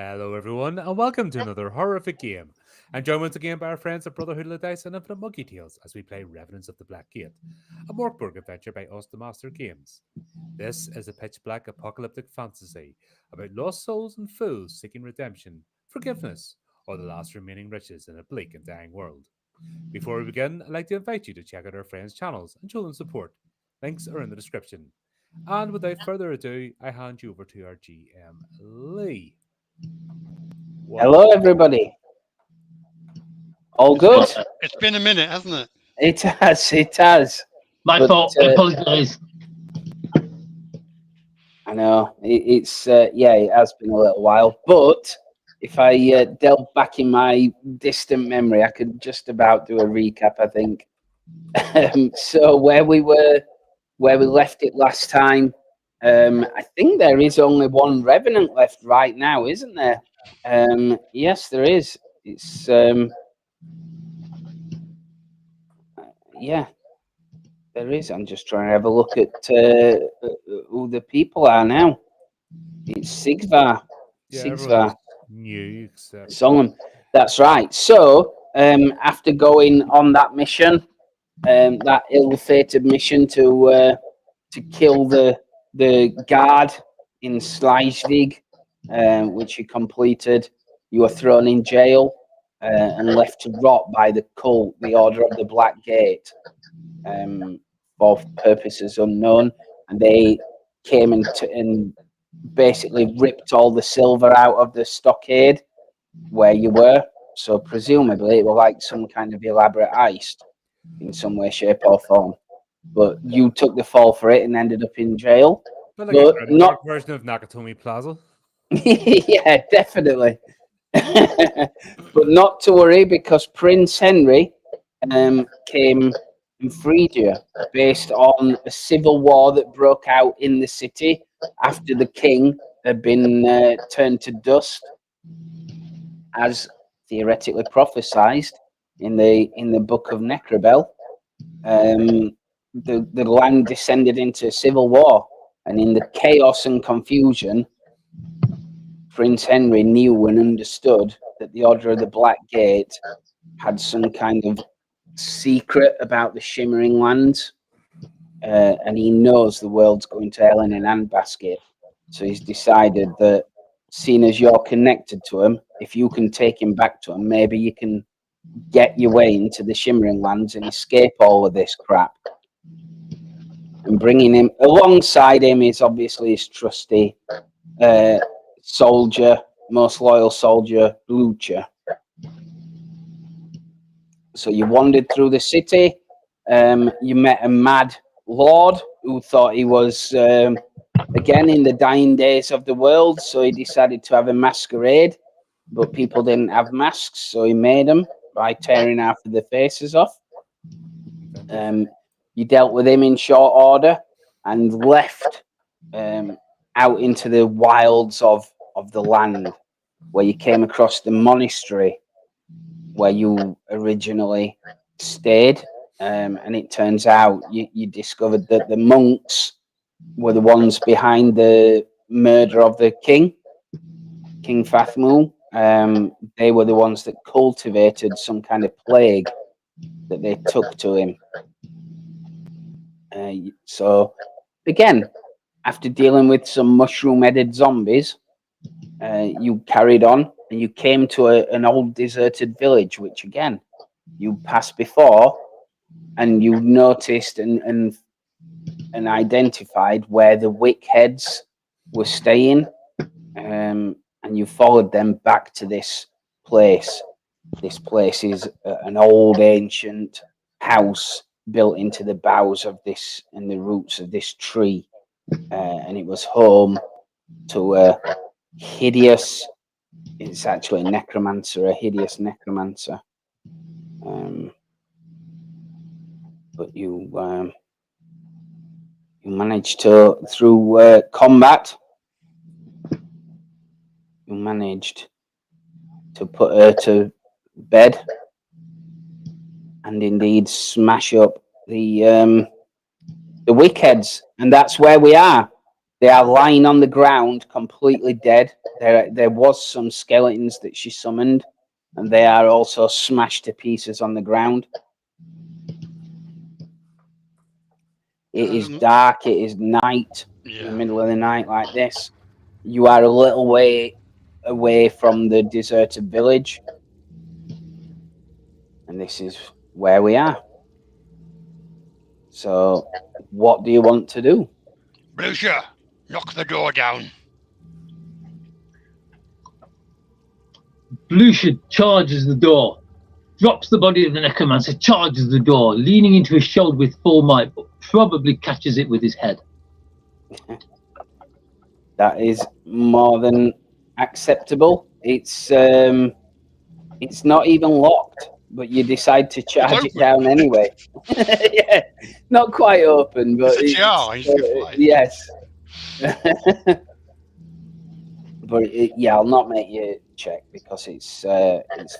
Hello, everyone, and welcome to another horrific game. I'm joined once again by our friends at Brotherhood of the Dice and Infinite Monkey Tales as we play Revenants of the Black Gate, a Mork Borg adventure by us, the Master Games. This is a pitch black apocalyptic fantasy about lost souls and fools seeking redemption, forgiveness, or the last remaining riches in a bleak and dying world. Before we begin, I'd like to invite you to check out our friends' channels and show them support. Links are in the description. And without further ado, I hand you over to our GM, Lee. Hello, everybody. All good? It's been a minute, hasn't it? It has. It has. My But, fault. I apologise. I know it's yeah. It has been a little while, but if I delve back in my distant memory, I could just about do a recap. I think. So where we left it last time, I think there is only one revenant left right now, isn't there? Yes, there is. It's yeah, there is. I'm just trying to have a look at who the people are now. It's Sigvar. Sigvar. New, except Solemn. That's right. So, after going on that mission, that ill-fated mission to kill the guard in Sleisvig, which you completed, you were thrown in jail and left to rot by the cult, the Order of the Black Gate, for purposes unknown. And they came and basically ripped all the silver out of the stockade where you were. So presumably it was like some kind of elaborate heist in some way, shape, or form. But you took the fall for it and ended up in jail. but But a not version of Nakatomi Plaza. yeah, definitely. But not to worry, because Prince Henry came and freed you based on a civil war that broke out in the city after the king had been turned to dust, as theoretically prophesied in the book of Necrobel. The land descended into civil war, and in the chaos and confusion, Prince Henry knew and understood that the Order of the Black Gate had some kind of secret about the Shimmering Lands, and he knows the world's going to hell in an handbasket. So he's decided that, seeing as you're connected to him, if you can take him back to him, maybe you can get your way into the Shimmering Lands and escape all of this crap. And bringing him alongside him is obviously his trusty soldier, most loyal soldier, Blucher. So you wandered through the city. You met a mad lord who thought he was again in the dying days of the world. So he decided to have a masquerade, but people didn't have masks, so he made them by tearing half of the faces off. You dealt with him in short order and left out into the wilds of the land, where you came across the monastery where you originally stayed. And it turns out you discovered that the monks were the ones behind the murder of the king, King Fathmul. They were the ones that cultivated some kind of plague that they took to him. So, again, after dealing with some mushroom-headed zombies, you carried on and you came to an old deserted village, which, again, you passed before, and you noticed and identified where the Wickheads were staying, and you followed them back to this place. This place is an old ancient house built into the boughs of this and the roots of this tree, and it was home to a hideous, it's actually a necromancer, a hideous necromancer. But you managed to, through combat, you managed to put her to bed and indeed smash up the Wickheads, and that's where we are. They are lying on the ground, completely dead. There was some skeletons that she summoned, and they are also smashed to pieces on the ground. It is dark. It is night. In the middle of the night like this. You are a little way away from the deserted village. And this is where we are. So, what do you want to do? Blucher, knock the door down. Blucher charges the door, drops the body of the necromancer, charges the door, leaning into his shoulder with full might, but probably catches it with his head. That is more than acceptable. It's not even locked, but you decide to charge it down anyway. Yeah, not quite open, but yes. But yeah, I'll not make you check because it's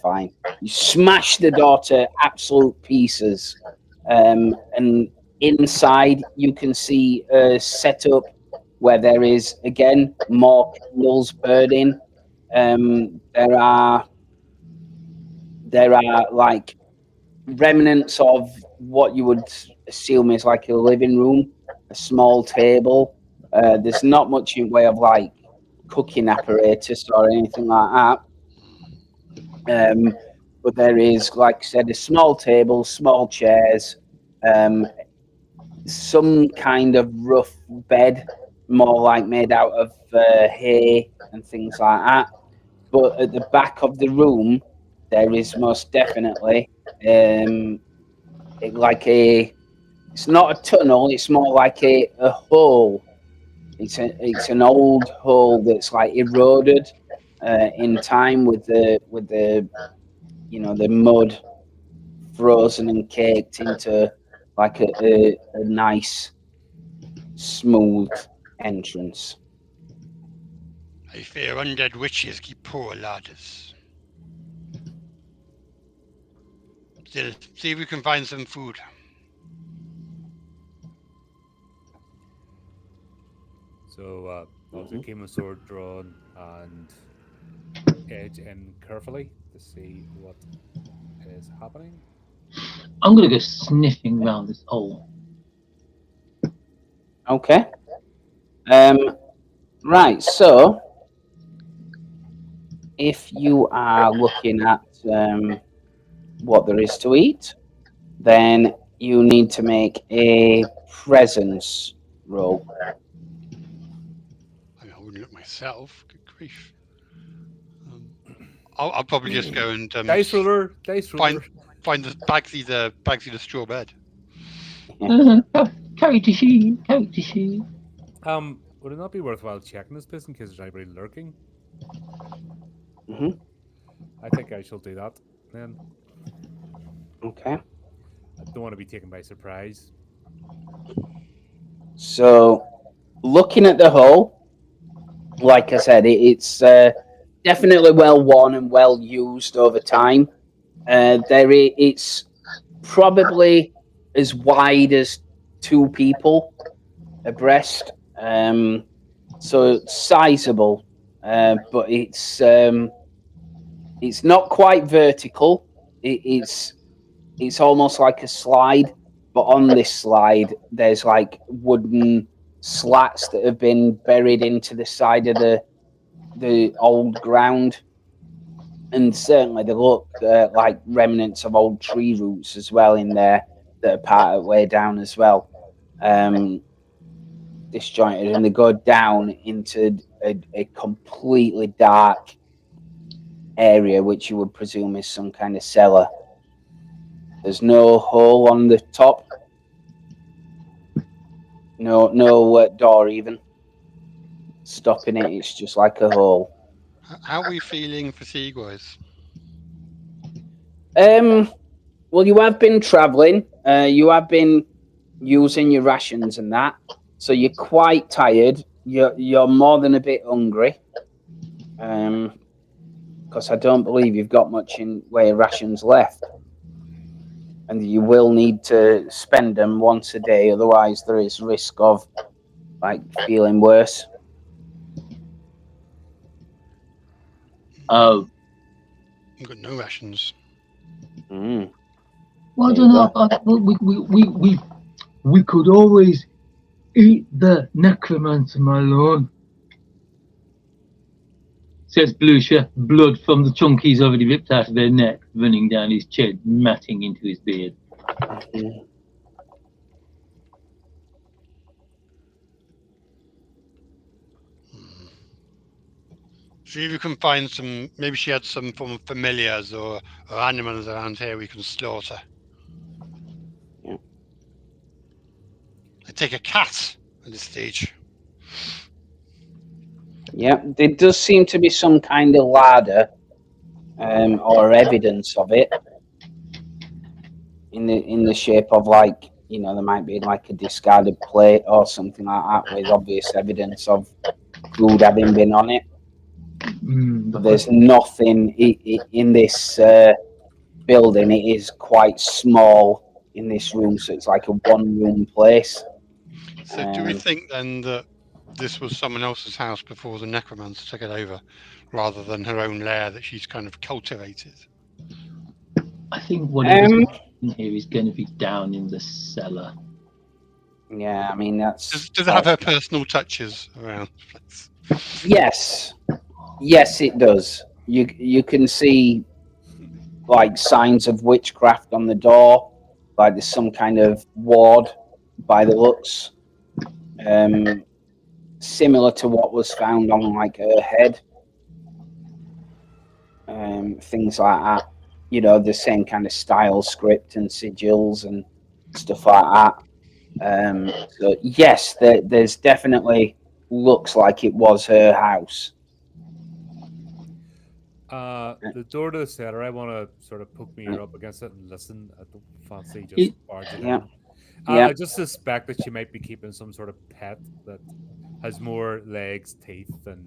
fine. You smash the door to absolute pieces, and inside you can see a setup where there is again more candles burning. There are like remnants of what you would assume is like a living room, a small table. There's not much in way of like cooking apparatus or anything like that. But there is, like I said, a small table, small chairs, some kind of rough bed, more like made out of hay and things like that. But at the back of the room, there is most definitely it's not a tunnel, it's more like a hole. It's an old hole that's like eroded in time with the the mud frozen and caked into like a nice smooth entrance. I fear undead witches keep poor ladders. Still, see if we can find some food. So, also keep my sword drawn and edge in carefully to see what is happening. I'm going to go sniffing around this hole. Okay. Right, so if you are looking at what there is to eat, then you need to make a presence roll. I mean, I wouldn't look myself. Good grief. I'll probably just go and dice roller. Find the Bagsy the straw bed. Carry to she. Would it not be worthwhile checking this place in case there's anybody lurking? Mm-hmm. I think I shall do that then. Okay. I don't want to be taken by surprise. So, looking at the hole, like I said, it's definitely well worn and well used over time. It's probably as wide as two people abreast, so it's sizable, but it's not quite vertical. It's almost like a slide, but on this slide there's like wooden slats that have been buried into the side of the old ground, and certainly they look like remnants of old tree roots as well in there that are part of the way down as well, disjointed, and they go down into a completely dark area which you would presume is some kind of cellar. There's no hole on the top, no door even stopping it. It's just like a hole. How are we feeling fatigue-wise? Well, you have been traveling. You have been using your rations and that, so you're quite tired. You're more than a bit hungry. Because I don't believe you've got much in way of rations left, and you will need to spend them once a day. Otherwise, there is risk of like feeling worse. Oh, I've got no rations. Mm. well, I There you don't know. We could always eat the necromancer, my lord. Says Blucher, blood from the chunk he's already ripped out of their neck running down his chin, matting into his beard. Mhm. See if you can find some. Maybe she had some form of familiars or animals around here we can slaughter. Yeah. I take a cat at this stage. Yeah, there does seem to be some kind of ladder or evidence of it in the shape of like, you know, there might be like a discarded plate or something like that with obvious evidence of food having been on it. But there's nothing in this building. It is quite small in this room, so it's like a one-room place. So do we think then that this was someone else's house before the necromancer took it over, rather than her own lair that she's kind of cultivated? I think whatever's in here is going to be down in the cellar. Yeah, I mean that's. Does it have her personal touches around? Yes, yes, it does. You can see like signs of witchcraft on the door, like there's some kind of ward by the looks, similar to what was found on like her head, things like that. You know, the same kind of style script and sigils and stuff like that. So yes, there's definitely looks like it was her house. The door to the cellar, I want to sort of poke my ear up against it and listen. I don't fancy just barging Yeah. in. Yeah. I just suspect that she might be keeping some sort of pet that has more legs, teeth, and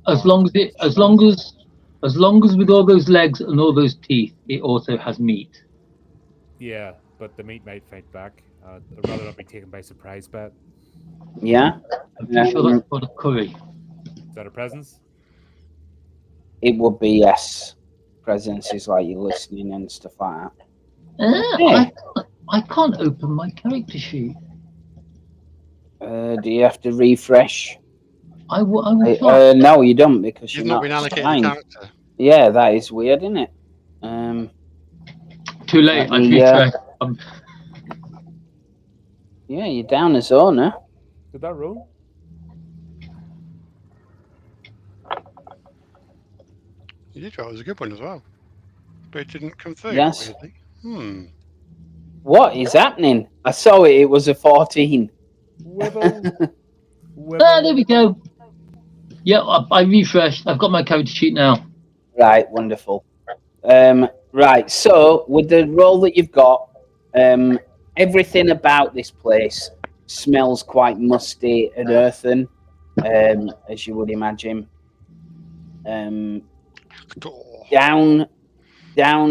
As long as with all those legs and all those teeth, it also has meat. yeah, but the meat might fight back. I'd rather not be taken by surprise by it. Yeah. I'm pretty sure that's called a curry. Is that a presence? It would be, yes. Presence is like you're listening and stuff like that. Yeah. I can't open my character sheet. Do you have to refresh? I will try. No, you don't, because You've you're not not been allocated a assigned. character. Yeah, that is weird, isn't it? Too late. let I me, refreshed. Yeah, you're down as owner. Did that roll? You did well. It was a good one as well, but it didn't come through. Yes. Weirdly. What is happening? I saw it. It was a 14. Wibble. Ah, there we go. Yeah, I refreshed. I've got my character sheet now. Right, wonderful. Right, so with the role that you've got, everything about this place smells quite musty and earthen, as you would imagine. Down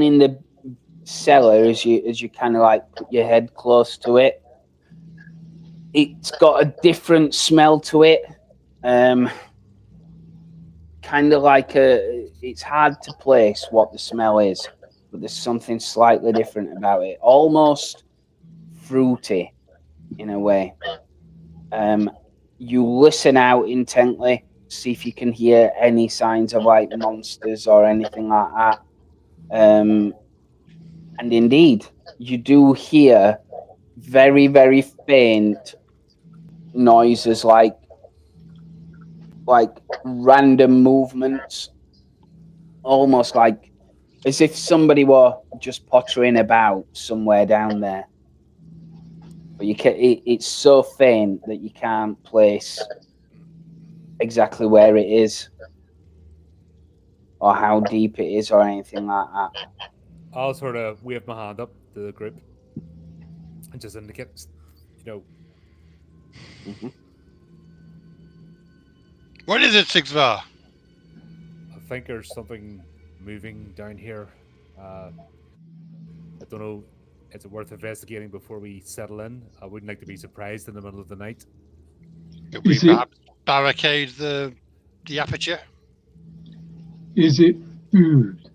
in the cellar, as you kind of like put your head close to it, it's got a different smell to it. Kind of like it's hard to place what the smell is, but there's something slightly different about it, almost fruity in a way. You listen out intently, see if you can hear any signs of like monsters or anything like that. And indeed, you do hear very, very faint noises like random movements, almost like as if somebody were just pottering about somewhere down there. But it's so faint that you can't place exactly where it is or how deep it is or anything like that. I'll sort of wave my hand up to the group and just indicate, Mm-hmm. What is it, Sigvar? I think there's something moving down here. I don't know. Is it worth investigating before we settle in? I wouldn't like to be surprised in the middle of the night. Could we Is it- perhaps barricade the aperture? Is it food?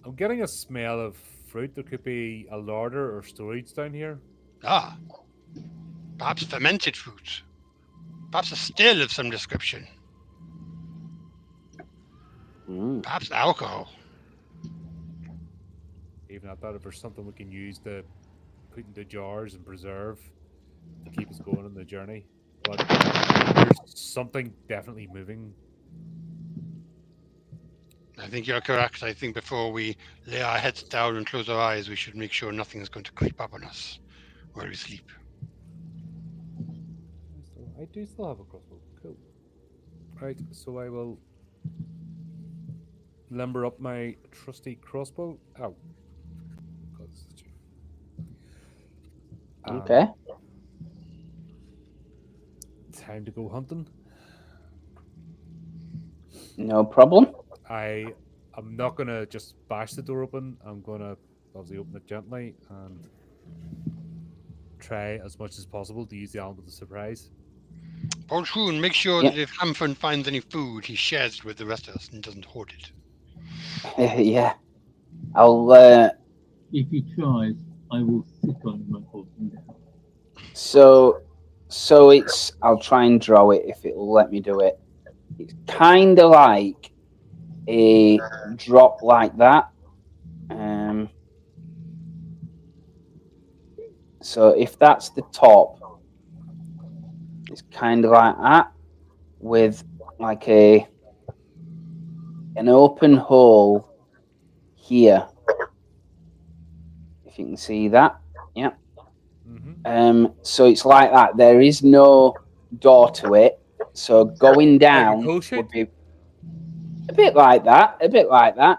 I'm getting a smell of fruit. There could be a larder or storage down here. Ah, perhaps fermented fruit. Perhaps a still of some description. Mm. Perhaps alcohol. Even at that, if there's something we can use to put into jars and preserve to keep us going on the journey. But there's something definitely moving. I think you're correct. I think before we lay our heads down and close our eyes, we should make sure nothing is going to creep up on us while we sleep. I do still have a crossbow. Cool. Right, so I will limber up my trusty crossbow. Ow. God, this is cheap. Okay. Time to go hunting. No problem. I'm not gonna just bash the door open. I'm gonna obviously open it gently and try as much as possible to use the element of surprise. Poltroon, make sure Yep. that if Hamfern finds any food, he shares it with the rest of us and doesn't hoard it. Yeah. I'll If he tries, I will sit on him and hold him down. so it's I'll try and draw it if it'll let me do it. It's kinda like a drop like that. So if that's the top, it's kind of like that with like an open hole here. If you can see that, yeah. So it's like that. There is no door to it. So going down coal chute? would be a bit like that. A bit like that.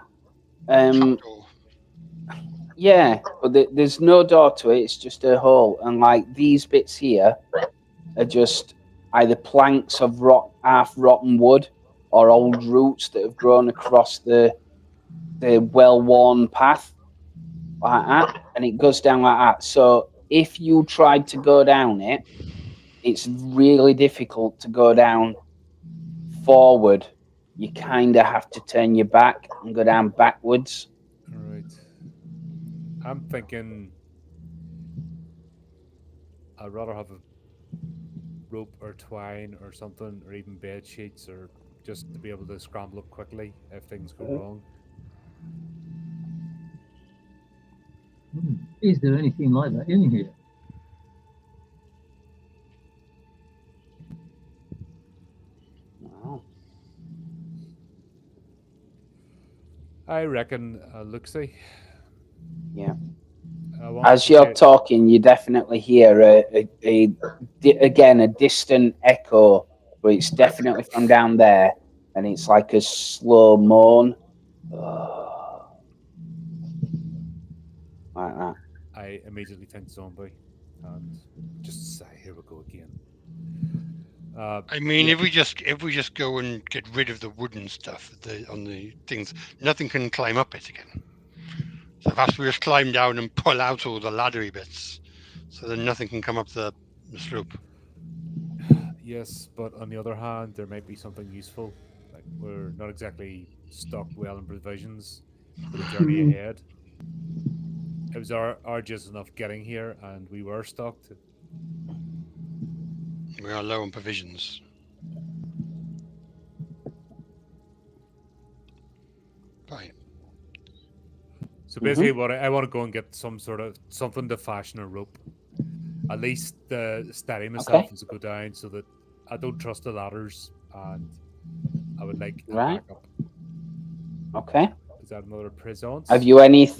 Trapdoor. Yeah, but there's no door to it. It's just a hole, and like these bits here are just either planks of half rotten wood or old roots that have grown across the well-worn path like that, and it goes down like that. So if you tried to go down it, it's really difficult to go down forward. You kind of have to turn your back and go down backwards. All right. I'm thinking I'd rather have a rope or twine or something, or even bed sheets, or just to be able to scramble up quickly if things go wrong. Is there anything like that in here? Wow. I reckon Luxie. Yeah. I want As to you're say- talking, you definitely hear again a distant echo, but it's definitely from down there, and it's like a slow moan, like that. I immediately think zombie, and just say, here we go again. I mean, yeah. if we just go and get rid of the wooden stuff on the things, nothing can climb up it again. So perhaps we just climb down and pull out all the laddery bits, so that nothing can come up the slope. Yes, but on the other hand, there might be something useful. Like we're not exactly stocked well in provisions for the journey ahead. It was arduous enough getting here, and we were stocked. We are low on provisions. Right. So basically, what I want to go and get some sort of something to fashion a rope, at least steady myself as I go down, so that I don't trust the ladders, and I would like a Right. backup. Okay. Is that another presence? Have you any?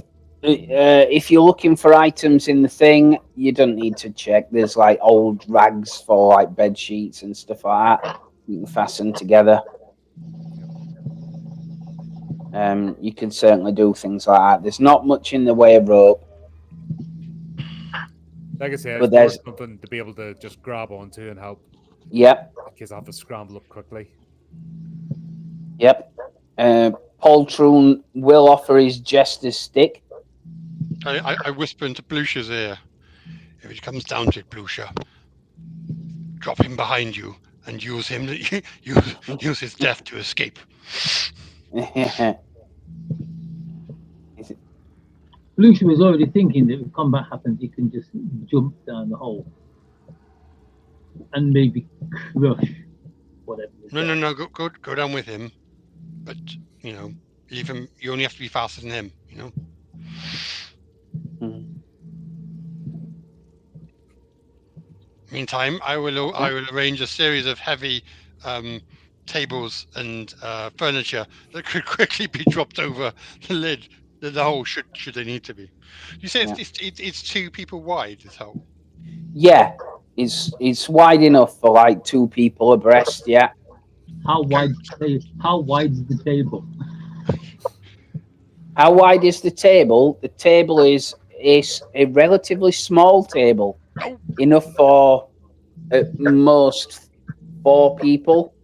If you're looking for items in the thing, you don't need to check. There's like old rags for like bed sheets and stuff like that. You can fasten together. You can certainly do things like that. There's not much in the way of rope. Like I said, But it's more there's- something to be able to just grab onto and help, Yep, in case I have to scramble up quickly. yep. Poltroon will offer his jester's stick. I whisper into Blucher's ear. if it comes down to it, Blucher, drop him behind you and use him use his death to escape. Lucian was already thinking that if combat happens, he can just jump down the hole and maybe crush whatever. No. Go down with him, but leave him. You only have to be faster than him. Meantime, I will arrange a series of heavy tables and furniture that could quickly be dropped over the lid, the hole should they need to be. You say it's 2 people wide, this hole? Yeah, it's wide enough for like 2 people abreast. Yeah. How wide is the table? How wide is the table? The table is a relatively small table, enough for at most 4 people.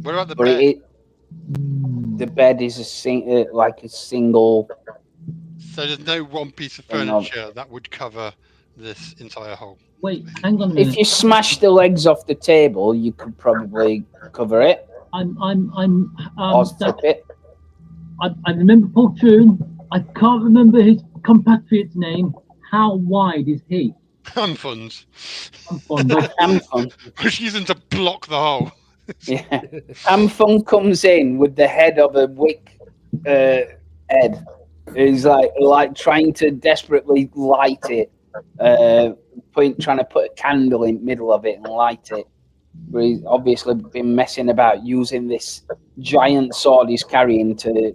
What about the bed? The bed is a single. So there's no one piece of furniture that would cover this entire hole. Wait, hang on a minute. If you smash the legs off the table, you could probably cover it. I remember Poltroon. I can't remember his compatriot's name. How wide is he? Hamfuns. Hamfun. Which isn't to block the hole. Yeah. Hamfun comes in with the head of a wick head. He's like trying to desperately light it. Trying to put a candle in the middle of it and light it. But he's obviously been messing about using this giant sword he's carrying to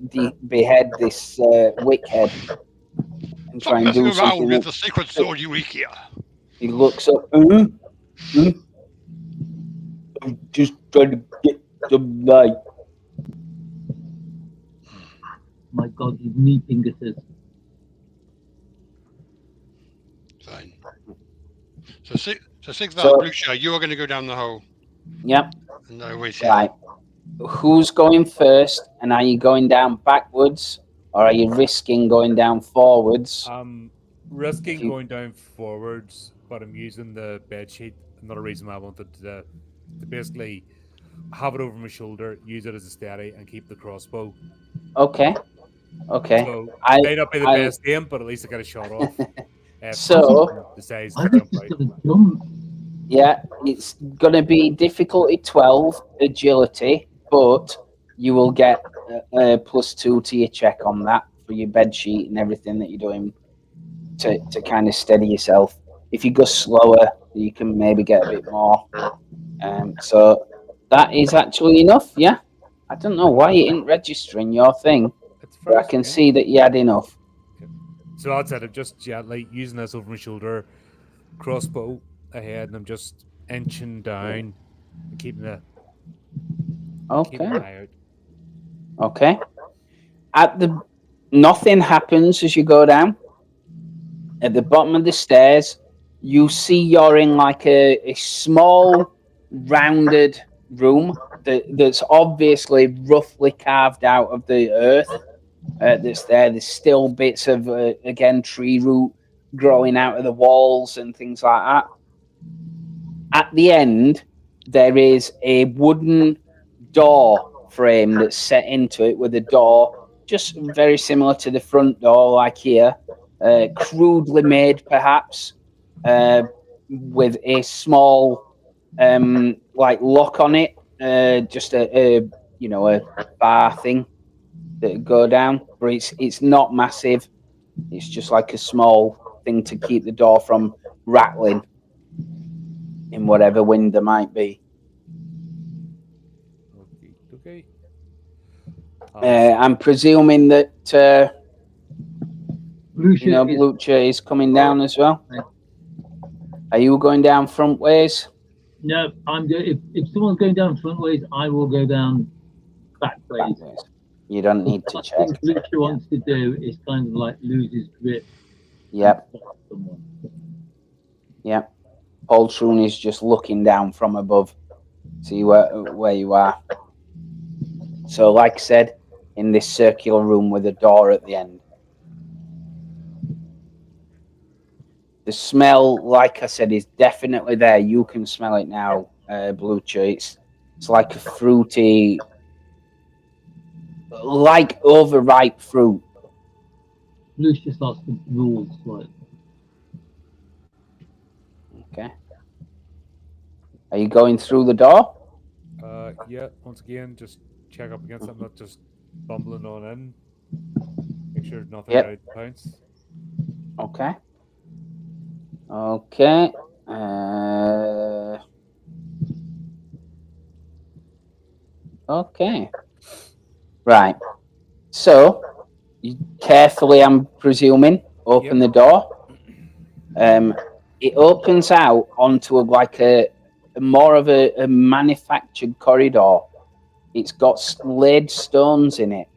behead this wick head and try and do something. Around with the sacred sword you weak here. He looks up. I'm just trying to get some light. My God, his knee fingers. Fine. So Sigvar, Blucher, you are going to go down the hole. Yep. And I wait here. Right. Who's going first? And are you going down backwards, or are you risking going down forwards? Risking going down forwards, but I'm using the bed sheet. Another reason why I wanted to basically have it over my shoulder, use it as a steady, and keep the crossbow. Okay. So it may not be the best aim, but at least I got a shot off. So decides I to think jump he's out. gonna jump. Yeah, it's going to be difficulty 12, agility, but you will get +2 to your check on that for your bed sheet and everything that you're doing to kind of steady yourself. If you go slower, you can maybe get a bit more. So that is actually enough, yeah? I don't know why you didn't register in your thing, but I can see that you had enough. So that's it. I'm just gently using this over my shoulder, crossbow ahead, and I'm just inching down and keeping the eye out. Okay. Nothing happens as you go down. At the bottom of the stairs, you see you're in like a small, rounded room that's obviously roughly carved out of the earth. That's there. There's still bits of again tree root growing out of the walls and things like that. At the end, there is a wooden door frame that's set into it with a door, just very similar to the front door, like here, crudely made, perhaps, with a small, like lock on it, just a bar thing that go down. But it's not massive. It's just like a small thing to keep the door from rattling in whatever wind there might be. Okay. I'm presuming that Blucher Blucher is coming down as well. Are you going down front ways? No, I'm going. If someone's going down front ways, I will go down back ways. You don't need to check. What Blucher wants to do is kind of like lose his grip. Yep. Yep. Poltroon is just looking down from above, see where you are. So, like I said, in this circular room with a door at the end. The smell, like I said, is definitely there. You can smell it now, Blue Chew. It's like a fruity, like overripe fruit. Blue's just asking rules, like. Okay. Are you going through the door? Yeah, once again, just check up against it, not just bumbling on in. Make sure nothing Yep. ready to pounce. Okay. Okay. Okay. Right. So, you carefully, I'm presuming, open the door. It opens out onto like a more of a manufactured corridor. It's got laid stones in it,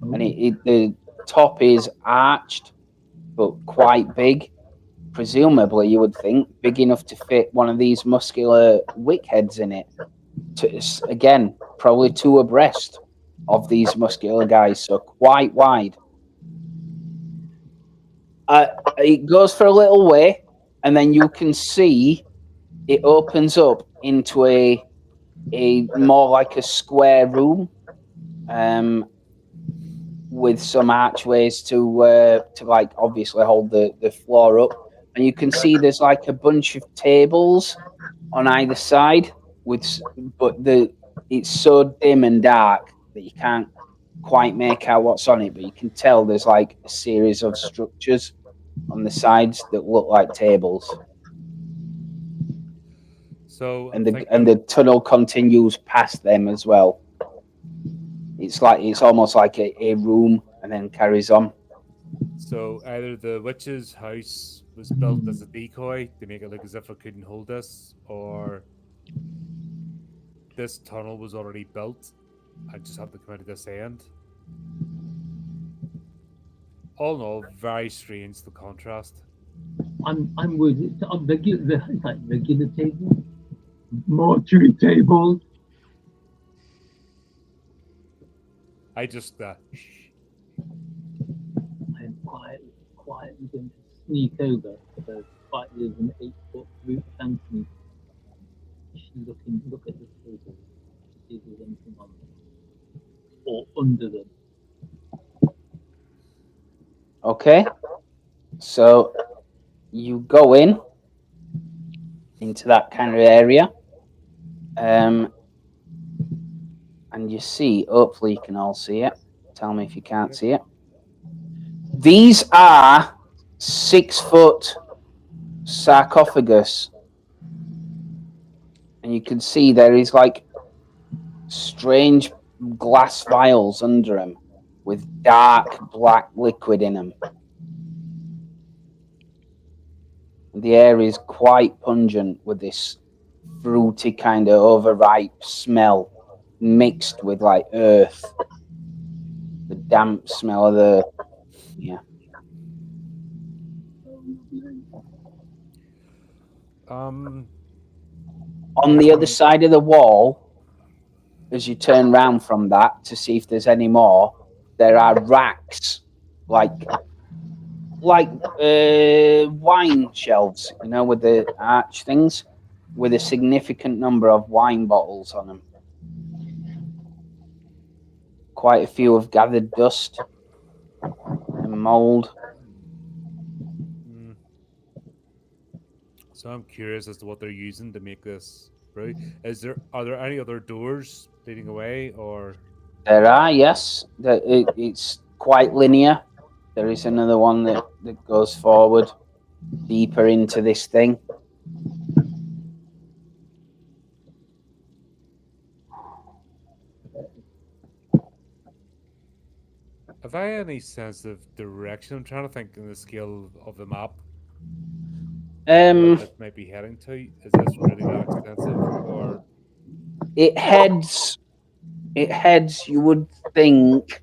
and the top is arched, but quite big. Presumably, you would think big enough to fit one of these muscular wick heads in it. Again, probably two abreast of these muscular guys, so quite wide. It goes for a little way, and then you can see it opens up into a more like a square room, with some archways to like obviously hold the floor up, and you can see there's like a bunch of tables on either side but it's so dim and dark that you can't quite make out what's on it, but you can tell there's like a series of structures on the sides that look like tables. So And the tunnel continues past them as well. It's almost like a room and then carries on. So either the witch's house was built as a decoy to make it look as if it couldn't hold us, or this tunnel was already built. I just have to come out of this end. All in all, very strange, the contrast. I'm with it. It's like regular table, mortuary table. I just I'm quietly going to sneak over to the fight with an 8-foot root Anthony. Look at the table to see if there's anything on them or under them. Okay, so you go into that kind of area, and you see, hopefully you can all see it. Tell me if you can't see it. These are 6-foot sarcophagus, and you can see there is like strange glass vials under them with dark black liquid in them. The air is quite pungent with this fruity kind of overripe smell mixed with like earth, the damp smell of the um on the other side of the wall. As you turn round from that to see if there's any more, there are racks like wine shelves, you know, with the arch things, with a significant number of wine bottles on them. Quite a few have gathered dust and mold. So I'm curious as to what they're using to make this brew. Are there any other doors leading away, or There are, yes. It's quite linear. There is another one that goes forward deeper into this thing. have I any sense of direction? I'm trying to think in the scale of the map. Where it might be heading to. Is this really that extensive, or it heads? You would think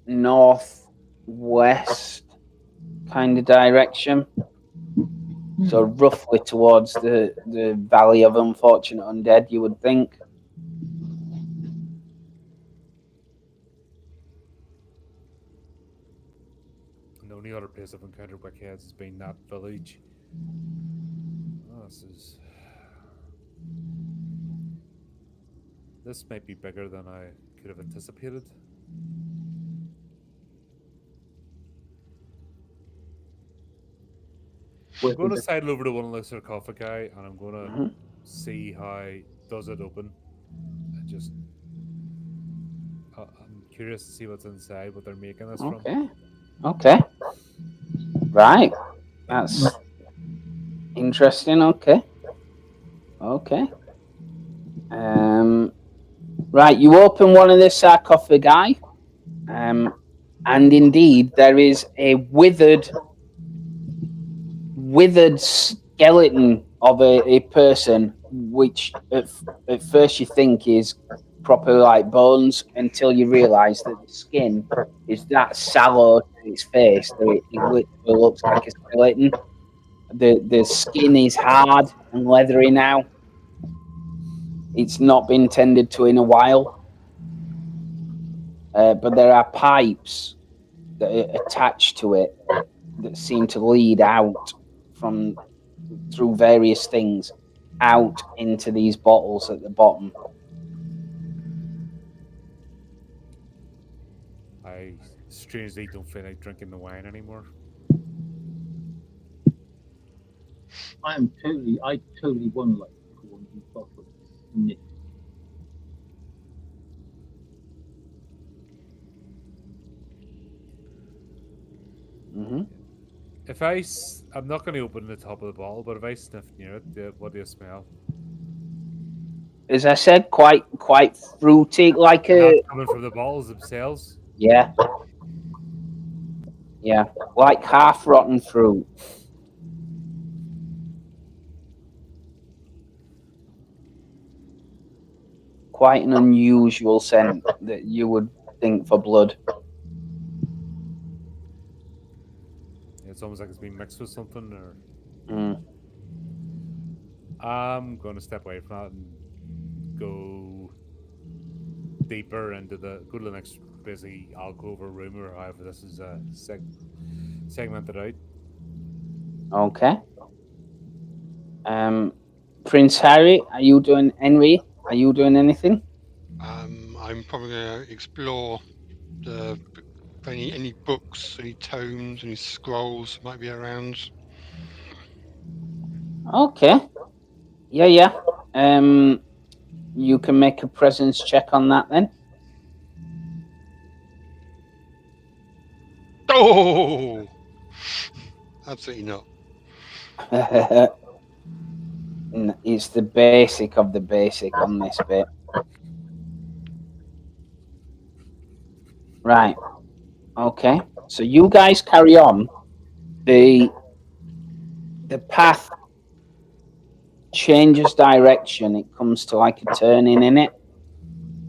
northwest kind of direction. So roughly towards the Valley of Unfortunate Undead, you would think. only other place I've encountered wickheads has been that village. Oh, this might be bigger than I could have anticipated. I'm going to sidle over to one of the sarcophagi and I'm going to see how does it open. I'm curious to see what's inside, what they're making this from. Okay. Right. That's interesting. Okay. Right. You open one of the sarcophagi, and indeed there is a withered skeleton of a person, which at first you think is proper like bones, until you realise that the skin is that sallow to its face that it literally looks like a skeleton. The skin is hard and leathery now. It's not been tended to in a while. But there are pipes that are attached to it that seem to lead out through various things out into these bottles at the bottom. I strangely don't feel like drinking the wine anymore. I totally want like one of these bottles. Sniff. I'm not going to open the top of the bottle, but if I sniff near it, what do you smell? As I said, quite fruity, like That's coming from the bottles themselves. Yeah, like half rotten fruit. Quite an unusual scent that you would think for blood. It's almost like it's been mixed with something. Or I'm going to step away from that and go deeper into go to the next busy alcove or room, or however this is segmented out. Okay. Prince Harry, are you doing anything? I'm probably going to explore any books, any tomes, any scrolls might be around. Okay. Yeah. You can make a presence check on that then. Oh, absolutely not. It's the basic of the basic on this bit. Right. Okay. So you guys carry on. The path changes direction. It comes to like a turning in it,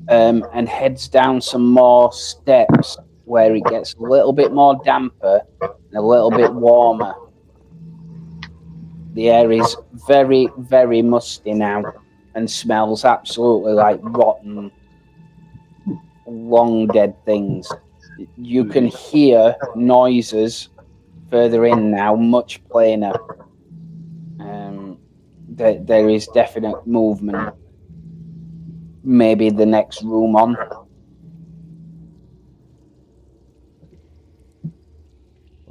and heads down some more steps where it gets a little bit more damper and a little bit warmer. The air is very, very musty now and smells absolutely like rotten, long dead things. You can hear noises further in now, much plainer. There is definite movement. Maybe the next room on.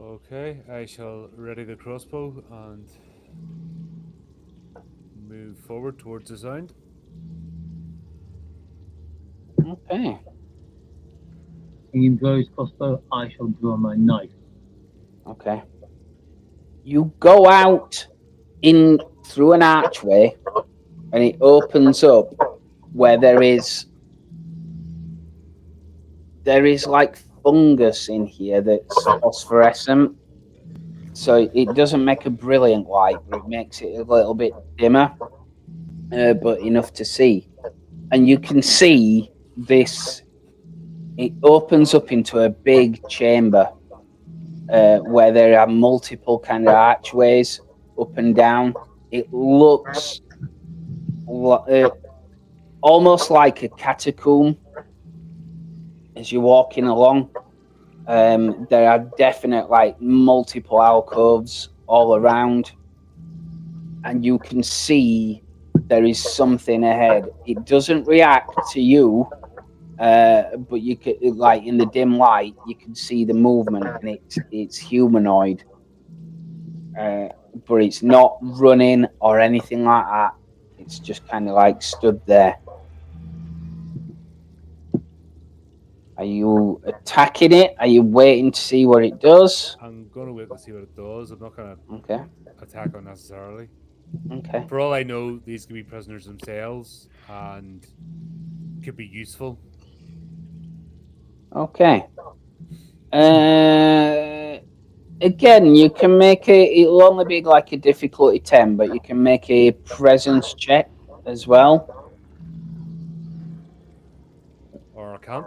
Okay, I shall ready the crossbow and move forward towards the sound. Okay. Singing Joe's crossbow, I shall draw my knife. Okay. You go out in through an archway, and it opens up where there is like fungus in here that's phosphorescent. So it doesn't make a brilliant light, but it makes it a little bit dimmer, but enough to see. And you can see this. It opens up into a big chamber where there are multiple kind of archways up and down. It looks almost like a catacomb as you're walking along. There are definite like multiple alcoves all around, and you can see there is something ahead. It doesn't react to you, but you could, like in the dim light, you can see the movement, and it's humanoid, but it's not running or anything like that. It's just kind of like stood there. Are you attacking it? Are you waiting to see what it does? I'm gonna wait to see what it does. I'm not gonna Okay. attack unnecessarily. Okay. For all I know, these could be prisoners themselves and could be useful. Okay. Again, you can make it'll only be like a difficulty 10, but you can make a presence check as well. Or I can't.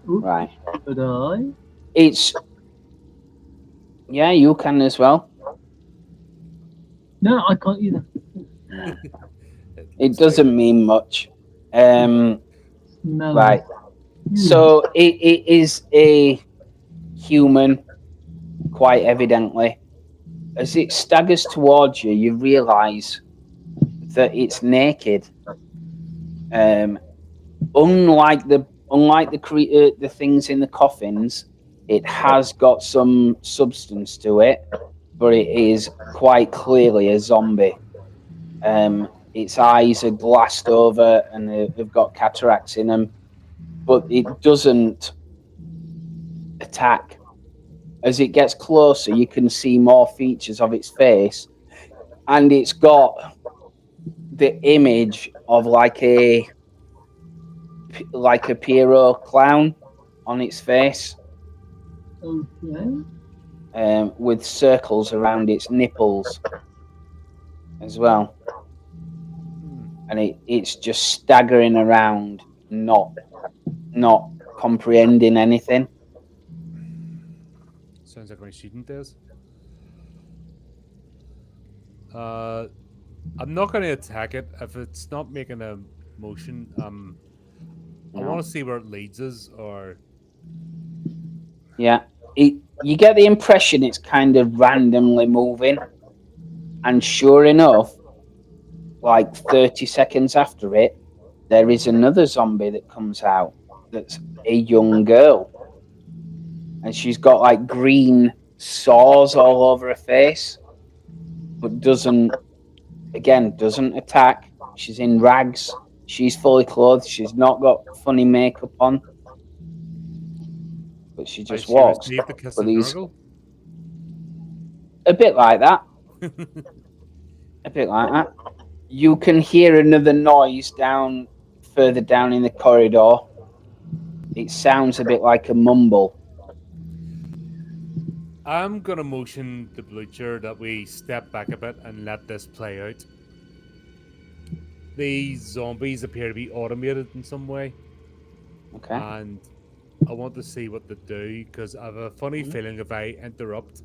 Oops, Right. Could I? It's yeah, you can as well. No, I can't either. It doesn't mean much. No. Right. So it is a human, quite evidently. As it staggers towards you, you realise that it's naked. Unlike the things in the coffins, it has got some substance to it, but it is quite clearly a zombie. Its eyes are glassed over and they've got cataracts in them, but it doesn't attack. As it gets closer, you can see more features of its face, and it's got the image of like a Pierrot clown on its face, Okay. with circles around its nipples as well. And it's just staggering around, not comprehending anything. Sounds like my student does. I'm not going to attack it if it's not making a motion. I want to see where it leads us, or Yeah, you get the impression it's kind of randomly moving, and sure enough, like 30 seconds after it, there is another zombie that comes out that's a young girl, and she's got like green sores all over her face, but doesn't attack. She's in rags. She's fully clothed. She's not got funny makeup on, but she just she walks. received the kiss But of he's Nurgle. a bit like that. A bit like that. You can hear another noise further down in the corridor. It sounds a bit like a mumble. I'm gonna motion the bleacher that we step back a bit and let this play out. These zombies appear to be automated in some way, Okay. and I want to see what they do because I have a funny feeling if I interrupt,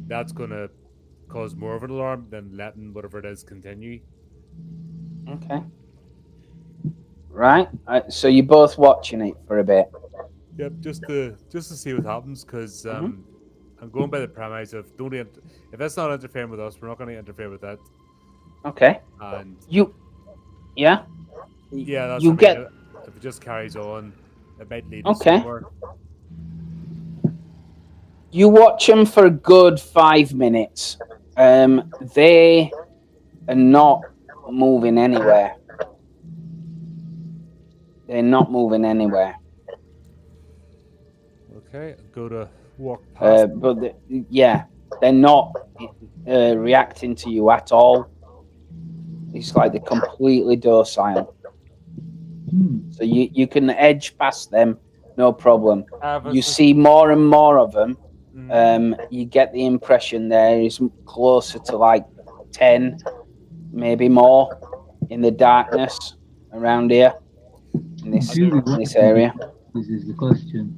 that's gonna cause more of an alarm than letting whatever it is continue. Okay. Right. So you're both watching it for a bit. Yep, just to see what happens because I'm going by the premise of if that's not interfering with us, we're not going to interfere with that. Okay. And yeah. That's you what I get mean. If it just carries on, it might lead Okay. us somewhere. You watch them for a good 5 minutes. They are not moving anywhere. They're not moving anywhere. Okay, go to walk past. But they're not reacting to you at all. It's like they're completely docile. So you can edge past them, no problem. You see more and more of them. You get the impression there is closer to like 10, maybe more, in the darkness around here, in this area. This is the question.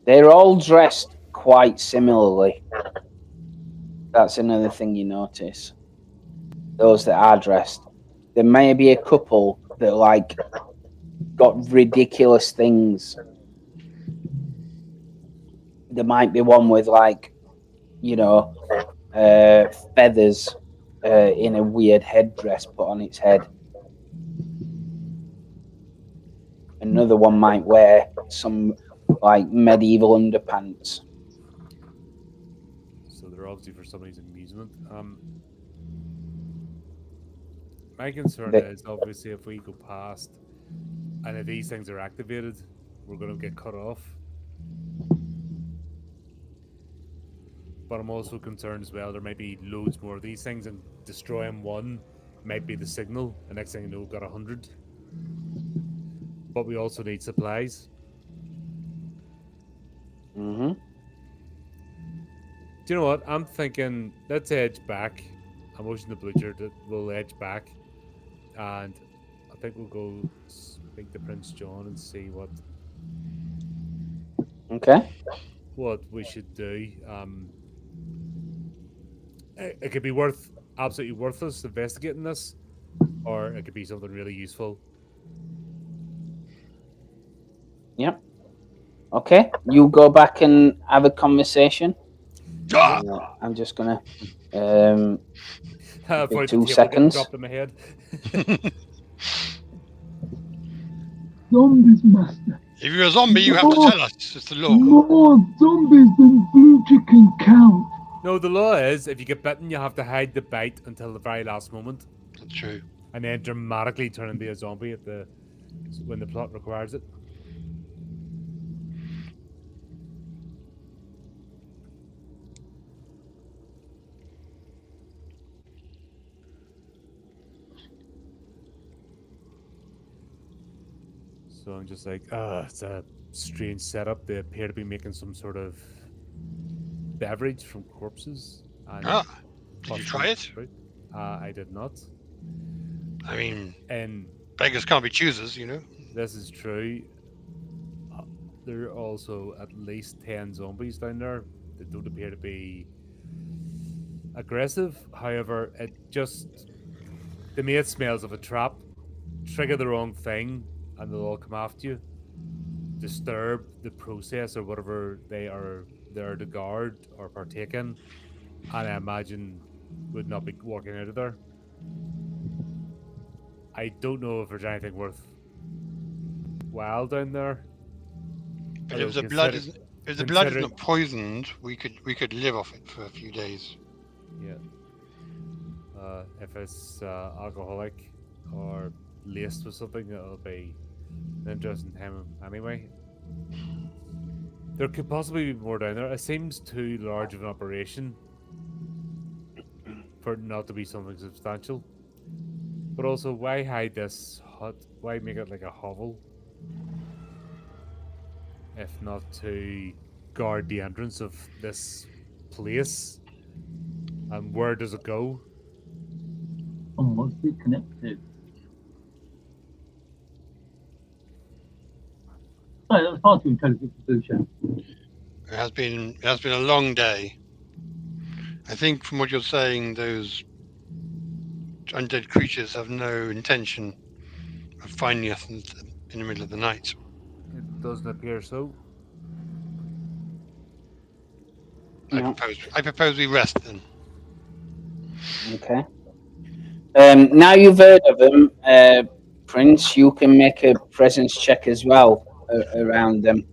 They're all dressed quite similarly. That's another thing you notice. Those that are dressed. There may be a couple that like got ridiculous things there might be one with like, you know, feathers in a weird headdress put on its head. Another one might wear some like medieval underpants. So they're obviously for somebody's amusement. My concern is obviously if we go past and if these things are activated, we're going to get cut off. But I'm also concerned as well, there might be loads more of these things, and destroying one might be the signal. The next thing you know, we've got 100. But we also need supplies. Mm-hmm. Do you know what? I'm thinking, let's edge back. I'm motioning the butcher that we'll edge back. And I think we'll go speak to Prince John and see what we should do. It could be absolutely worthless investigating this, or it could be something really useful. Yep. Okay, you go back and have a conversation. I'm just gonna 2 seconds. Dropped in my head. Zombies, master. If you're a zombie, you have to tell us. It's the law. More zombies than Blucher can count. No, the law is if you get bitten, you have to hide the bite until the very last moment. That's true. And then dramatically turn into a zombie when the plot requires it. So I'm just like, it's a strange setup. They appear to be making some sort of beverage from corpses. And did you try it? I did not. I mean, and beggars can't be choosers, you know. This is true. There are also at least 10 zombies down there that don't appear to be aggressive. However, the mate smells of a trap. Trigger the wrong thing, and they'll all come after you. Disturb the process or whatever they are there to guard or partake in, and I imagine would not be walking out of there. I don't know if there's anything worthwhile down there. But if the blood is not poisoned, we could live off it for a few days. Yeah. If it's alcoholic or laced with something, it'll be an interesting time anyway. There could possibly be more down there. It seems too large of an operation for it not to be something substantial. But also, why hide this hut? Why make it like a hovel? If not to guard the entrance of this place? And where does it go? And what's it connected to? Sorry, that was far too intelligent for Blucher. It has been a long day. I think from what you're saying, those undead creatures have no intention of finding us in the middle of the night. It doesn't appear so. No. I propose we rest then. Okay. Now you've heard of them, Prince, you can make a presence check as well around them.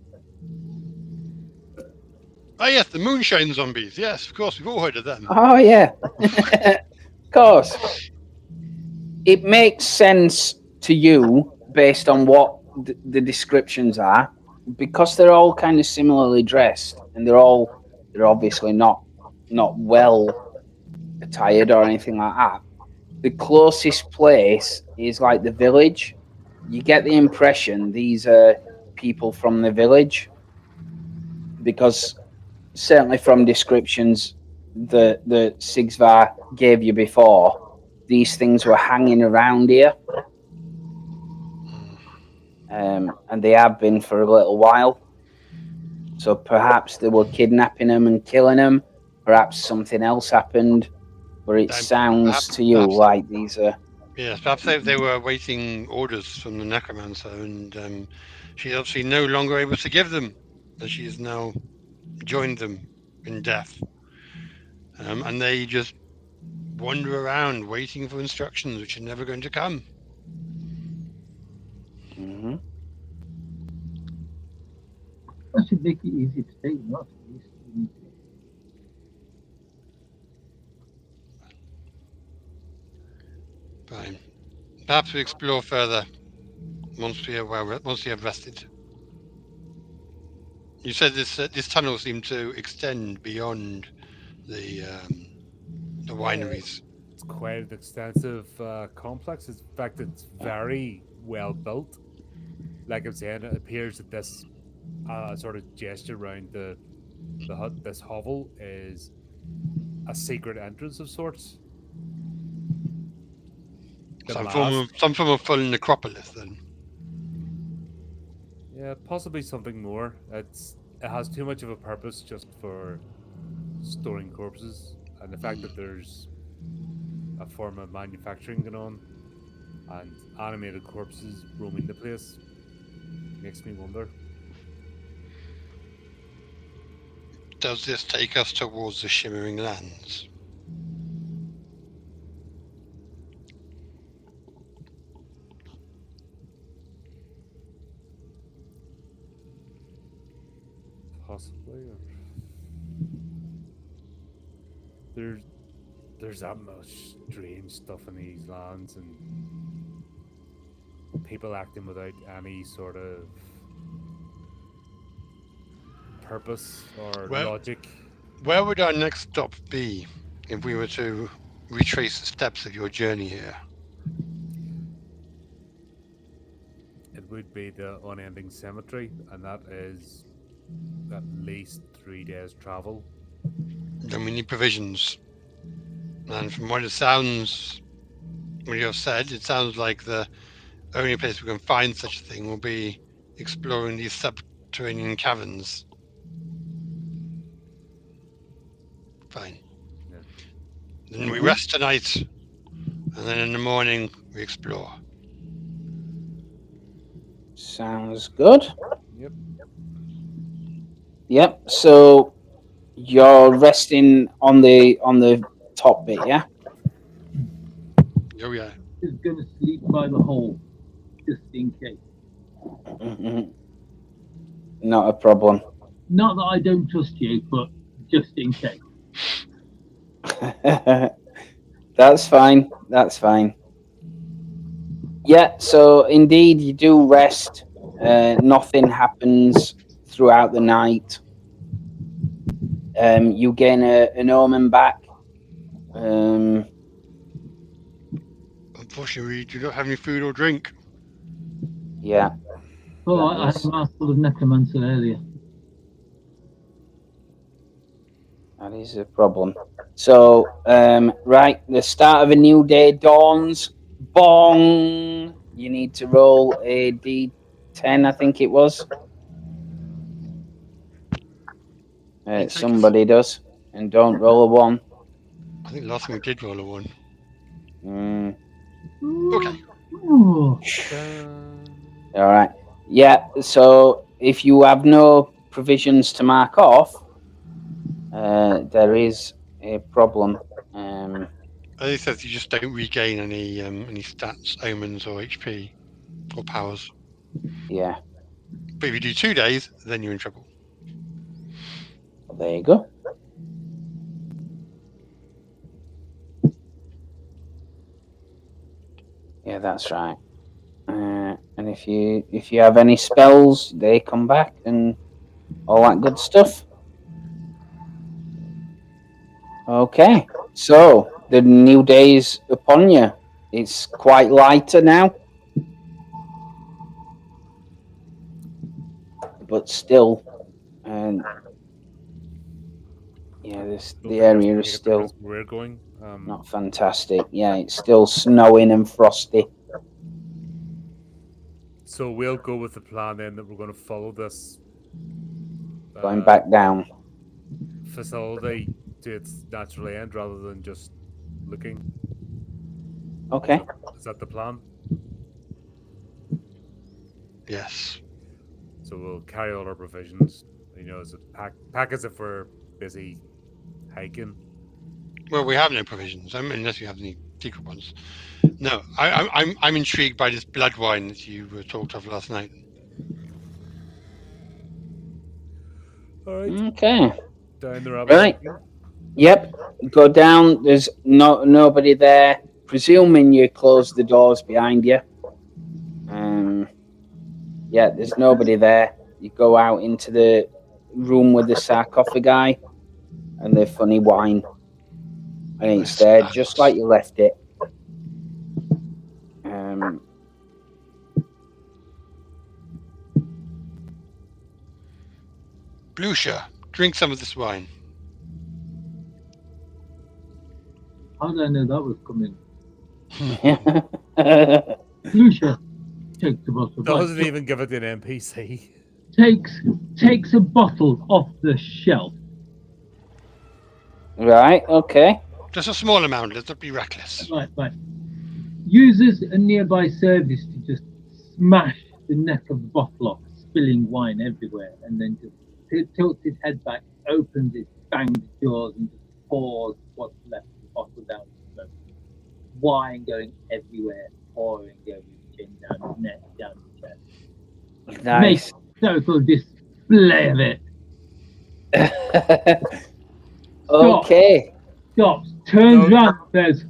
Oh yes, the moonshine zombies. Yes, of course, we've all heard of them. Oh yeah, of course. It makes sense to you based on what the descriptions are, because they're all kind of similarly dressed, and they're obviously not well attired or anything like that. The closest place is like the village. You get the impression these are people from the village, because certainly from descriptions that Sigsvar gave you before, these things were hanging around here. And they have been for a little while. So perhaps they were kidnapping them and killing them. Perhaps something else happened. But it sounds to you like these are... Yes, perhaps they were awaiting orders from the necromancer, and she's obviously no longer able to give them, as she is now joined them in death. And they just wander around waiting for instructions which are never going to come. Hmm. That should make it easier to take them out. At least. Fine. Perhaps we explore further once we have rested. You said this tunnel seemed to extend beyond the wineries. It's quite an extensive complex. In fact, it's very well built. Like I'm saying, it appears that this sort of gesture around the hut, this hovel, is a secret entrance of sorts. The Some form of full necropolis, then. Yeah, possibly something more. It has too much of a purpose just for storing corpses, and the fact that there's a form of manufacturing going on and animated corpses roaming the place makes me wonder. Does this take us towards the Shimmering Lands? Possibly. Or... There's that much strange stuff in these lands and people acting without any sort of purpose or logic. Where would our next stop be if we were to retrace the steps of your journey here? It would be the unending cemetery, and that is at least 3 days travel. Then we need provisions. And from what it sounds, what you have said, it sounds like the only place we can find such a thing will be exploring these subterranean caverns. Fine. Yeah. Then we rest tonight, and then in the morning we explore. Sounds good. Yep. Yep. So you're resting on the top bit, yeah? Oh yeah. Is going to sleep by the hole, just in case. Mhm. Not a problem. Not that I don't trust you, but just in case. That's fine. That's fine. Yeah, so indeed you do rest. Nothing happens throughout the night. You gain an omen back. Unfortunately, we do not have any food or drink. Yeah. Oh, That I had is- a mouthful of necromancer earlier. That is a problem. So, right, the start of a new day dawns. Bong! You need to roll a d10, I think it was. Somebody does. And don't roll a 1. I think last time we did roll a 1. Mm, Okay. Oh, all right. Yeah, so if you have no provisions to mark off, there is a problem. As it says, you just don't regain any stats, omens, or HP, or powers. Yeah, But if you do 2 days, then you're in trouble. there you go. Yeah, that's right. And if you have any spells, they come back and all that good stuff. Okay, so the new day's upon you. It's quite lighter now, but still, yeah, the area is still we're going. not fantastic. Yeah, it's still snowing and frosty. So we'll go with the plan then that we're going to follow this Going back down. facility to its natural end rather than just looking. Okay. Is that the plan? Yes. So we'll carry all our provisions, You know, is it pack as if we're busy hiking. Well, we have no provisions, unless you have any secret ones. No, I'm intrigued by this blood wine that you talked of last night. All right, Okay. down the rabbit. Right. Yep. Go down. There's nobody there. Presuming you close the doors behind you. Yeah, there's nobody there. You go out into the room with the sarcophagi and the funny wine. And it's there just like you left it. Blucher, drink some of this wine. How did I know that was coming? Lucia takes a bottle. Doesn't even give it an NPC. Takes a bottle off the shelf. Right, okay. Just a small amount, let's not be reckless. Right. Uses a nearby service to just smash the neck of the bottle off, spilling wine everywhere, and then just tilts his head back, opens it, bangs the doors, and just pours what's left of the bottle down the throat. Wine going everywhere, pouring over his chin, down his neck, down his chest. Nice. Makes total display of it. Okay. Stops, turns round, says,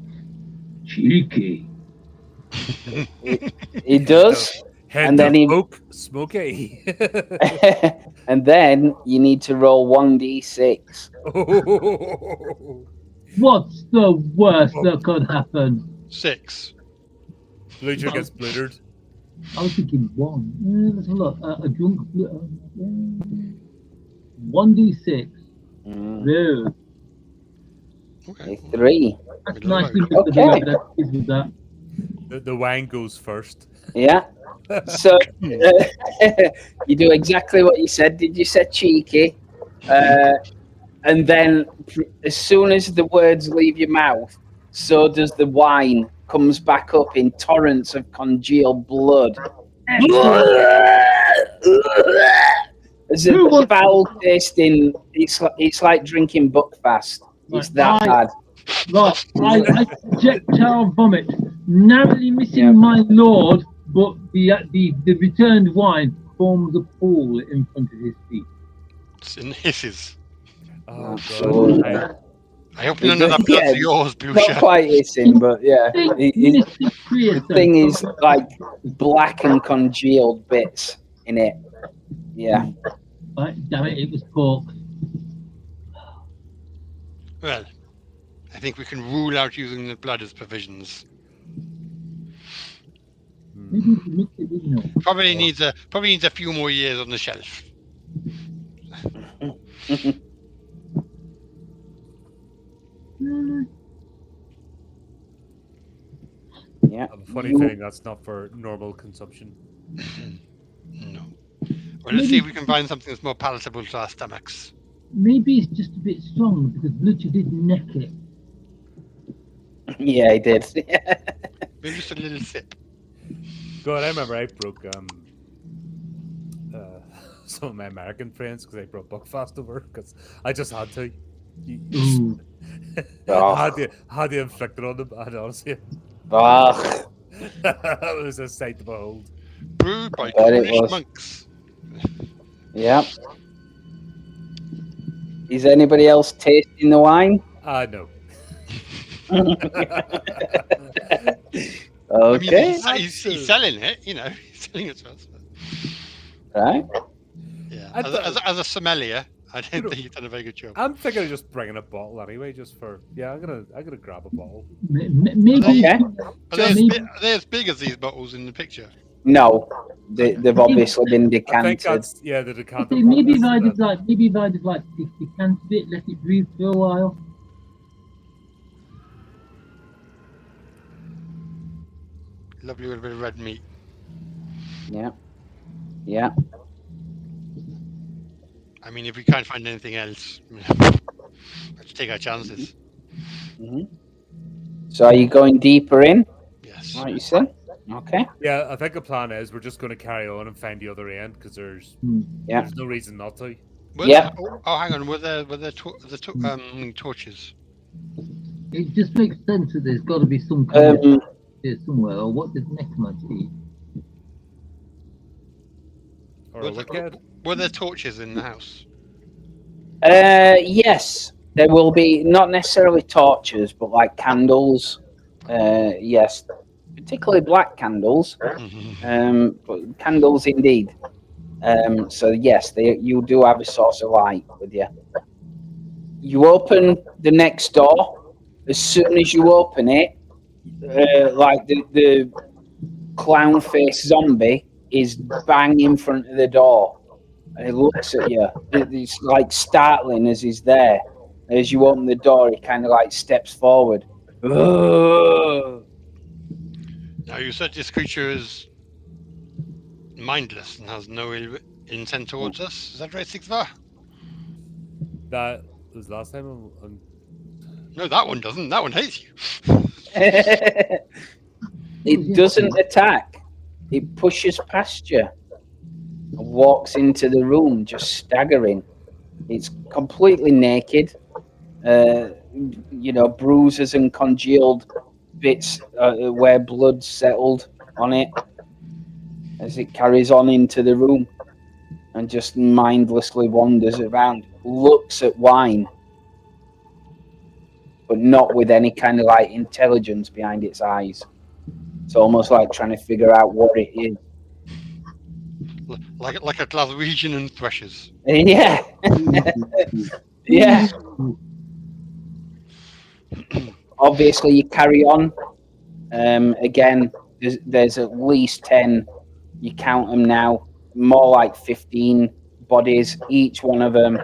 "Cheeky." He does. Head And then he- smoky. And then you need to roll 1d6. What's the worst that could happen? 6. Blucher gets blootered. I was thinking 1. Let's have a look. A drunk. 1d6. No. Okay. 3. That's Good nicely luck. put Okay. together. That is with that. The wine goes first. Yeah. So you do exactly what you said. Did you say cheeky? And then as soon as the words leave your mouth, so does the wine. Comes back up in torrents of congealed blood. It's a foul tasting. It's like drinking Buckfast. It's that bad. Right, I projectile vomit, narrowly missing my lord, but the returned wine forms a pool in front of his feet. It's in hisses. Oh Absolutely. god. I hope none of that blood's yours, Not Blucher. quite hissing, but yeah. The thing is like black and congealed bits in it. Yeah. Right, damn it, it was pork. Well, I think we can rule out using the blood as provisions. Maybe we should mix it with milk. Probably needs a few more years on the shelf. Yeah. I have a funny feeling that's not for normal consumption. No. Well, let's see if we can find something that's more palatable to our stomachs. Maybe it's just a bit strong because Blucher did neck it. Yeah, he did. Maybe just a little sip. God, I remember I broke some of my American friends because I brought Buckfast over because I just had to. Ooh. Had to inflict it on them. And honestly, Ugh. it was a sight to behold. Brewed by bet it Cornish was. monks. Yep. Is anybody else tasting the wine? No. Okay. I mean, he's selling it, you know. He's selling it to us. Right. Yeah. I thought- As a sommelier, I don't think you've done a very good job. I'm thinking of just bringing a bottle anyway, just for I'm gonna grab a bottle. Maybe. Okay. Are they as big as these bottles in the picture? No, they've obviously been I think decanted. that's the decanter. Maybe if bottle, I did like 50 cans of it, let it breathe for a while. Lovely little bit of red meat. Yeah. Yeah. I mean, if we can't find anything else, let's take our chances. hmm So are you going deeper in? Yes. Like you said? Okay. Yeah, I think the plan is we're just going to carry on and find the other end because there's Yeah. there's no reason not to. Yep. Oh, hang on. Were there torches? It just makes sense that there's got to be some kind Um, of here somewhere. Or what did necromancy? Or wicked. Were there torches in the house? yes, there will be not necessarily torches, but like candles. Yes, particularly black candles. But candles indeed. So yes, you do have a source of light with you. You open the next door. As soon as you open it, like the clown face zombie is bang in front of the door. And he looks at you. It's like startling as he's there. As you open the door, he kind of like steps forward. Ugh. Now, you said this creature is mindless and has no intent towards us. Is that right, Sigvar? That was last time on No, that one doesn't. That one hates you. It doesn't attack. It pushes past you and walks into the room, just staggering. It's completely naked. Bruises and congealed bits where blood settled on it as it carries on into the room and just mindlessly wanders around, looks at wine, but not with any kind of like intelligence behind its eyes. It's almost like trying to figure out what it is. Like a Glaswegian and threshers. Yeah. Yeah. Obviously, you carry on. Again, there's at least 10. You count them now. More like 15 bodies. Each one of them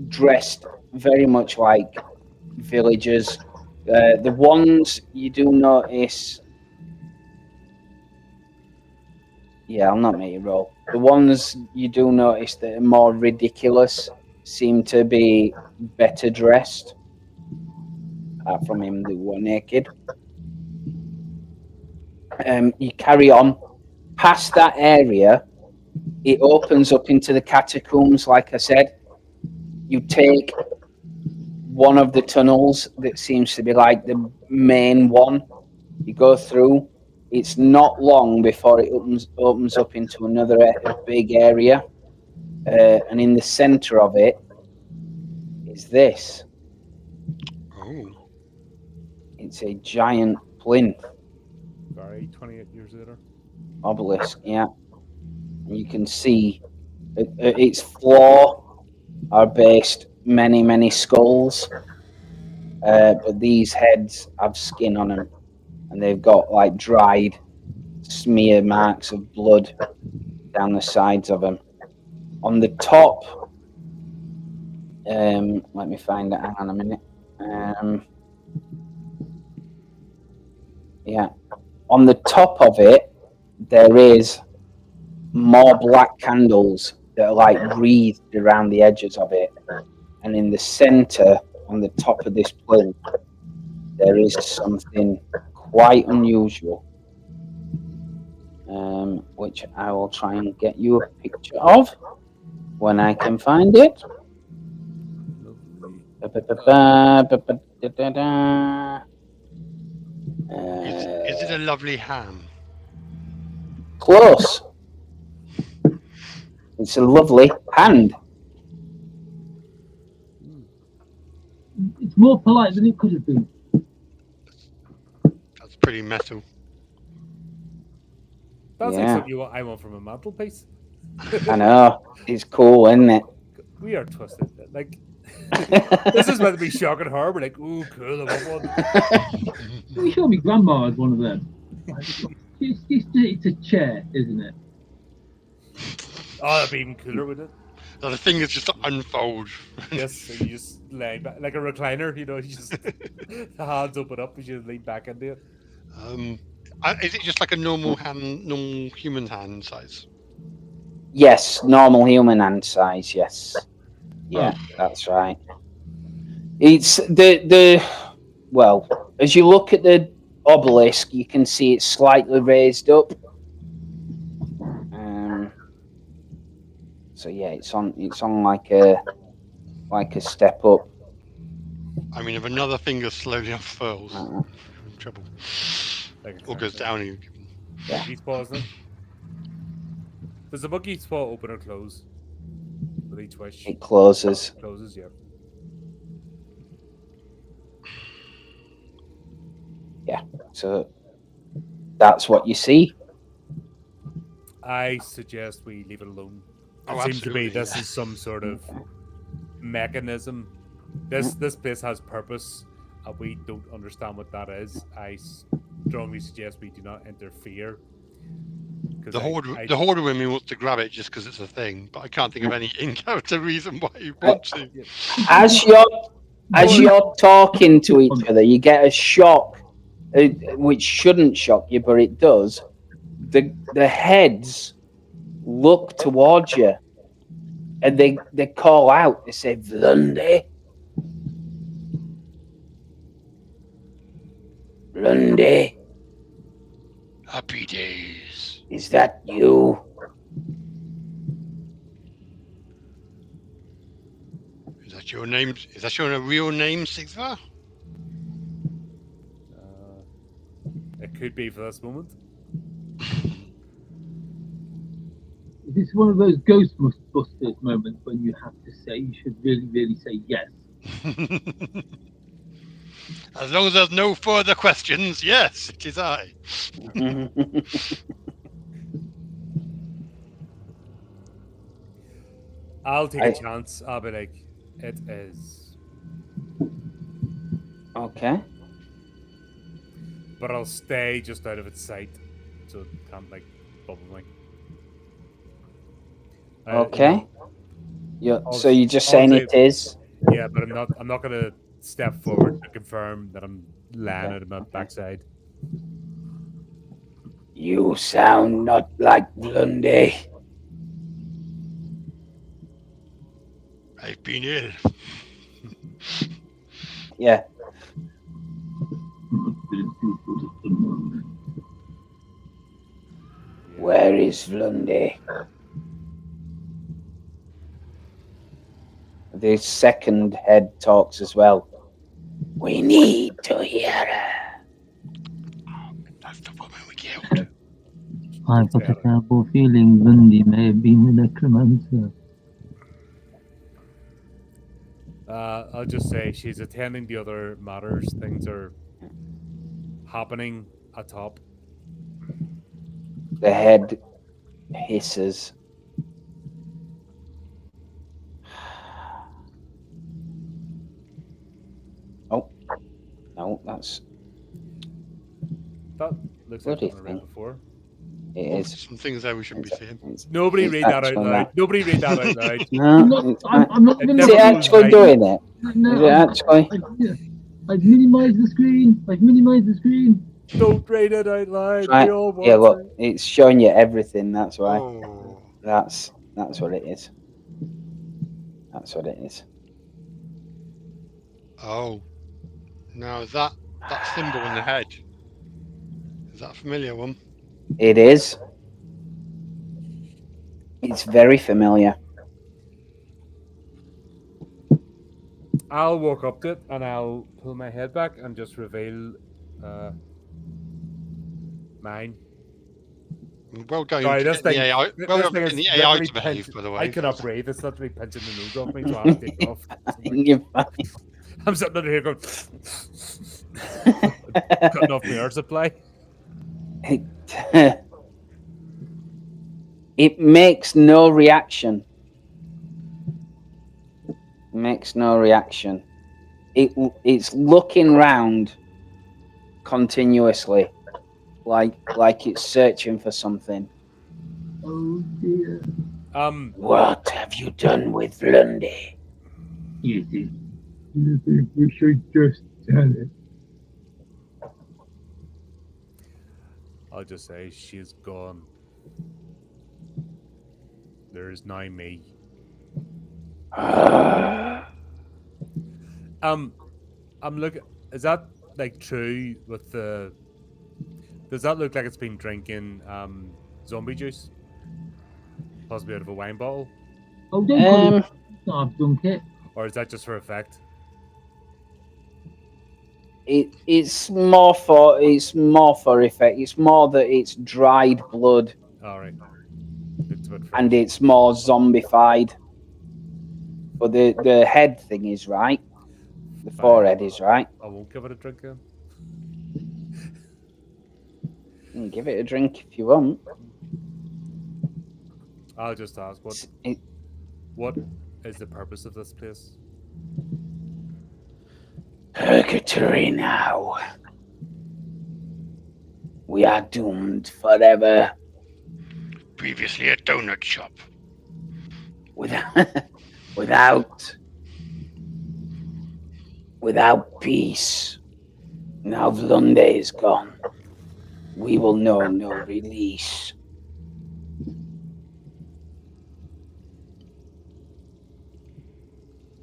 dressed very much like villagers. The ones you do notice. Yeah, I'll not make you roll. The ones you do notice that are more ridiculous seem to be better dressed. Apart from him, they were naked. You carry on. Past that area, it opens up into the catacombs, like I said. You take one of the tunnels that seems to be like the main one. You go through. It's not long before it opens up into another big area. And in the center of it is this. Oh. It's a giant plinth. Sorry, 28 years later. Obelisk, yeah. And you can see at its floor are based many skulls. But these heads have skin on them. And they've got like dried smear marks of blood down the sides of them. On the top, let me find it. Hang on a minute. Yeah, on the top of it, there is more black candles that are like wreathed around the edges of it, and in the center, on the top of this plinth, there is something quite unusual, which I will try and get you a picture of when I can find it. Is it a lovely ham? Close. It's a lovely hand. It's more polite than it could have been. That's pretty metal. That's Yeah. like something I want from a mantelpiece. I know. It's cool, isn't it? We are twisted. Like, this is meant to be shock and horror. We're like, ooh, cool, I want one. I'm sure my grandma had one of them. It's a chair, isn't it? Oh, that'd be even cooler with it. So the thing is just to unfold. Yes, and you just lay back like a recliner. You just the hands open up and you just lean back into it. Is it just like a normal human hand size? Yes, normal human hand size. Yes. Yeah, that's right. It's well, as you look at the obelisk, you can see it's slightly raised up. So yeah, it's on like a step up. I mean, if another finger slowly unfurls, Uh, you're in trouble. Like Or goes down. And Yeah. Monkey's paw, isn't it? Does the monkey's paw open or close with each wish? It closes. Closes, yeah. So that's what you see. I suggest we leave it alone. It Oh, seems to me absolutely, this yeah. is some sort of mechanism. This place has purpose, and we don't understand what that is. I strongly suggest we do not interfere. the hoarder in me wants to grab it just because it's a thing, but I can't think of any in-character reason why you want to. As you're talking to each other, you get a shock, which shouldn't shock you, but it does. The heads look towards you, and they call out. They say, "Blundy, Blundy, Happy days. is that you?" Is that your name? Is that your real name, Sigvar? It could be for this moment. Is this one of those Ghostbusters moments when you have to say, you should really, really say yes? As long as there's no further questions, yes, it is I. I'll take a chance. I'll be like, it is. Okay. But I'll stay just out of its sight, so it can't like bubble me. Okay. I'll- So you're just I'll saying say- it is? Yeah, but I'm not gonna step forward to confirm that I'm lying out of my backside. You sound not like Blundy. I've been ill. Yeah. Where is Blundy? The second head talks as well. We need to hear her. That's the woman we killed. I've got a terrible feeling Bundy may have been the necromancer. I'll just say she's attending the other matters. Things are happening atop. The head hisses. Oh, no, that's That looks like Bloody what I read thing. before. it is. Some things there we shouldn't be saying. It's- Nobody it's read that out actually loud. that. Nobody read that out loud. No, I'm not It going is never it goes actually right. doing it? No, Is it actually? I've minimized the screen. I've minimized the screen. Don't read it out loud. Right. We all want Yeah, look, to. it's showing you everything. That's why. Oh, That's what it is. That's what it is. oh. Now that symbol on the head, is that a familiar one? It is. It's very familiar. I'll walk up to it and I'll pull my head back and just reveal mine. Well done. Sorry, to this get the thing. AI. This Well done thing for is getting the AI literally to behave, pinch- by the way. I cannot breathe. It's literally pinching the nose off me, so I have to take it off. You're fine. I'm sitting under here going, cutting off my air supply. It makes no reaction. Makes no reaction. It's looking round continuously, like it's searching for something. Oh dear. What have you done with Lundy? You think we should just tell it? I'll just say she's gone. There is now me. I'm looking. Is that like true with the? Does that look like it's been drinking zombie juice? Possibly out of a wine bottle. Oh, don't call it. I've drunk it. Or is that just for effect? It's more for effect. It's more that it's dried blood All right. It's a bit and fresh. it's more zombified. But the head thing is right. The Fine. forehead is right. I won't give it a drink then. You can give it a drink if you want. I'll just ask what is the purpose of this place? Purgatory now. We are doomed forever Previously a donut shop. without peace. Now Vlunde is gone. We will know no release.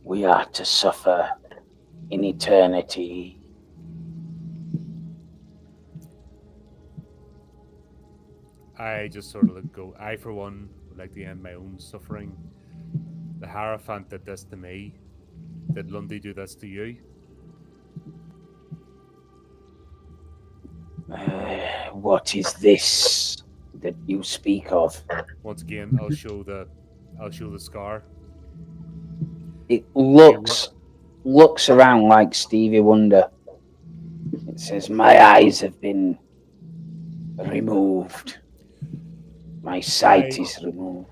We are to suffer in eternity. I just sort of go, I for one would like to end my own suffering. The Hierophant did this to me. Did Lundy do this to you? What is this that you speak of? Once again, I'll show the scar. It looks around like Stevie Wonder. It says, "My eyes have been removed. My sight is removed."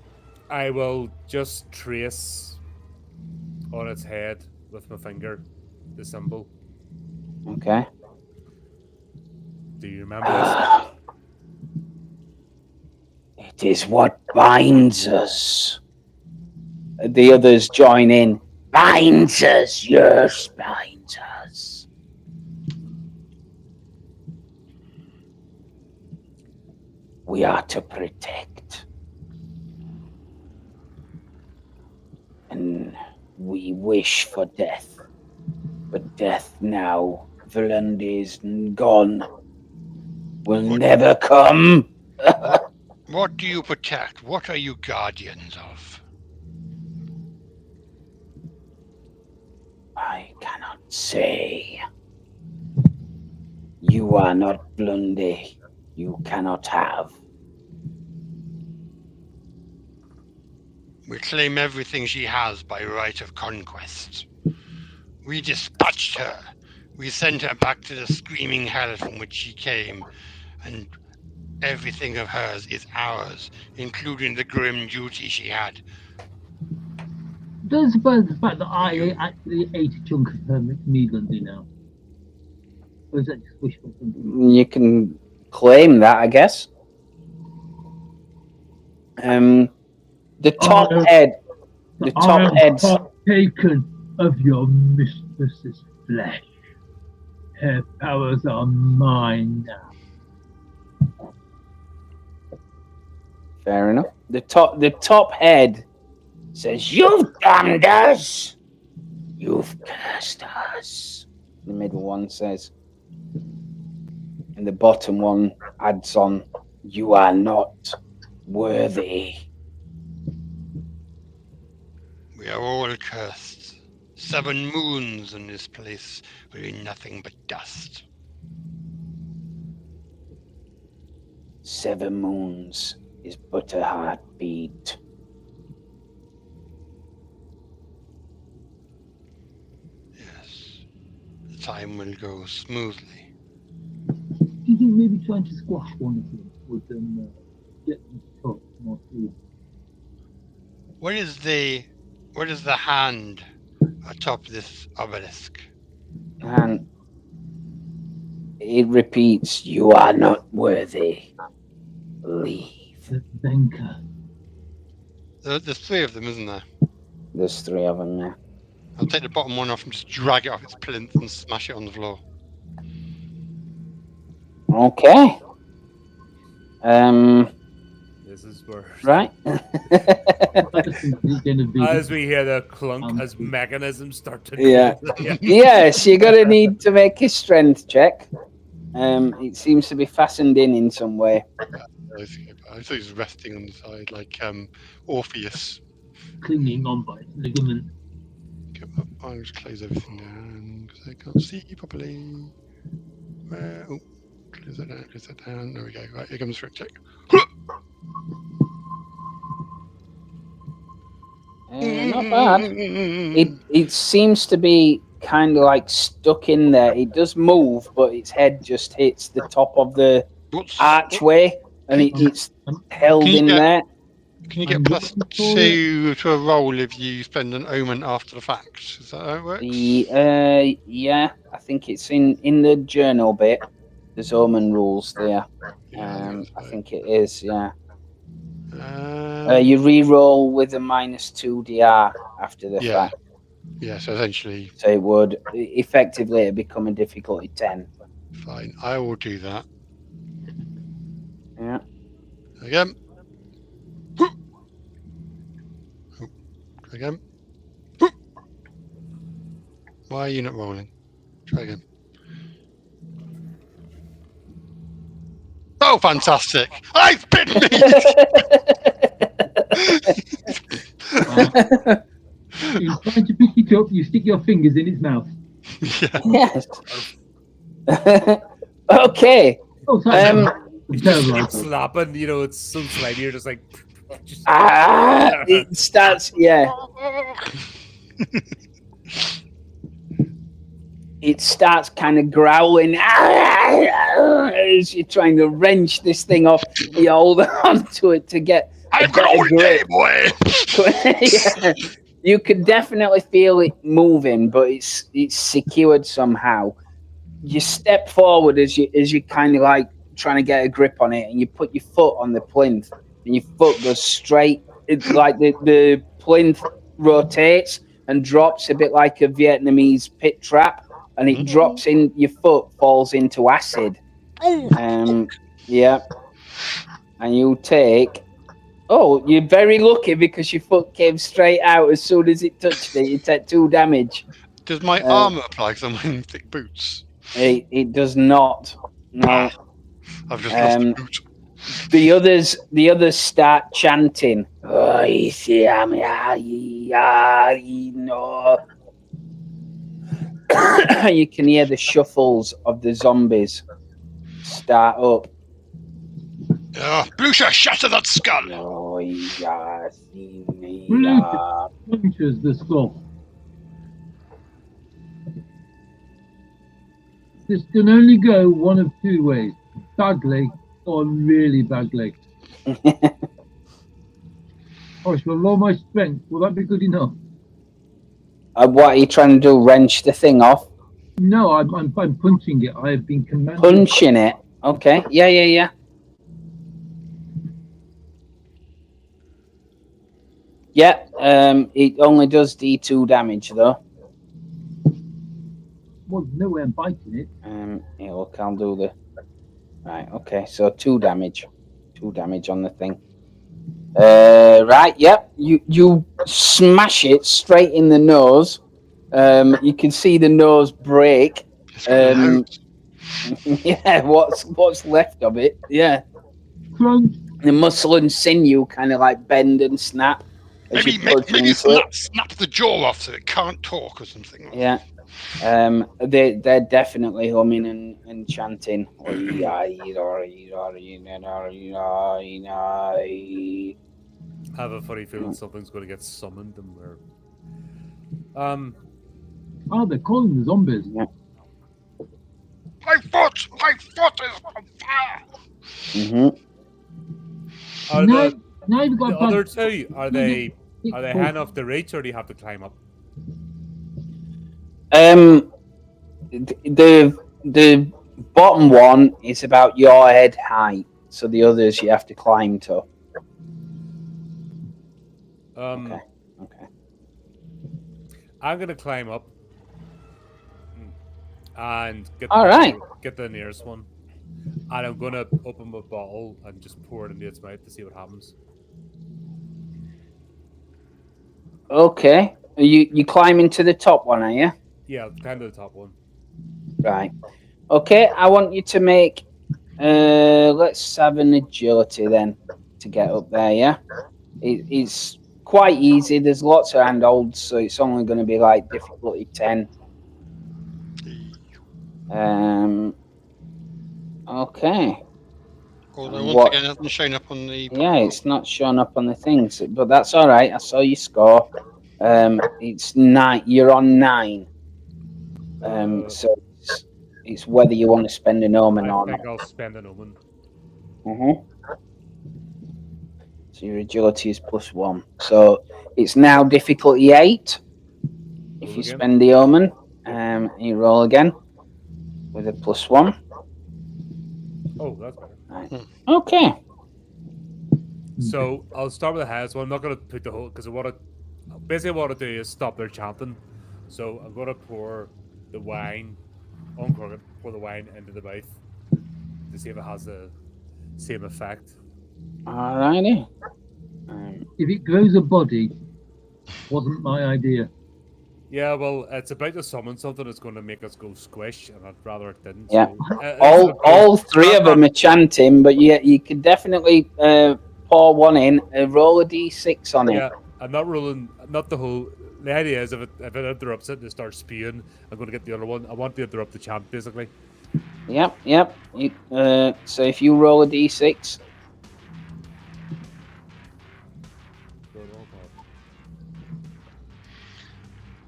I will just trace on its head with my finger the symbol. Okay. Do you remember this? It is what binds us. The others join in. Binds us, yes, binds us. We are to protect. And we wish for death. But death now, Vlunde is gone, will never come. What do you protect? What are you guardians of? I cannot say. You are not Vlunde. You cannot have. We claim everything she has by right of conquest. We dispatched her. We sent her back to the screaming hell from which she came, and everything of hers is ours, including the grim duty she had. Don't suppose the fact that I actually ate a chunk of her makes me Lundy now. Or is that just wishful thinking? You can claim that, I guess. The top head. The top head's Taken of your mistress's flesh. Her powers are mine now. fair enough. The top head says, "You've damned us. You've cursed us." The middle one says, and the bottom one adds on, "You are not worthy." We are all cursed. 7 moons in this place will be nothing but dust. 7 moons is but a heartbeat. Yes, the time will go smoothly. Do you think maybe trying to squash one of them would get them to talk more freely? What is the hand atop this obelisk? And it repeats, "You are not worthy. Leave." The Venka. There's 3 of them, isn't there? There's 3 of them there. I'll take the bottom one off and just drag it off its plinth and smash it on the floor. Okay. This is worse. Right. As we hear the clunk as mechanisms start to Yeah. Yes, you're gonna need to make a strength check. It seems to be fastened in some way. I thought he was resting on the side like Orpheus. clinging on by its ligament. I'll just close everything down because I can't see you properly. Oh, close that down, close that down. There we go. Right, here comes the strength check. Not bad. It seems to be kind of like stuck in there. It does move, but its head just hits the top of the archway, and it's held in there. Can you get +2 to a roll if you spend an omen after the fact? Is that how it works? Yeah, I think it's in the journal bit. There's omen rules there. Yeah, I think it is. Yeah. Um, You re-roll with a -2 DR after the fact. Yeah, so essentially. So it would effectively become a difficulty 10. Fine, I will do that. Yeah. Again. Again. Why are you not rolling? Try again. Oh, fantastic! I've bitten me! You're trying to pick it up, you stick your fingers in its mouth. Yes. Okay. Oh, sorry. You just keep slapping, you know, it's so slimy, you're just like... It starts, yeah. It starts kind of growling as you're trying to wrench this thing off. You hold on to it to get a better grip. Yeah. You can definitely feel it moving, but it's secured somehow. You step forward as you kind of like trying to get a grip on it, and you put your foot on the plinth, and your foot goes straight. It's like the plinth rotates and drops a bit like a Vietnamese pit trap, and it drops in. Your foot falls into acid. Yeah, and you take. Oh, you're very lucky because your foot came straight out as soon as it touched it. You take 2 damage. Does my armor apply because I'm wearing thick boots? It does not. No. I've just lost a boot. The others start chanting. You can hear the shuffles of the zombies start up. Blucher, shatter that skull! Punctures the skull. This can only go one of 2 ways. Badly or really badly. Oh, shall I roll my strength? Will that be good enough? What are you trying to do? Wrench the thing off? No, I'm punching it. I have been commanded. Punching it? Okay. Yeah. Yeah, it only does D2 damage though. Well, no way I'm biting it. Yeah, look, I'll do the... Right, okay, so 2 damage. 2 damage on the thing. Right, yep, you smash it straight in the nose. You can see the nose break. Yeah, what's left of it, yeah. Crunch. The muscle and sinew kind of like bend and snap. Maybe snap the jaw off so it can't talk or something. Yeah. They're definitely humming and chanting. I have a funny feeling something's going to get summoned and we're... Oh, they're calling the zombies. Yeah. My foot is on fire! Are now you've got the other 2, are they hand off the reach or do you have to climb up? The bottom one is about your head height, so the others you have to climb to. Okay. I'm gonna climb up and get the nearest one, and I'm gonna open my bottle and just pour it into its mouth to see what happens. Okay, you climbing to the top one, are you? Yeah, kind of the top one. Right. Okay, I want you to make. Let's have an agility then to get up there. Yeah, it's quite easy. There's lots of handholds, so it's only going to be like difficulty 10. Okay. Although once What- again, it hasn't shown up on the. Yeah, it's not showing up on the things, but that's all right. I saw your score. It's 9. You're on 9. So it's whether you want to spend an omen I or think not. I'll spend an omen. So your agility is +1. So it's now difficulty 8. If Roll you again. spend the omen, you roll again with a +1. Oh, that's better. Right. Okay. So I'll start with the highest one. I'm not going to put the whole because basically what I do is stop their chanting. So I'm going to pour the wine, uncork it, pour the wine into the mouth to see if it has the same effect. Alrighty. If it grows a body, wasn't my idea. Yeah, well, it's about to summon something that's going to make us go squish, and I'd rather it didn't. Yeah. So, All three of them are chanting, but you could definitely pour one in, roll a d6 on it. Yeah, I'm not rolling. Not the whole. The idea is if it interrupts it and it starts spewing, I'm going to get the other one. I want to interrupt the chant, basically. Yep. So if you roll a d6,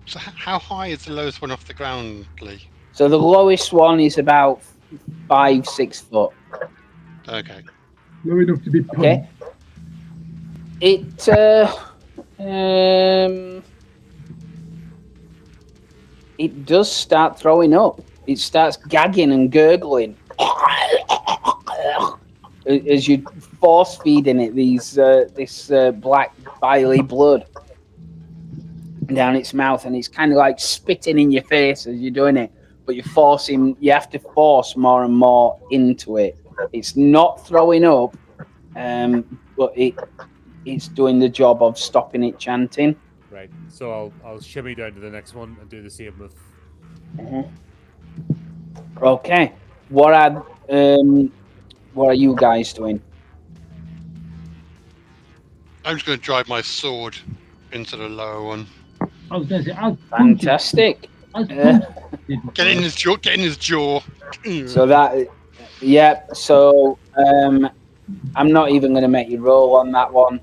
So how high is the lowest one off the ground, Lee? so the lowest one is about 5-6 foot. Okay. Low enough to be punched. Okay. It does start throwing up. It starts gagging and gurgling as you force feeding it this black biley blood down its mouth, and it's kind of like spitting in your face as you're doing it. But you have to force more and more into it. It's not throwing up, but it's doing the job of stopping it chanting. Right. So I'll shimmy down to the next one and do the same with. Okay. What are you guys doing? I'm just going to drive my sword into the lower one. I was going to say, I'll punch it. Fantastic. Get in his jaw. Get in his jaw. So that, yeah. So I'm not even going to make you roll on that one.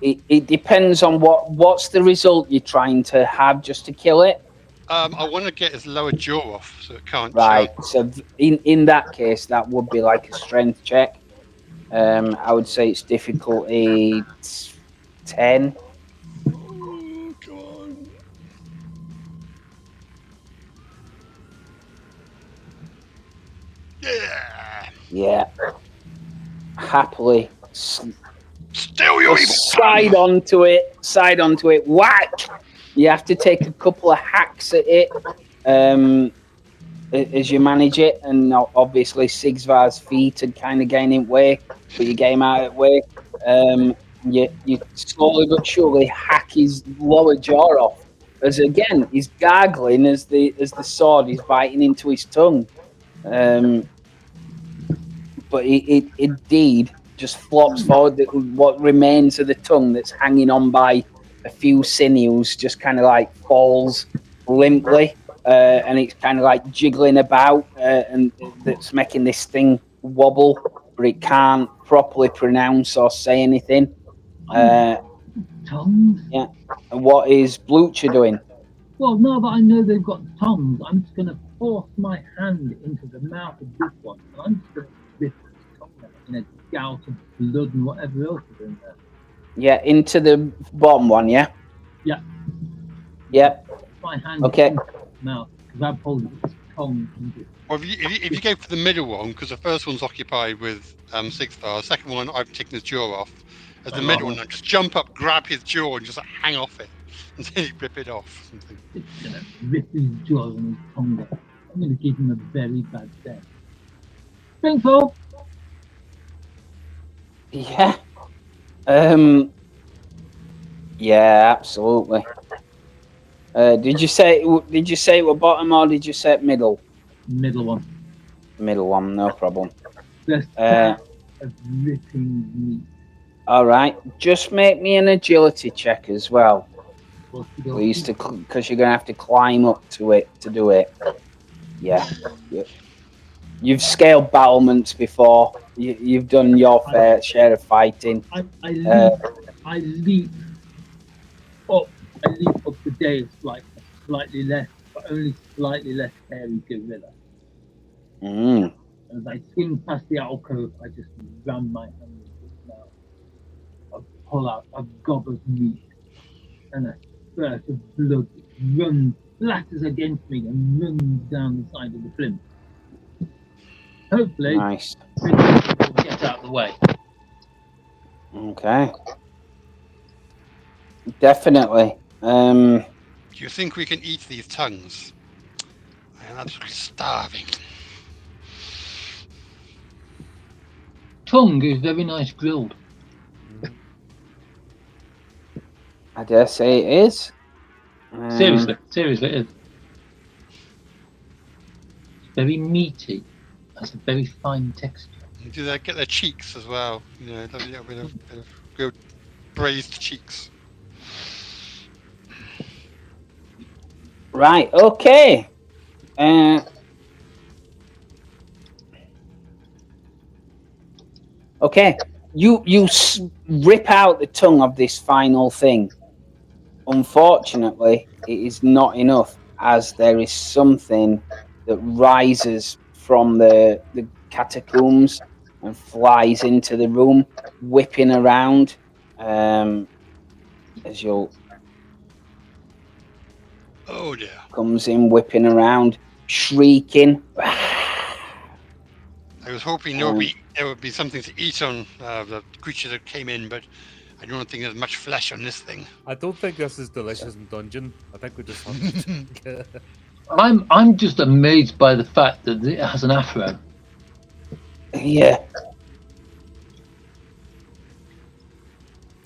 It depends on what's the result you're trying to have just to kill it. I want to get his lower jaw off so it can't. Right. Chant. So in that case, that would be like a strength check. I would say it's difficulty 10. Oh, God. Yeah. Yeah. Happily Still your evil. side onto it, whack. You have to take a couple of hacks at it as you manage it, and obviously Sigvar's feet are kind of gaining weight, but you get him out of the way. You slowly but surely hack his lower jaw off, as again he's gargling as the sword is biting into his tongue. But it indeed just flops forward. What remains of the tongue that's hanging on by a few sinews just kind of like falls limply, and it's kind of like jiggling about, and that's making this thing wobble, but it can't properly pronounce or say anything. Tongues? Yeah. And what is Blucher doing? Well, now that I know they've got tongues, I'm just going to force my hand into the mouth of this one, and I'm just going to rip his tongue out in a gout of blood and whatever else is in there. Yeah, into the bottom one, yeah? Yeah. Yep. My hand Okay. into his mouth, because I've pulled his tongue into it. Well, if you go for the middle one, because the first one's occupied with Sigvar, the second one I've taken his jaw off. As the middle one, I just jump up, grab his jaw, and just hang off it until you rip it off. Something. It's going to rip his jaw and his tongue out. I'm going to give him a very bad death. Springfall! Yeah. Yeah, absolutely. Did you say it were bottom or did you say it middle? Middle one. Middle one, no problem. The sound of ripping meat All right. Just make me an agility check as well, Okie please, dokie. because you're gonna have to climb up to it to do it. Yeah. You've scaled battlements before. You've done your fair share of fighting. I leap up. I leap up the dais like a slightly less, but only slightly less hairy gorilla. Mm. As I swing past the alcove, I just ram my hand into its mouth. I pull out a gob of meat, and a spurt of blood runs, splatters against me, and runs down the side of the plinth. Hopefully, Nice. will get out of the way. Okay. Definitely. Do you think we can eat these tongues? I am absolutely starving. Tongue is very nice grilled. I dare say it is. Seriously, it is. It's very meaty. Has a very fine texture. Do they get their cheeks as well? You know, a little bit of good braised cheeks. Right. Okay. Okay. You rip out the tongue of this final thing. Unfortunately, it is not enough, as there is something that rises from the catacombs and flies into the room, whipping around. As you'll Oh dear. comes in, whipping around, shrieking. I was hoping there would be something to eat on the creature that came in, but I don't think there's much flesh on this thing. I don't think this is delicious in dungeon. I think we just hunted. I'm just amazed by the fact that it has an afro. Yeah.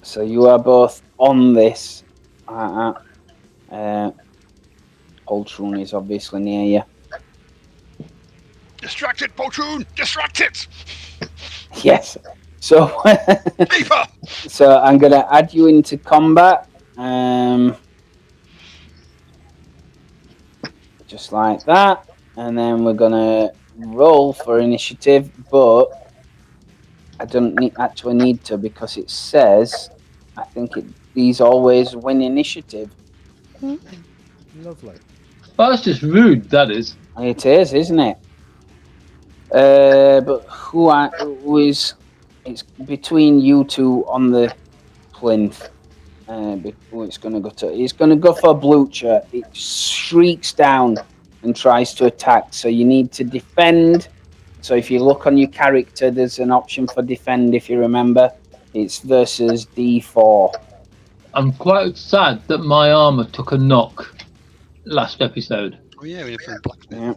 So you are both on this. Poltroon is obviously near you. Distract it, Poltroon! Distract it! Yes. So, Paper! so I'm gonna add you into combat. Just like that, and then we're gonna roll for initiative, but I don't actually need to, because it says I think these always win initiative. Lovely. Well, that's just rude, that is. It is, isn't it? But who is? It's between you two on the plinth. Who it's going to go to? It's going to go for Blucher. It shrieks down and tries to attack. So you need to defend. So if you look on your character, there's an option for defend. If you remember, it's versus D4. I'm quite sad that my armor took a knock last episode. Oh yeah, when you're playing blacksmith. Yeah.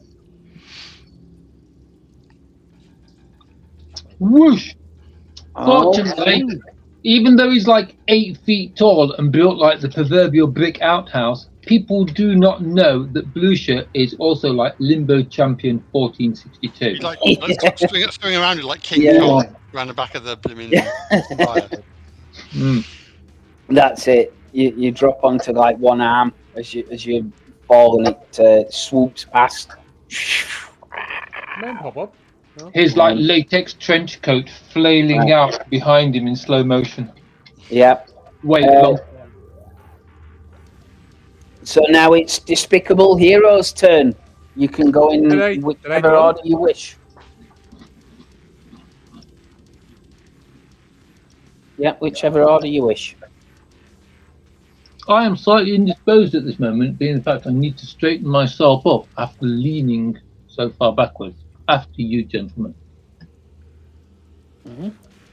Whoosh! Oh, Fortunately, even though he's like 8 feet tall and built like the proverbial brick outhouse, people do not know that Blucher is also like Limbo Champion 1462. He's like swing around it like King Yeah. Kong around the back of the blooming fire. That's it. You drop onto like one arm as you fall, and it swoops past. Name pop up. No? His like latex trench coat flailing out behind him in slow motion. Yep. Wait, long. So now it's Despicable Heroes' turn. You can go in Did I whichever go? order you wish. Yeah, whichever order you wish. I am slightly indisposed at this moment, being the fact I need to straighten myself up after leaning so far backwards. After you, gentlemen.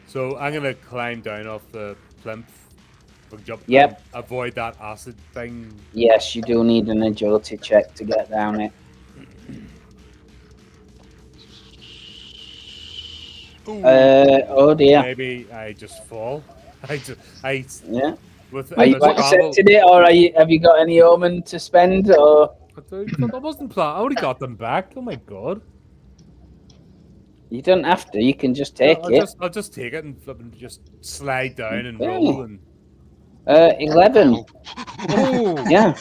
So I'm gonna climb down off the plinth. Jump. Yep. And avoid that acid thing. Yes, you do need an agility check to get down it. Ooh. Oh dear. Maybe I just fall. Yeah. With Are you this travel- accepting it, or have you got any omen to spend? Or I wasn't plan. I already got them back. Oh my god. You don't have to. You can just take it. I'll just take it and flip and just slide down and Okay. roll and. 11. Oh Yeah.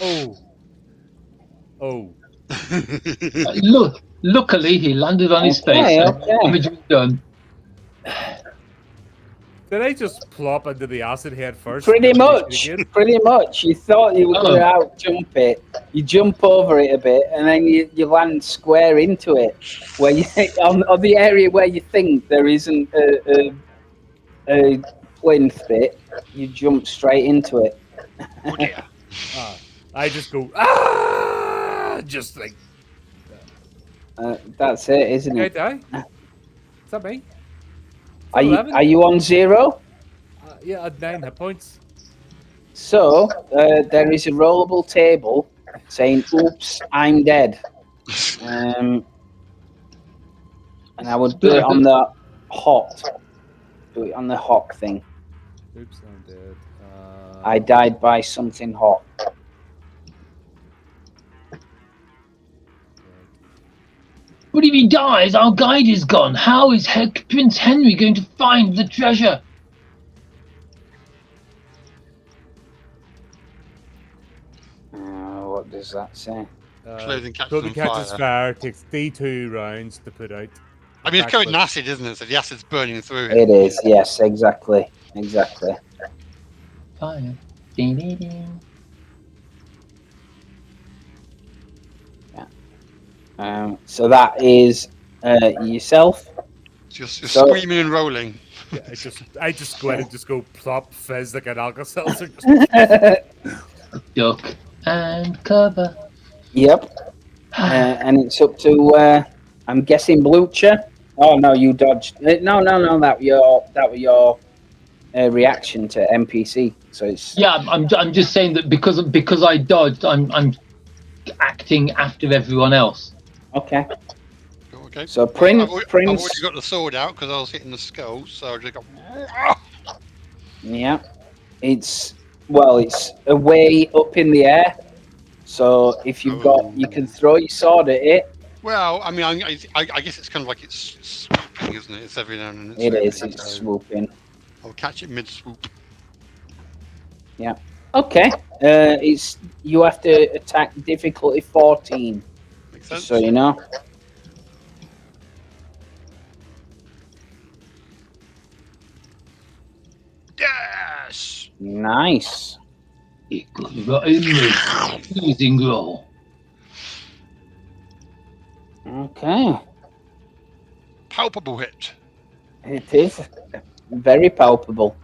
Oh. Oh. Luckily, he landed on his face. Okay, And okay. damage was done. Did I just plop into the acid head first? Pretty and then release much. it again? Pretty much. You thought you were going to out jump it. You jump over it a bit, and then you land square into it, where you on the area where you think there isn't a plinth bit. You jump straight into it. Oh dear. I just go just like. That's it, isn't Did I it? die? Is that me? Are 11? you on 0? Yeah, I had 9 hit points. So there is a rollable table saying "Oops, I'm dead," and I would do it on the hot. Do it on the hot thing. Oops, I'm dead. I died by something hot. But if he dies, our guide is gone. How is Prince Henry going to find the treasure? What does that say? Clothing catches Clothing on catches fire. fire. Takes D2 rounds to put out. I mean, it's covered in Backflip. acid, isn't it? So the acid's burning through it. It is, yes, exactly. Fire. Ding, ding, ding. So that is yourself. Just So- screaming and rolling. Yeah, I just go in and just go plop fizz like an Alka-Seltzer. Duck and cover. Yep. And it's up to I'm guessing Blucher. Oh no, you dodged. No. That was your reaction to NPC. So it's Yeah, I'm just saying that because I dodged, I'm acting after everyone else. okay. Okay. So I've Prince. already got the sword out because I was hitting the skull, so I just got. Yeah. It's away up in the air. So if you've got, you can throw your sword at it. Well, I mean, I guess it's kind of like it's swooping, isn't it? It's every now and then. It is. swooping, It's so swooping. I'll catch it mid swoop. Yeah. Okay. It's you have to attack difficulty 14. Makes sense. So you know. Yes. Nice. It goes right in the freezing roll. Okay. Palpable hit. It is very palpable.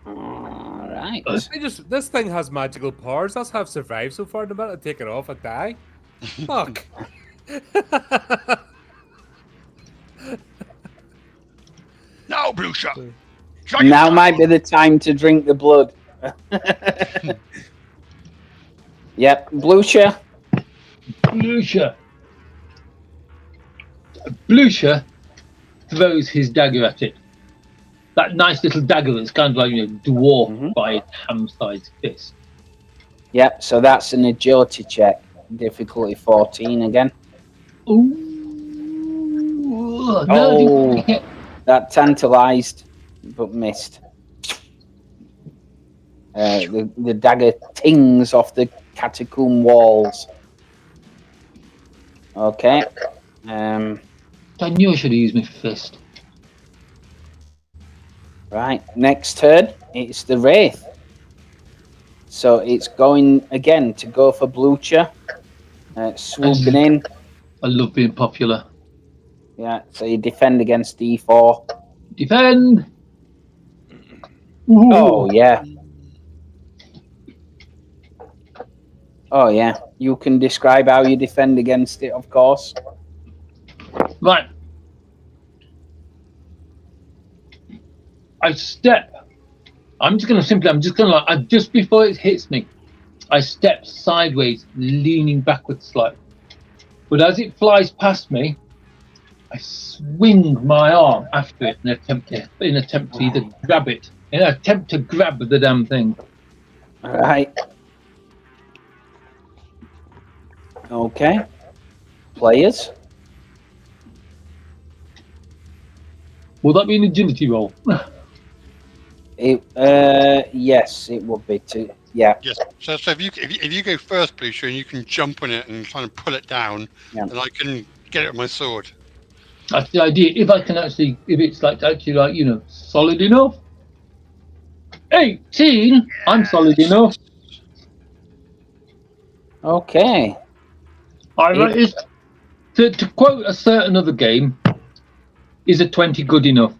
All right. This thing has magical powers. That's how I've survived so far. No matter I take it off, I die. Fuck. Now, Blucher. Now might be the time to drink the blood. Yep, Blucher. Blucher throws his dagger at it. That nice little dagger that's kind of like dwarfed by its ham-sized fist. Yep, so that's an agility check. Difficulty 14 again. Ooh. Oh, that tantalized, but missed. The dagger tings off the catacomb walls. Okay. I knew I should have used my fist. Right, next turn, it's the Wraith. So it's going again to go for Blucher. Swooping in. I love being popular. Yeah, so you defend against D4. Defend! Oh, yeah. Oh, yeah. You can describe how you defend against it, of course. Right. I step. Just before it hits me, I step sideways, leaning backwards slightly. But as it flies past me, I swing my arm after it in an attempt to either grab it, in an attempt to grab the damn thing. All right. Okay. players. Will that be an agility roll? Yes, it would be too. Yeah, Yes. So if you go first, Blucher, and you can jump on it and kind of pull it down, Yeah. then I can get it with my sword. That's the idea. If I can actually, if it's like actually like solid enough. 18. I'm solid enough. okay. I write this to quote a certain other game. Is a 20 good enough?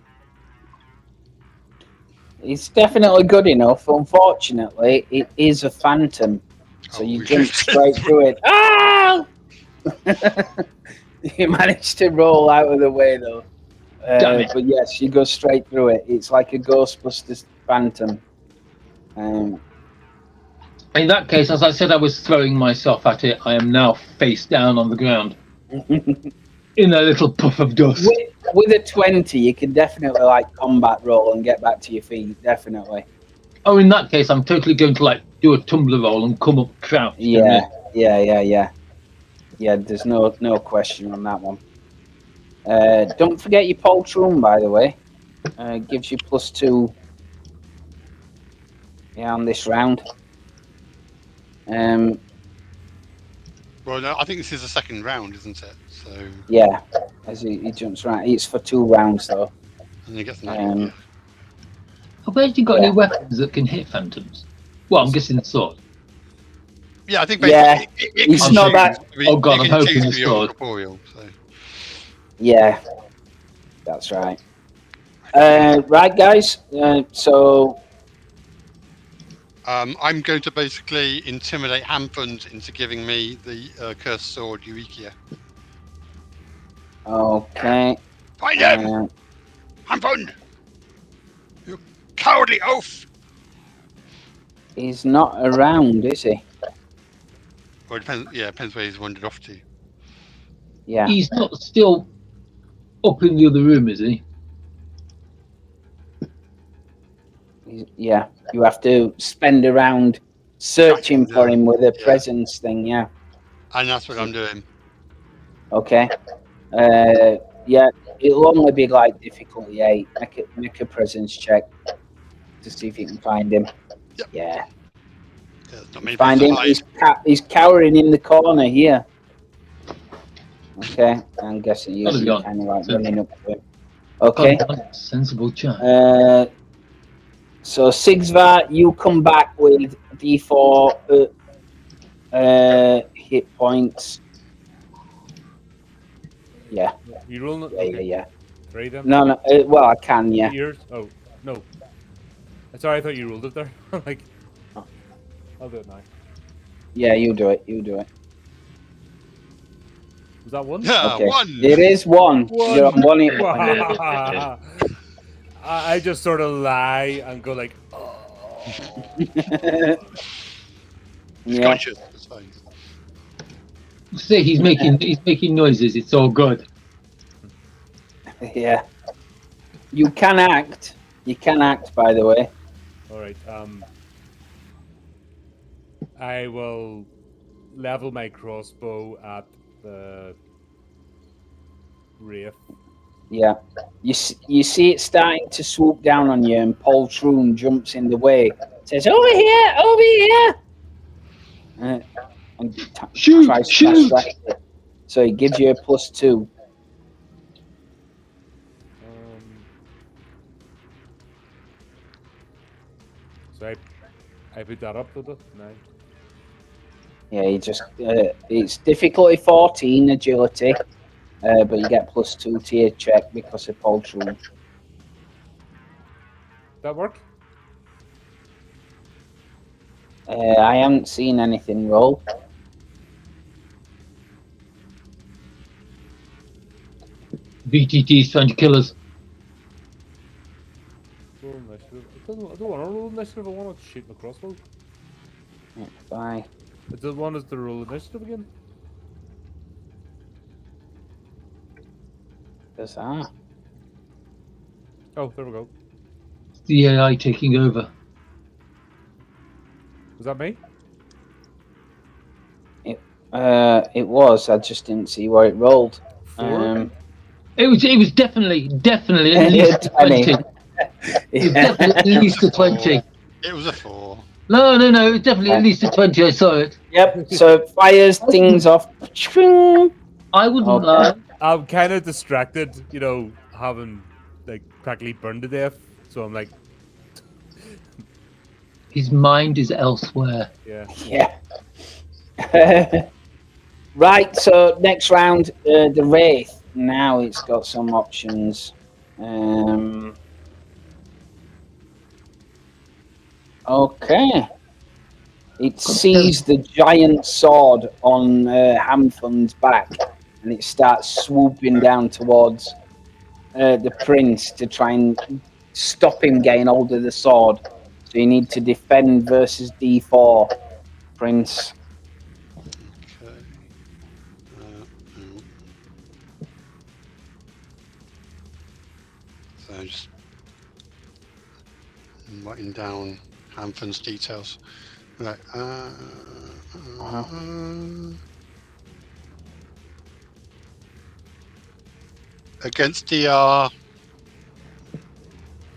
It's definitely good enough. Unfortunately, it is a phantom, so Oh, you we jump just- straight through it. Ah! You managed to roll out of the way though. Damn it. But yes, you go straight through it. It's like a Ghostbusters phantom. In that case, as I said, I was throwing myself at it. I am now face down on the ground in a little puff of dust. with a 20, you can definitely like combat roll and get back to your feet. Definitely. Oh, in that case, I'm totally going to like do a tumbler roll and come up crouched. Yeah. There's no question on that one. Don't forget your poltroon, by the way. Gives you +2. Yeah, on this round. Well, no, I think this is the second round, isn't it? So. Yeah, as he jumps right. It's for 2 rounds though. And you get the Um, Where have you got Yeah. any weapons that can hit phantoms? Well, I'm guessing the sword. Yeah, I think Yeah, basically it's can not choose that- to be- Oh, God, you I'm can hoping choose to it's be sword. corporeal. So. Yeah, that's right. Right, guys. So I'm going to basically intimidate Hamfund into giving me the cursed sword, Eureka. okay. Find him! Uh, Hamfund! You cowardly oaf! he's not around, is he? Well, it depends. Yeah, depends where he's wandered off to. Yeah. He's not still up in the other room, is he? Yeah. You have to spend a round searching Tracking for down. him with a Yeah. presence thing. Yeah. And that's what I'm doing. Okay. Yeah. It'll only be like difficulty 8. Make a presence check to see if you can find him. Yep. Yeah. Yeah, there's not many Find places him. to hide. He's cowering in the corner here. Okay, I'm guessing That'll be you're on. kind of like running up to him. Okay. Sensible child. So Sigsvar, you come back with D4 hit points. Yeah, You roll it? yeah, Okay. yeah. 3 then? No. Well, I can. Yeah. Yours? Oh, no. Sorry, I thought you ruled it there. Like, Oh. I'll do it now. Yeah, you do it. You do it. Was that 1? Yeah, Okay. one! It is 1. One. You're on 1 hit point. I just sort of lie and go like, oh. He's Yeah. conscious. It's fine. See, he's making noises. It's all good. Yeah. You can act. You can act, by the way. All right. I will level my crossbow at the Wraith. Yeah. You see it starting to swoop down on you, and Poltroon jumps in the way. Says, "Over here! Over here!" And Shoot! tries to Shoot! distract it. So he gives you a +2. So I put that up to the 9. Yeah, he just it's difficulty 14 agility, but you get +2 to your check because of Poltroon. That work? I haven't seen anything roll. BTT's trying to kill us. Roll initiative. I don't want to roll initiative. I want to shoot my crossbow. Yeah, bye. I don't want us to roll initiative again. There's that. Oh, there we go. It's the AI taking over. Was that me? It was. I just didn't see where it rolled. 4. It was definitely at least a 20. 20. It was definitely at least a 20. It was a 4. No, it was definitely at least a 20. I saw it. Yep. So it fires things off. I wouldn't Okay. lie. I'm kind of distracted, having like practically burned to death. So I'm like, His mind is elsewhere. yeah. Yeah. Right. So next round, the Wraith. Now it's got some options. Okay. It sees the giant sword on Hamfun's back, and it starts swooping down towards the prince to try and stop him getting hold of the sword. So you need to defend versus D4, Prince. Okay. So just writing down Hampton's details. Right. Against DR.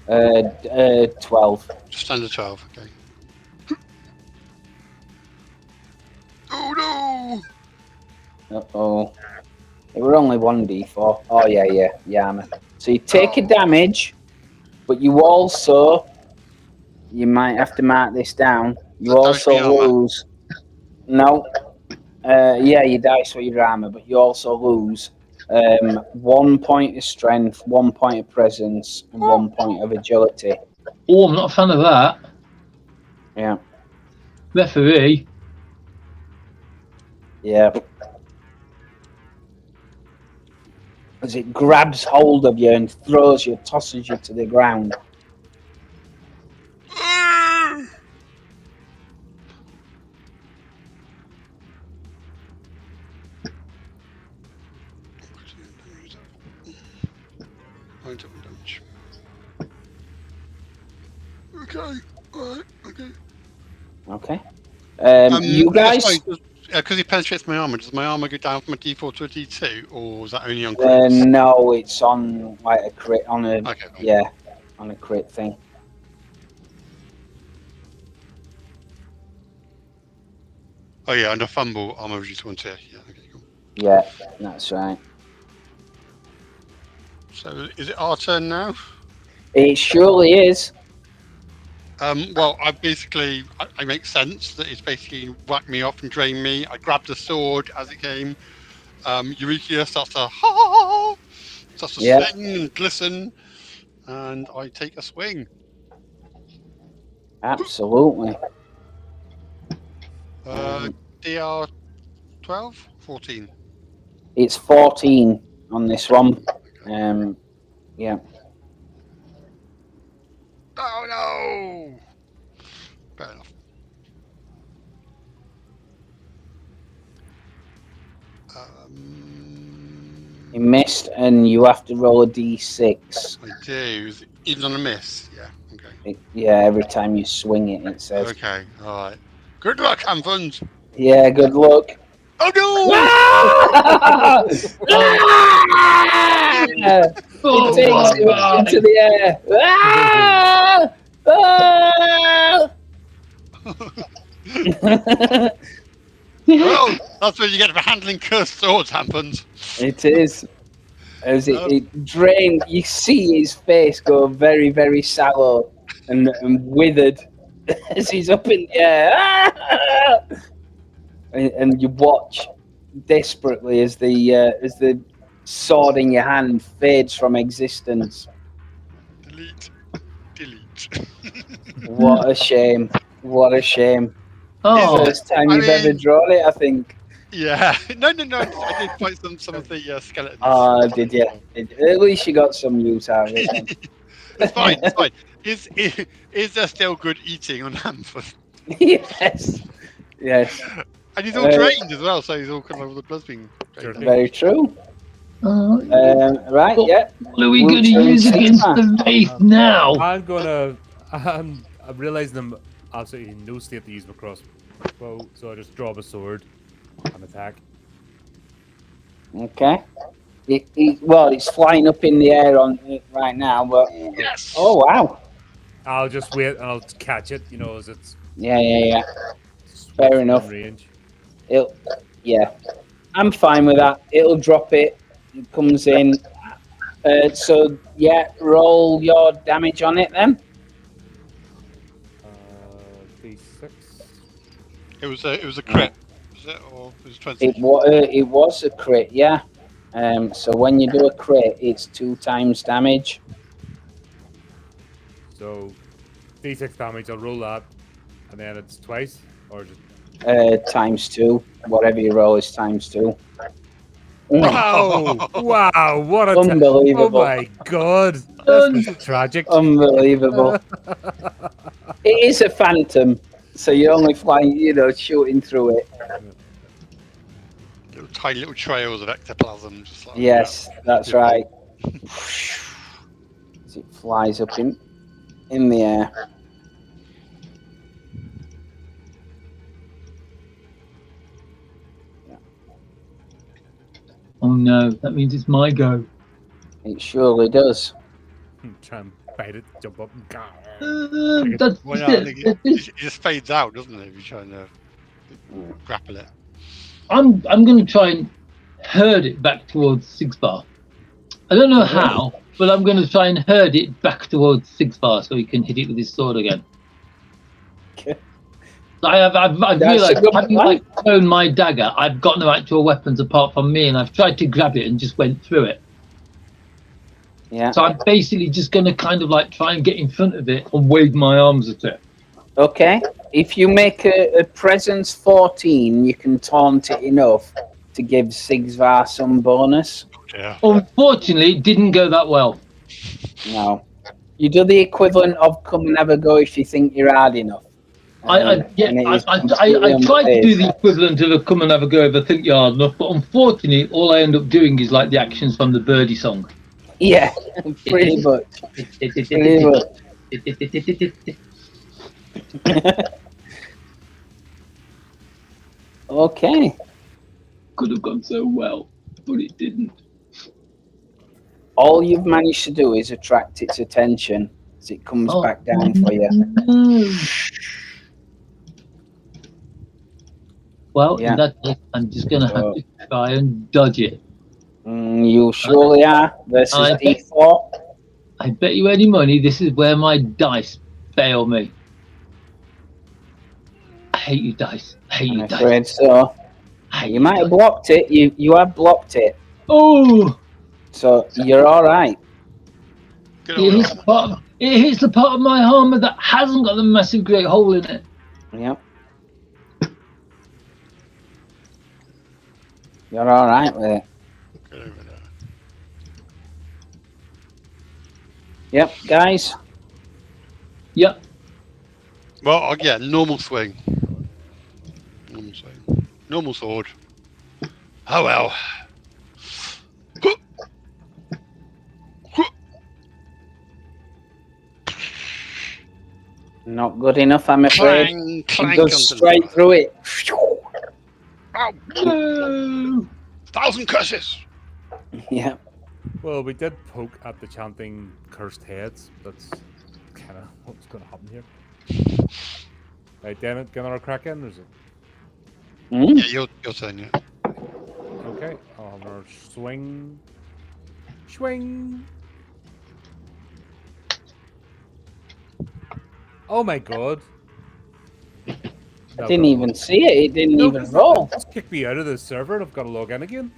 12. Just under 12. Okay. Oh no! Uh-oh. It were only 1d4. Oh, yeah, man. So you take a damage, but you also, you might have to mark this down, you That also damage me armor? lose, no, yeah, you dice for your armor, but you also lose 1 point of strength, 1 point of presence, and 1 point of agility. Oh, I'm not a fan of that. Yeah, Referee. yeah. As it grabs hold of you and throws you, tosses you to the ground. Damage. Okay. Alright. Okay. Okay. You guys. Because he penetrates my armor, does my armor go down from a D4 to a D2, or is that only on crits? No, it's on like a crit on a Okay. Cool. yeah, on a crit thing. Oh yeah, under fumble, armor reduced 1 tier. Yeah. Okay. Cool. Yeah, that's right. So is it our turn now? It surely is. Well, I make sense that it's basically whack me off and drain me. I grab the sword as it came. Eureka starts to Yeah. swing and glisten, and I take a swing. Absolutely. DR 12? 14. It's 14 on this one. Yeah. Oh no! Fair enough. You missed, and you have to roll a d6. I do. Even on a miss. Yeah. Okay. Yeah, every time you swing it, it says. Okay. All right. Good luck, Hamptons. Yeah, good luck. Oh no! It takes you into the air. Well, that's what you get for handling cursed swords, Hamptons. It is. As it drained, you see his face go very, very sallow and withered as he's up in the air. And you watch desperately as the sword in your hand fades from existence. Delete. What a shame! What a shame! Oh, First time you've ever drawn it, I think. Yeah. No. I did fight some of the skeletons. Oh, did you? At least you got some use out of it. Then. It's fine. It's fine. Is there still good eating on Hampton? Yes. And he's all drained as well, so he's all kind of the blood's being drained. Very true. Right, What- yeah. what are we going to use against the Wraith now? I'm realizing I'm absolutely in no state to use my crossbow, so I just draw my sword on attack. Okay. Well, it's flying up in the air on it right now, but Yes. oh wow. I'll just wait and I'll catch it, you know, as it's Yeah. swoops Fair within enough. range. Yeah. I'm fine with that. It'll drop it. It comes in. So yeah, roll your damage on it then. D6. It was a crit. Was it, or it was 20? It was a crit, yeah. So when you do a crit, it's 2 times damage. So D6 damage, I'll roll that. And then it's twice? Or just Times 2. Whatever you roll is times 2. Wow! Wow! What a oh Unbelievable. my god! That's tragic. Unbelievable. It is a phantom, so you're only flying, shooting through it. Little tiny little trails of ectoplasm. Just like Yes, that's Yeah. right. As it flies up in the air. Oh no, that means it's my go. It surely does. Try and bite it, jump up and That's Well, just no, I it. think That's it. it just fades out, doesn't it? If you're trying to grapple it. I'm going to try and herd it back towards Sigspar. I don't know how, but I'm going to try and herd it back towards Sigspar so he can hit it with his sword again. Okay. I've That's a realised, good having plan. thrown my dagger, I've got no actual weapons apart from me, and I've tried to grab it and just went through it. Yeah. So I'm basically just going to kind of try and get in front of it and wave my arms at it. Okay. If you make a presence 14, you can taunt it enough to give Sigvar some bonus. Yeah. Unfortunately, it didn't go that well. No. You do the equivalent of come and have a go if you think you're hard enough. I tried to do the equivalent of a come and have a go if I think you're hard enough, but unfortunately, all I end up doing is like the actions from the birdie song. Yeah, pretty much. Pretty much. Okay. Could have gone so well, but it didn't. All you've managed to do is attract its attention as it comes back down for you. No. Well, Yeah. in that case, I'm just going to have to try and dodge it. You surely are. Versus I bet- D4. I bet you any money this is where my dice fail me. I hate you, dice. I hate I'm you, dice. afraid so. I hate You might have dice. blocked it. You have blocked it. Oh! So you're all right. Good It old hits, it hits the part of my armor that hasn't got the massive great hole in it. Yep. You're all right with it. Get over there. Yep, guys. Yep. Well, yeah, normal swing. Normal swing. Normal sword. Oh well. Not good enough, I'm afraid. Clang, It clank goes onto straight the through it. Ow! No. 1,000 curses! Yep. Well, we did poke at the chanting cursed heads. That's kind of what's going to happen here. Right, damn it, get another crack in, or is it? Mm. Yeah, your turn, yeah. Okay, I'll have another swing. Swing! Oh my god. I didn't even see it. It didn't even 'cause roll. it just kicked me out of the server and I've got to log in again.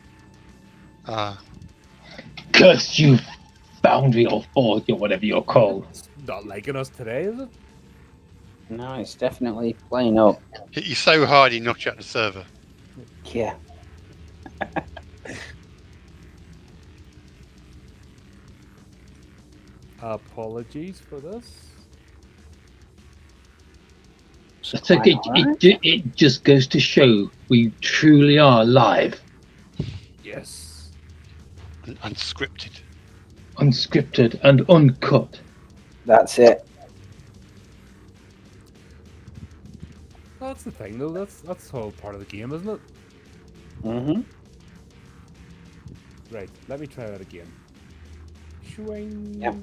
Curse you, Foundry or Forge or whatever you're called. It's not liking us today, is it? No, it's definitely playing up. Hit you so hard he knocked you out the server. Yeah. Apologies for this. It's like it just goes to show we truly are live, Yes. Unscripted. unscripted and uncut. That's it. That's the thing, though. That's all part of the game, isn't it? Mm-hmm. Right, let me try that again. Swing. Yep.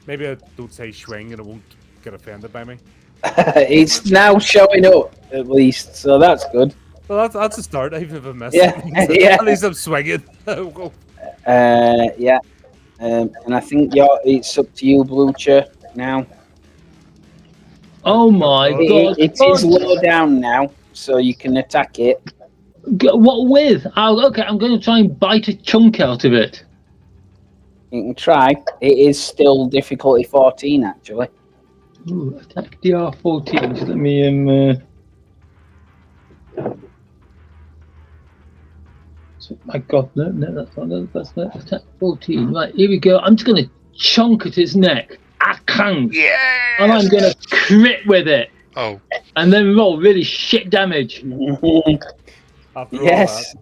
Maybe I don't say swing and it won't get offended by me. It's now showing up at least, so that's good. Well, that's a start. Even if I miss Yeah, it, yeah. at least I'm swinging. Go. Yeah. And I think it's up to you, Blucher, now. Oh my god! It is low down now, so you can attack it. What with? Oh, okay, I'm going to try and bite a chunk out of it. You can try. It is still difficulty 14, actually. Ooh, attack DR14. Just let me my god, no, that's not attack 14. Right, here we go. I'm just going to chunk at its neck. I can't. Yes! And I'm going to crit with it. Oh, And then roll really shit damage. After all Yes.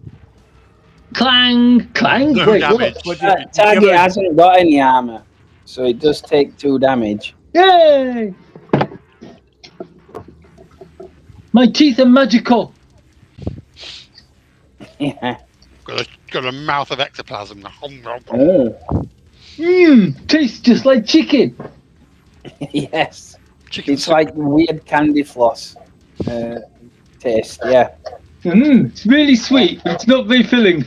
Clang, clang. No Wait, damage. what? Target hasn't got any armor, so it does take 2 damage. Yay! My teeth are magical. Yeah. got a mouth of ectoplasm. Oh. Tastes just like chicken. Yes. Chicken It's soup. like weird candy floss taste, yeah. It's really sweet, but it's not very filling.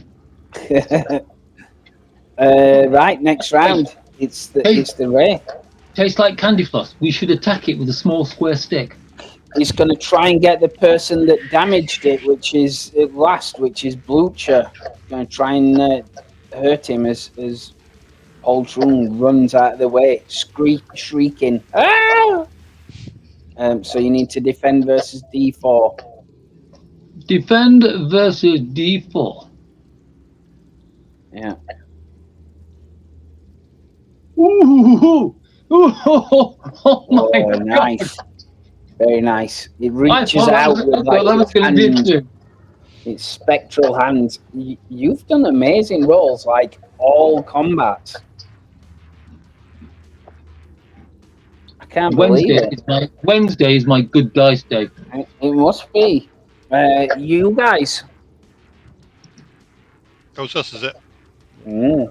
Right, next round. It's the Ray. Tastes like candy floss. We should attack it with a small square stick. He's going to try and get the person that damaged it, which is at last, which is Blucher. Going to try and hurt him as Poltroon runs out of the way, shrieking. Ah! So you need to defend versus D4. Defend versus D4. Yeah. Ooh, oh my god! Nice. Very nice. It I reaches thought out that with was going to be interesting. its spectral hands. You've done amazing rolls, like all combats. I can't believe it. Wednesday is my good dice day. It must be. You guys. Oh, so this is it. Mm.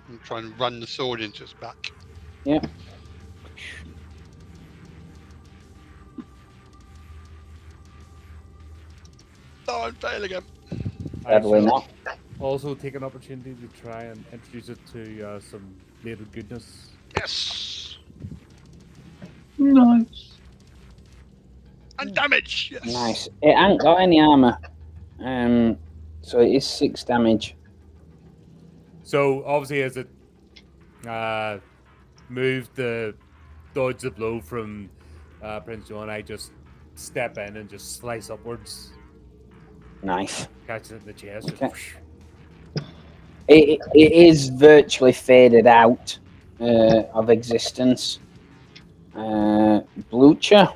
I'm trying to run the sword into its back. Yeah. Oh, I'm failing again. Sadly not. Also, take an opportunity to try and introduce it to some little goodness. Yes. Nice. And damage. Yes. Nice. It ain't got any armor. So it is 6 damage. So obviously, as it moved the dodge the blow from Prince John, I just step in and just slice upwards, Nice. catch it in the chest. Just Okay. whoosh. It is virtually faded out of existence. Blucher.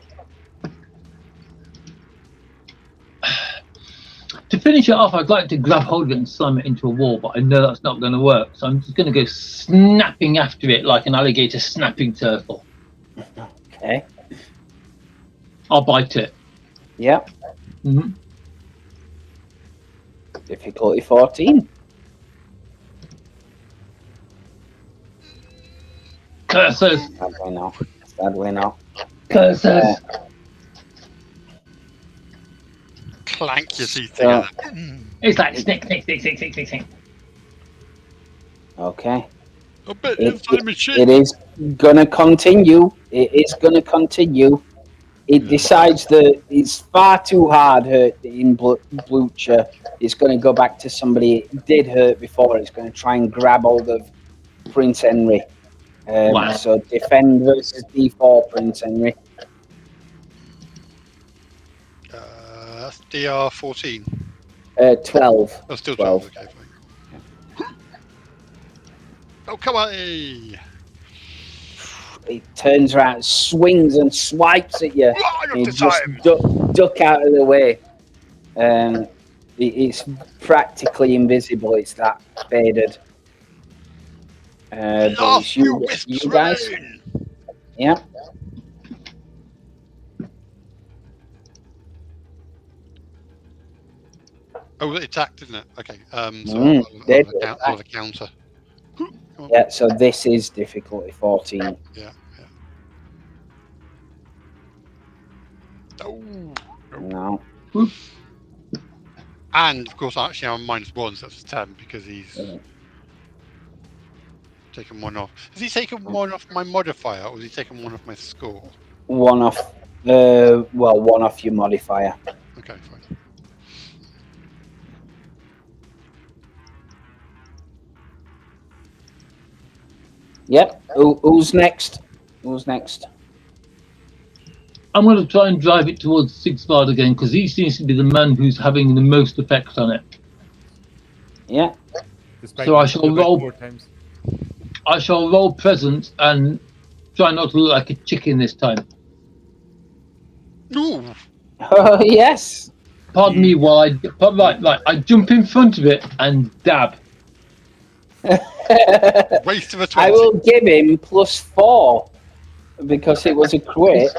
To finish it off, I'd like to grab hold of it and slam it into a wall, but I know that's not going to work. So I'm just going to go snapping after it like an alligator snapping turtle. Okay. I'll bite it. Yep. Mm-hmm. Difficulty 14. Curses! Sadly not. Sadly not. Curses! Clank your teeth So- together. It's like snick. Okay. A bit It, inside the it machine. is gonna continue. It is gonna continue. It decides that it's far too hard hurt in Blucher. It's going to go back to somebody it did hurt before. It's going to try and grab hold of Prince Henry. Wow. So defend versus D4, Prince Henry. That's DR14. 12. Oh, still 12. 12. Okay, fine. Oh, come on. Hey. It turns around, swings and swipes at you. Right up You to just time. duck out of the way. It's practically invisible. It's that faded. But Last it's few you wisps guys. remain. Yeah. Oh, it attacked, didn't it? Okay. So They I'll have a counter. Come on. Yeah, so this is difficulty 14. Yeah. Oh. No. And of course, actually, I'm -1, so that's 10 because he's taken 1 off. Has he taken 1 off my modifier, or has he taken 1 off my score? 1 off. Well, 1 off your modifier. Okay, fine. Yep. Who's next? Who's next? I'm going to try and drive it towards Sigvard again because he seems to be the man who's having the most effect on it. Yeah. Despite So I you shall doing it roll. 4 times. I shall roll presence and try not to look like a chicken this time. Ooh. Oh, yes. Pardon me while I jump in front of it and dab. Waste of a 20. I will give him +4 because it was a crit.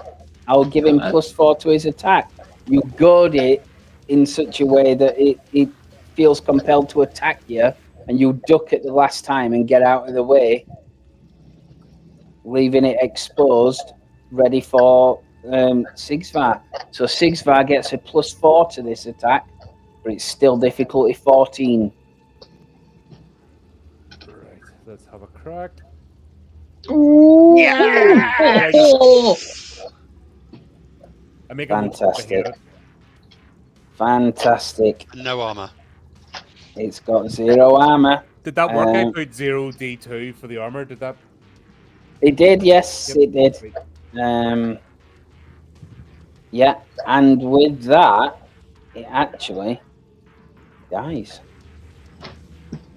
I will give him +4 to his attack. You goad it in such a way that it feels compelled to attack you, and you duck at the last time and get out of the way, leaving it exposed, ready for Sigvar. So Sigvar gets a +4 to this attack, but it's still difficulty 14. Right, let's have a crack. Ooh. Yeah! Oh! I make a roll to hit Fantastic. it. Fantastic. No armor. It's got 0 armor. Did that work? I put 0d2 for the armor. Did that? It did, yes, Yep. it did. Sweet. Yeah, and with that, it actually dies.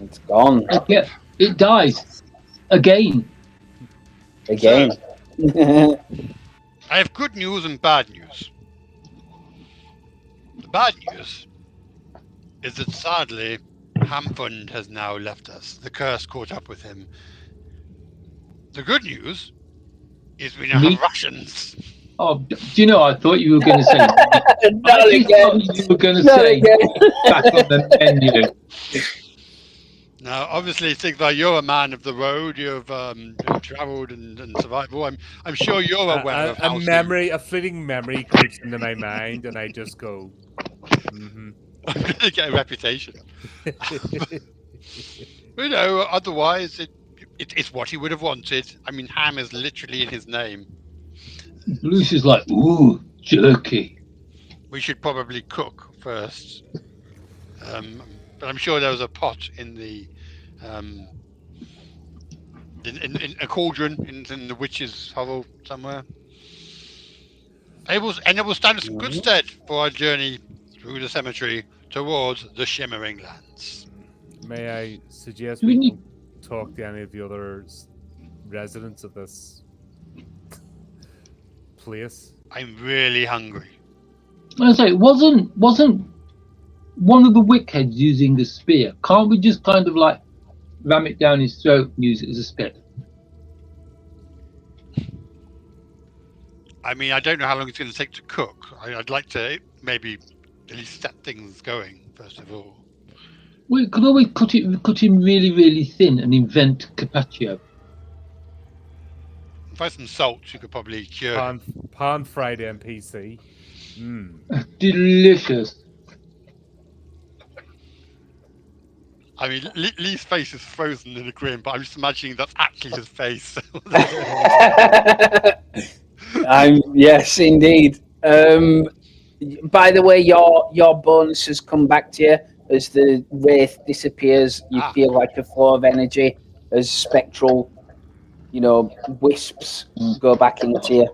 It's gone Yeah, it dies again. again. I have good news and bad news. The bad news is that sadly, Hamfund has now left us. The curse caught up with him. The good news is we now Me? have Russians. Oh, do you know? I thought you were going to say. Not I again. thought you were going to Not say again. back on the menu. Now, obviously, Sigvar, you're a man of the road. You've travelled and survived. Well, I'm sure you're aware of how A fleeting memory creeps into my mind, and I just go. Mm-hmm. I'm going to get a reputation. You know, otherwise, it's what he would have wanted. I mean, ham is literally in his name. Bruce is like, ooh, jerky. We should probably cook first. But I'm sure there was a pot in the in a cauldron in the witch's hovel somewhere. It will stand us in good stead for our journey through the cemetery towards the Shimmering Lands. May I suggest We we need- don't talk to any of the other residents of this place? I'm really hungry. I say, wasn't one of the wickheads using the spear? Can't we just kind of like ram it down his throat and use it as a spit? I mean, I don't know how long it's going to take to cook. I'd like to maybe at least set things going first of all. We could always cut him really, really thin and invent carpaccio. If I had some salt, you could probably cure him. Pan fried NPC. Mm. Delicious. I mean, Lee's face is frozen in a grin, but I'm just imagining that's actually his face. Yes, indeed. By the way, your bonus has come back to you as the wraith disappears. You feel like a flow of energy as spectral, wisps go back into you.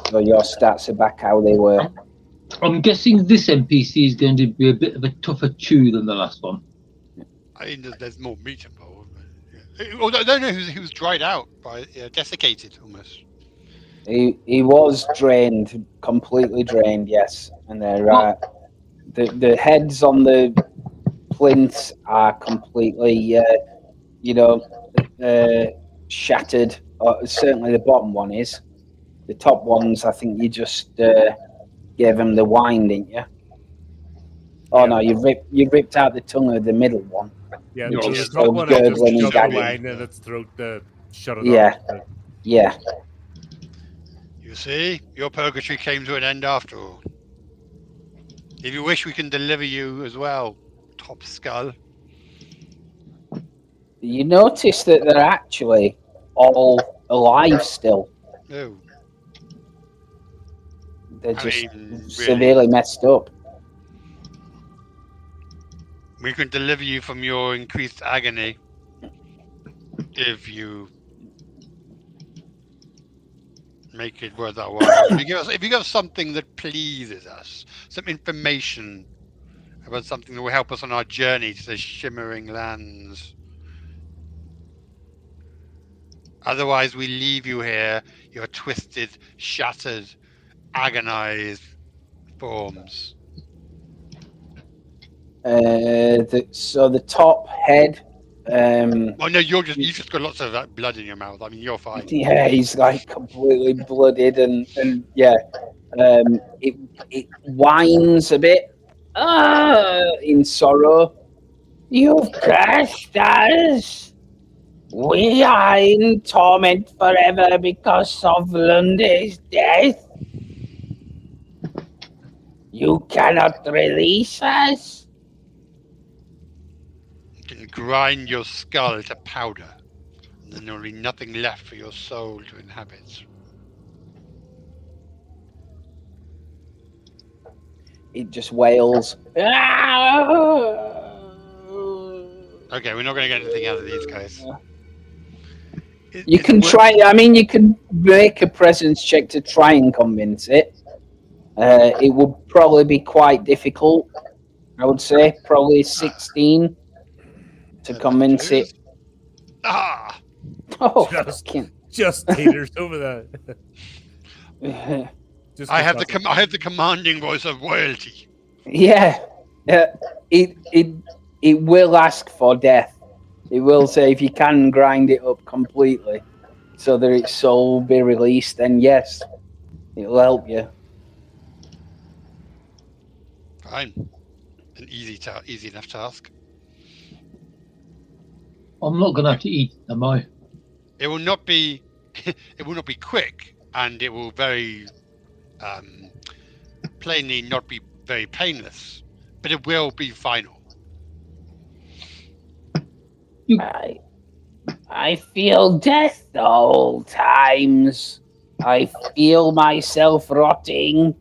So your stats are back how they were. I'm guessing this NPC is going to be a bit of a tougher chew than the last one. I mean, there's more meat involved. But, yeah. Although, no, he was dried out by desiccated almost. He was drained, completely drained. Yes, and they're the heads on the plinths are completely, shattered. Certainly, the bottom one is. The top ones, I think you just gave them the wine, didn't you? Oh Yeah. no, you ripped out the tongue of the middle one. Yeah, You're so just the top one is just gurgling and shove the gagging. wine in its throat to shut it Yeah. up. Yeah. You see, your purgatory came to an end after all. If you wish, we can deliver you as well, Top Skull. You notice that they're actually all alive still. No, They're I just mean, severely really. messed up. We can deliver you from your increased agony if you make it worth our while. If you give us something that pleases us, some information about something that will help us on our journey to the shimmering lands. Otherwise, we leave you here, your twisted, shattered, agonized forms. So the top head. Oh no, you just got lots of blood in your mouth. I mean, you're fine. Yeah, he's like completely blooded and yeah. It whines a bit. In sorrow. You've cursed us. We are in torment forever because of Lunde's death. You cannot release us. You can grind your skull to powder, and then there will be nothing left for your soul to inhabit. It just wails. Okay, we're not going to get anything out of these guys. You can try. I mean, you can make a presence check to try and convince it. It would probably be quite difficult. I would say probably 16 to convince it. Ah! Oh, Just- fucking. Just taters over that. Just I have because I have the commanding voice of royalty. Yeah, it will ask for death. It will say if you can grind it up completely, so that its soul will be released. Then yes, it'll help you. Fine, an easy enough task. I'm not gonna have to eat, am I? It will not be it will not be quick, and it will very plainly not be very painless, but it will be final. I feel death the whole times. I feel myself rotting.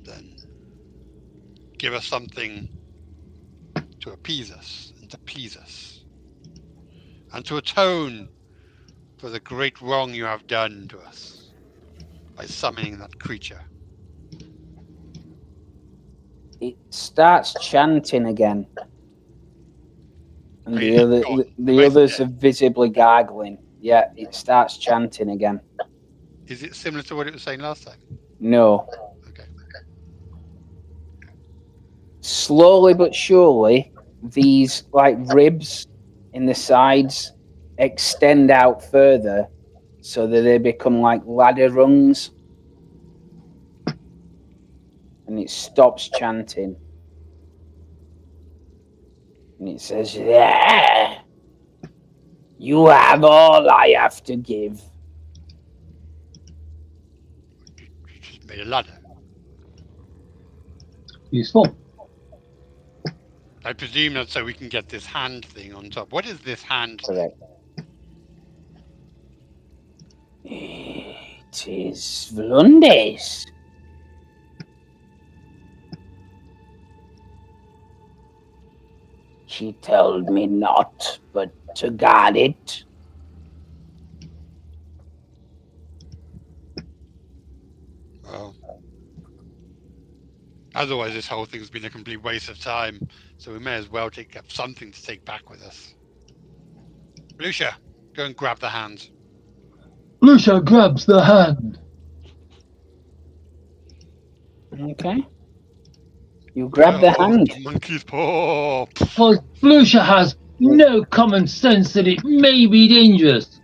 Then give us something to appease us and to please us, and to atone for the great wrong you have done to us by summoning that creature. It starts chanting again. And Are you gone? the others are visibly gargling. Yeah, it starts chanting again. Is it similar to what it was saying last time? No. Okay. Slowly but surely, these like ribs in the sides extend out further so that they become like ladder rungs. And it stops chanting. And it says, "There! You have all I have to give." You just made a ladder. Useful. I presume that's so we can get this hand thing on top. What is this hand thing? Correct. It is Vlundes. She told me not, but to guard it. Well, otherwise this whole thing's been a complete waste of time, so we may as well take up something to take back with us. Lucia, go and grab the hand. Lucia grabs the hand. Okay. You grab the hand. Monkey's paw. Because Lucia has no common sense that it may be dangerous.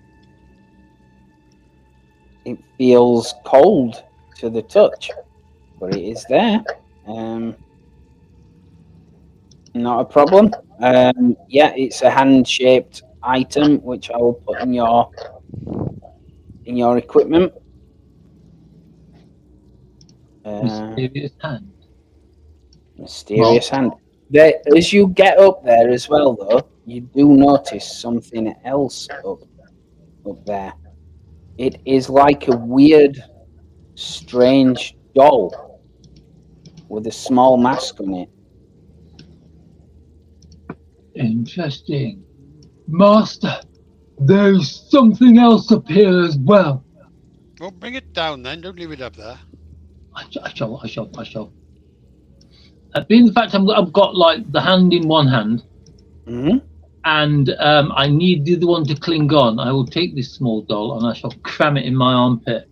It feels cold to the touch. but it is there. Not a problem. Yeah, it's a hand-shaped item which I will put in your equipment. Mysterious hand. Mysterious hand. There, as you get up there as well, though, you do notice something else up there. It is like a weird, strange doll with a small mask on it. Interesting. Master, there's something else up here as well. Well, bring it down then. Don't leave it up there. I shall. In fact, I've got like the hand in one hand, and I need the other one to cling on. I will take this small doll and I shall cram it in my armpit.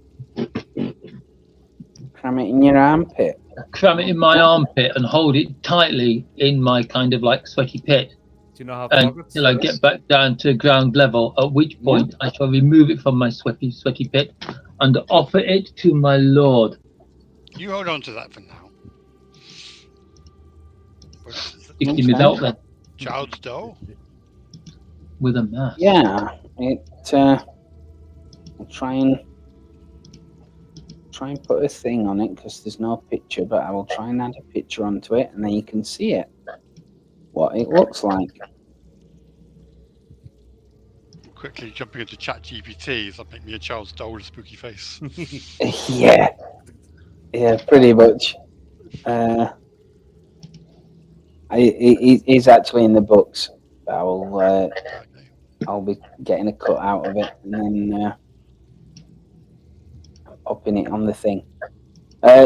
Cram it in your armpit? Cram it in my armpit and hold it tightly in my kind of like sweaty pit. Do you know how Until I get back down to ground level, at which point I shall remove it from my sweaty pit and offer it to my lord. You hold on to that for now. Stick him out there Child's doll? with a mask. Yeah, I'll try and put a thing on it because there's no picture, but I will try and add a picture onto it, and then you can see it, what it looks like. Quickly jumping into ChatGPT, so make me a child's doll with a spooky face. Yeah, pretty much. It is actually in the books. But I'll be getting a cut out of it and then popping it on the thing.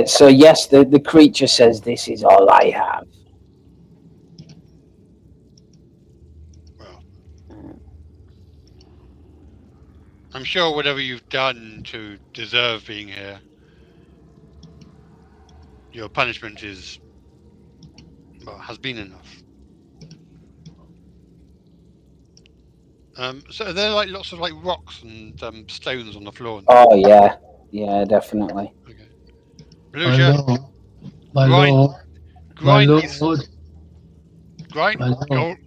So yes, the creature says, "This is all I have." Well, I'm sure whatever you've done to deserve being here, your punishment is, well, has been enough. So there are like lots of like rocks and stones on the floor. Oh yeah, definitely. Okay. My Belusia, lord, my lord, my grind these, lord. grind, my lord.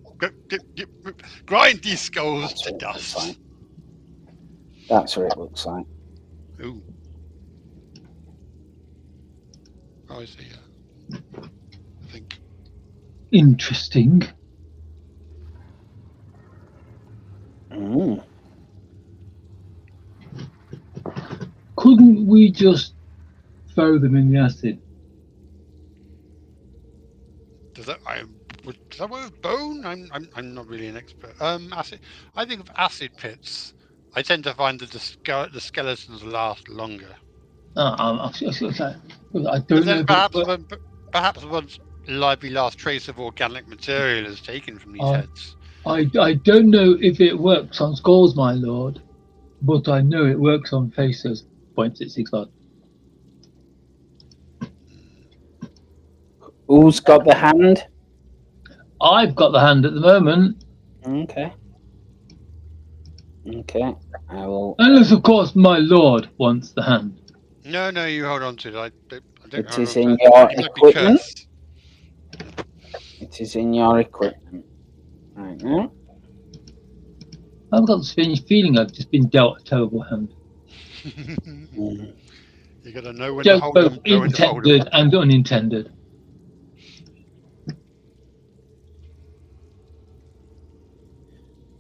grind these skulls That's to what it looks dust. like. That's what it looks like. Ooh. Oh, I see. I think. Interesting. Couldn't we just throw them in the acid? Does that work with bone? I'm not really an expert. Acid. I think of acid pits. I tend to find that the skeletons last longer. I But don't then know. perhaps once lively last trace of organic material is taken from these heads. I don't know if it works on skulls, my lord, but I know it works on faces. 0.65. Who's got the hand? I've got the hand at the moment. Okay. I will. Unless, of course, my lord wants the hand. No, you hold on to it. I don't It hold is on in to it. your It might be equipment. cursed. It is in your equipment right now. I've got this strange feeling I've just been dealt a terrible hand. You got to know when to Just hold both them, know when to hold them. intended and unintended.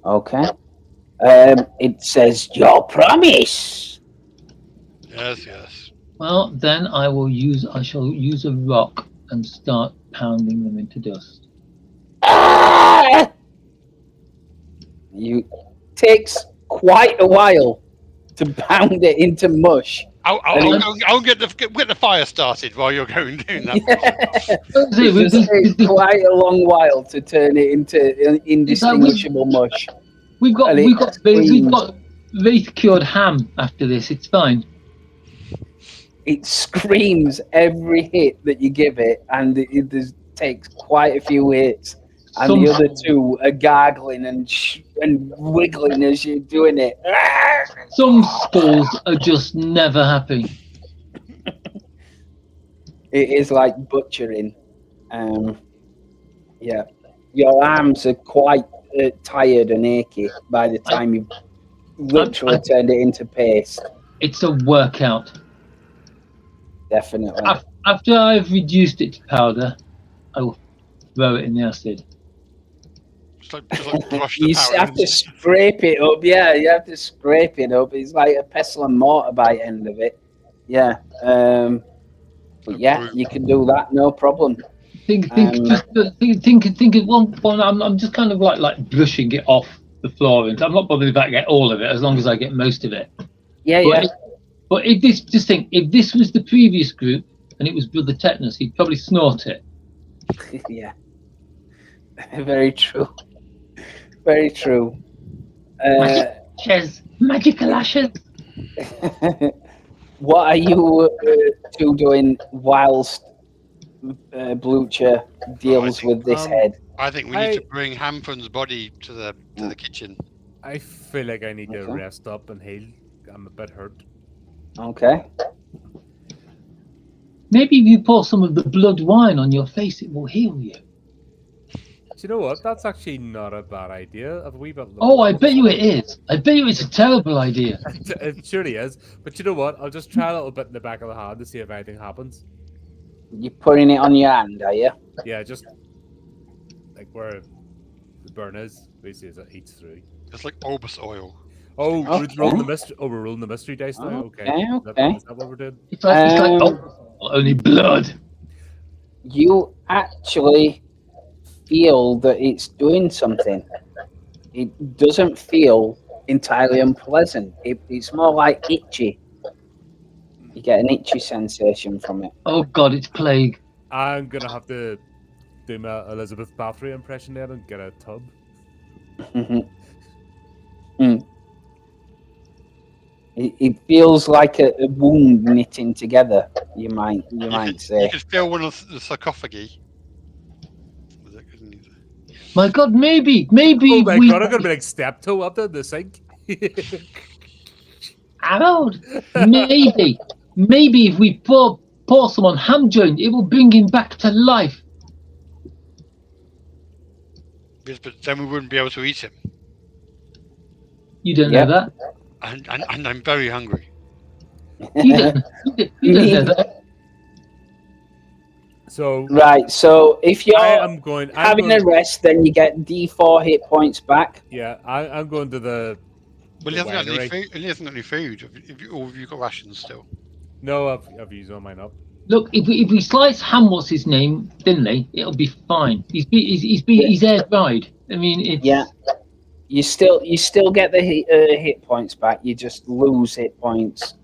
Okay. It says your promise. Yes. Well, then I shall use a rock and start pounding them into dust. Ah! You takes quite a while to pound it into mush. I'll get the fire started while you're going doing that. It takes quite a long while to turn it into indistinguishable mush. We've got Wraith cured ham after this. It's fine. It screams every hit that you give it, and it takes quite a few hits. And the other two are gargling and wiggling as you're doing it. Some skulls are just never happy. It is like butchering. Yeah, your arms are quite tired and achy by the time you've literally turned it into paste. It's a workout. Definitely. After I've reduced it to powder, I will throw it in the acid. Just like brush the You powder. have to scrape it up. Yeah, you have to scrape it up. It's like a pestle and mortar by the end of it. Yeah. But yeah, you can do that, no problem. Think of one. I'm just kind of like brushing it off the floor, and I'm not bothered if I get all of it, as long as I get most of it. Yeah. But if this was the previous group and it was Brother Tetanus, he'd probably snort it. Yeah. Very true. Very true. Magical ashes. What are you two doing whilst Blucher deals with this head? I think we need to bring Hamfun's body to the kitchen. I feel like I need to rest up and heal. I'm a bit hurt. Okay. Maybe if you pour some of the blood wine on your face, it will heal you. Do you know what? That's actually not a bad idea. A wee bit. Oh, I bet you it is. I bet you it's a terrible idea. It surely is. But you know what? I'll just try a little bit in the back of the hand to see if anything happens. You're putting it on your hand, are you? Yeah, just like where the burn is. Basically, as it eats through. It's like Obus oil. Oh, we're rolling the mystery. Oh, we're rolling the mystery dice now. Okay. Is that what we're doing? It's like only blood. You actually feel that it's doing something. It doesn't feel entirely unpleasant. It's more like itchy. You get an itchy sensation from it. Oh God, it's plague. I'm gonna have to do my Elizabeth Bathory impression there and get a tub. It feels like a wound knitting together. You might say. You could feel one of the sarcophagi. My God, maybe. Oh my God, I'm gonna be like step-toe up to the sink. Harold, maybe if we pour some on ham joint, it will bring him back to life. Yes, but then we wouldn't be able to eat him. You don't know that. And I'm very hungry. You don't know that. So right, so if you're having a rest, then you get D4 hit points back. Yeah, I'm going to the. Well, he hasn't got any food. He hasn't got any food. Have you got rations still? No, I've used all mine up. Look, if we slice ham, what's his name, thinly, it'll be fine. He's air dried. I mean, it's... Yeah. You still get the hit points back. You just lose hit points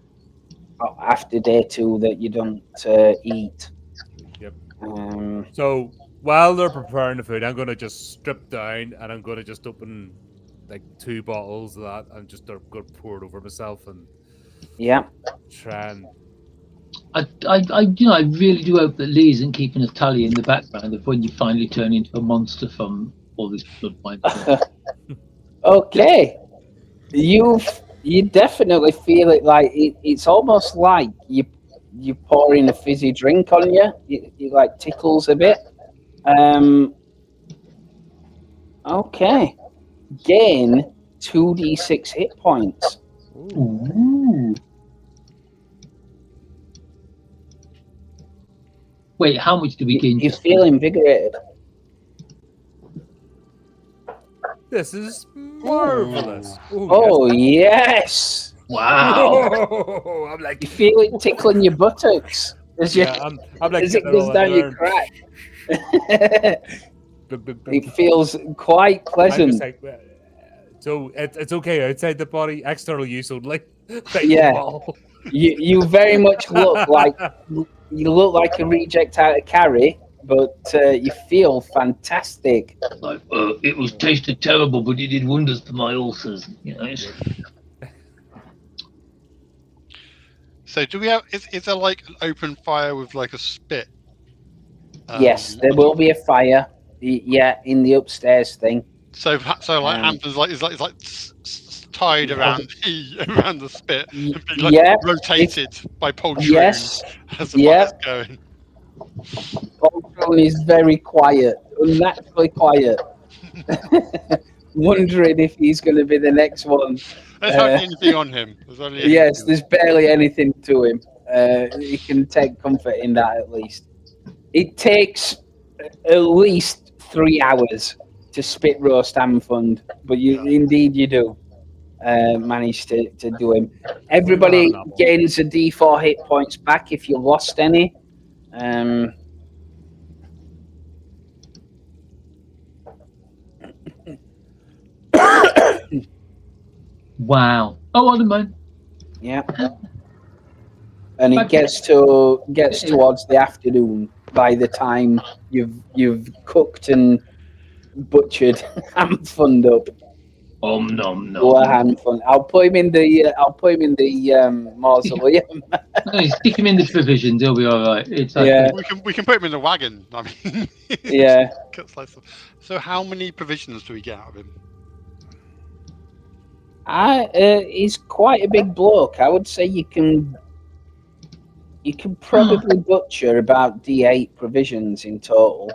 after day 2 that you don't eat. Yep. So while they're preparing the food, I'm going to just strip down and I'm going to just open like 2 bottles of that and just going to pour it over myself and try and. I really do hope that Lee isn't keeping a tally in the background of when you finally turn into a monster from all this blood wine. Okay, you definitely feel it. Like it's almost like you pouring a fizzy drink on you. It like tickles a bit. Okay, gain 2d6 hit points. Ooh. Wait, how much do we gain? You feel invigorated. This is marvelous. Oh yes! Wow! Oh, I'm like You feel it tickling your buttocks as I'm like as it goes down your crack. It feels quite pleasant. Like, so it's okay outside the body, external use only. Yeah. You very much look like a reject out of Carrie, but you feel fantastic. Like, it was tasted terrible, but it did wonders for my ulcers. You know. So do we have? Is there like an open fire with like a spit? Yes, there will be a fire. Yeah, in the upstairs thing. So like Hampton's like is like tied around the spit and being like rotated by poultry as the fire's going. Poltron is very quiet, unnaturally quiet. Wondering if he's going to be the next one. There's hardly anything on him. There's only Yes, there's barely anything to him. He can take comfort in that at least. It takes at least 3 hours to spit roast Amfund, but indeed you do manage to do him. Everybody gains a D4 hit points back if you lost any. Wow. Oh, I don't mind. Yeah. And it gets towards the afternoon by the time you've cooked and butchered Amfund up. Nom nom. Handful. I'll put him in the mausoleum. No, you stick him in the provisions, he'll be all right. It's like, Yeah. we can put him in the wagon. I mean, Yeah. So how many provisions do we get out of him? He's quite a big bloke. I would say you can probably butcher about D8 provisions in total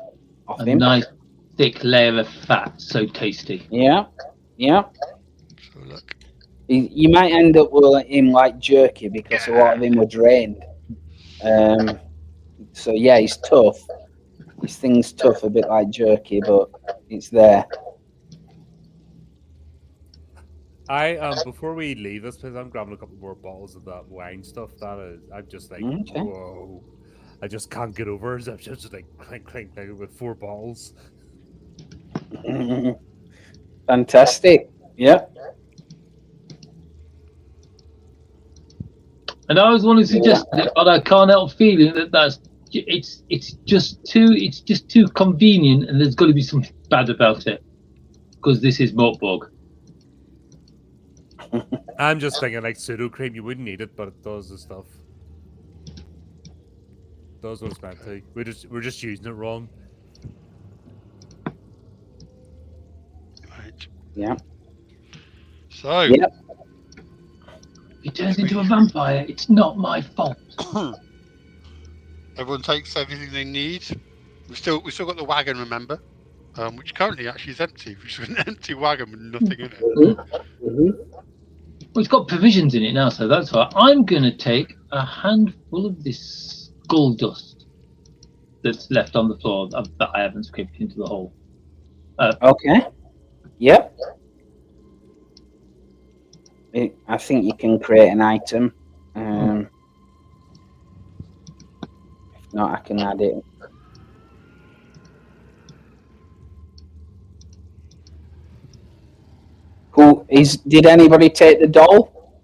off a him. nice thick layer of fat, so tasty. Yeah. So look. You might end up with him like jerky because a lot of him were drained. So yeah, he's tough. His thing's tough, a bit like jerky, but it's there. Before we leave this place, I'm grabbing a couple more bottles of that wine stuff. I'm just like, Okay. whoa! I just can't get over it. I'm just like clink with 4 bottles. Fantastic. Yeah. And I always want to suggest that, but I can't help feeling that it's just too convenient, and there's got to be something bad about it because this is Mork Borg. I'm just thinking like pseudo cream. You wouldn't need it, but it does the stuff. Does what it's meant to. We're just using it wrong. Right. Yeah. So. Yep. If he turns into a vampire, it's not my fault. Everyone takes everything they need. We still got the wagon, remember? Which currently actually is empty. Which is an empty wagon with nothing in it. Mm-hmm. Well, it's got provisions in it now, so that's why I'm going to take a handful of this skull dust that's left on the floor that I haven't scraped into the hole. Okay. Yep. I think you can create an item. If not, I can add it. Did anybody take the doll?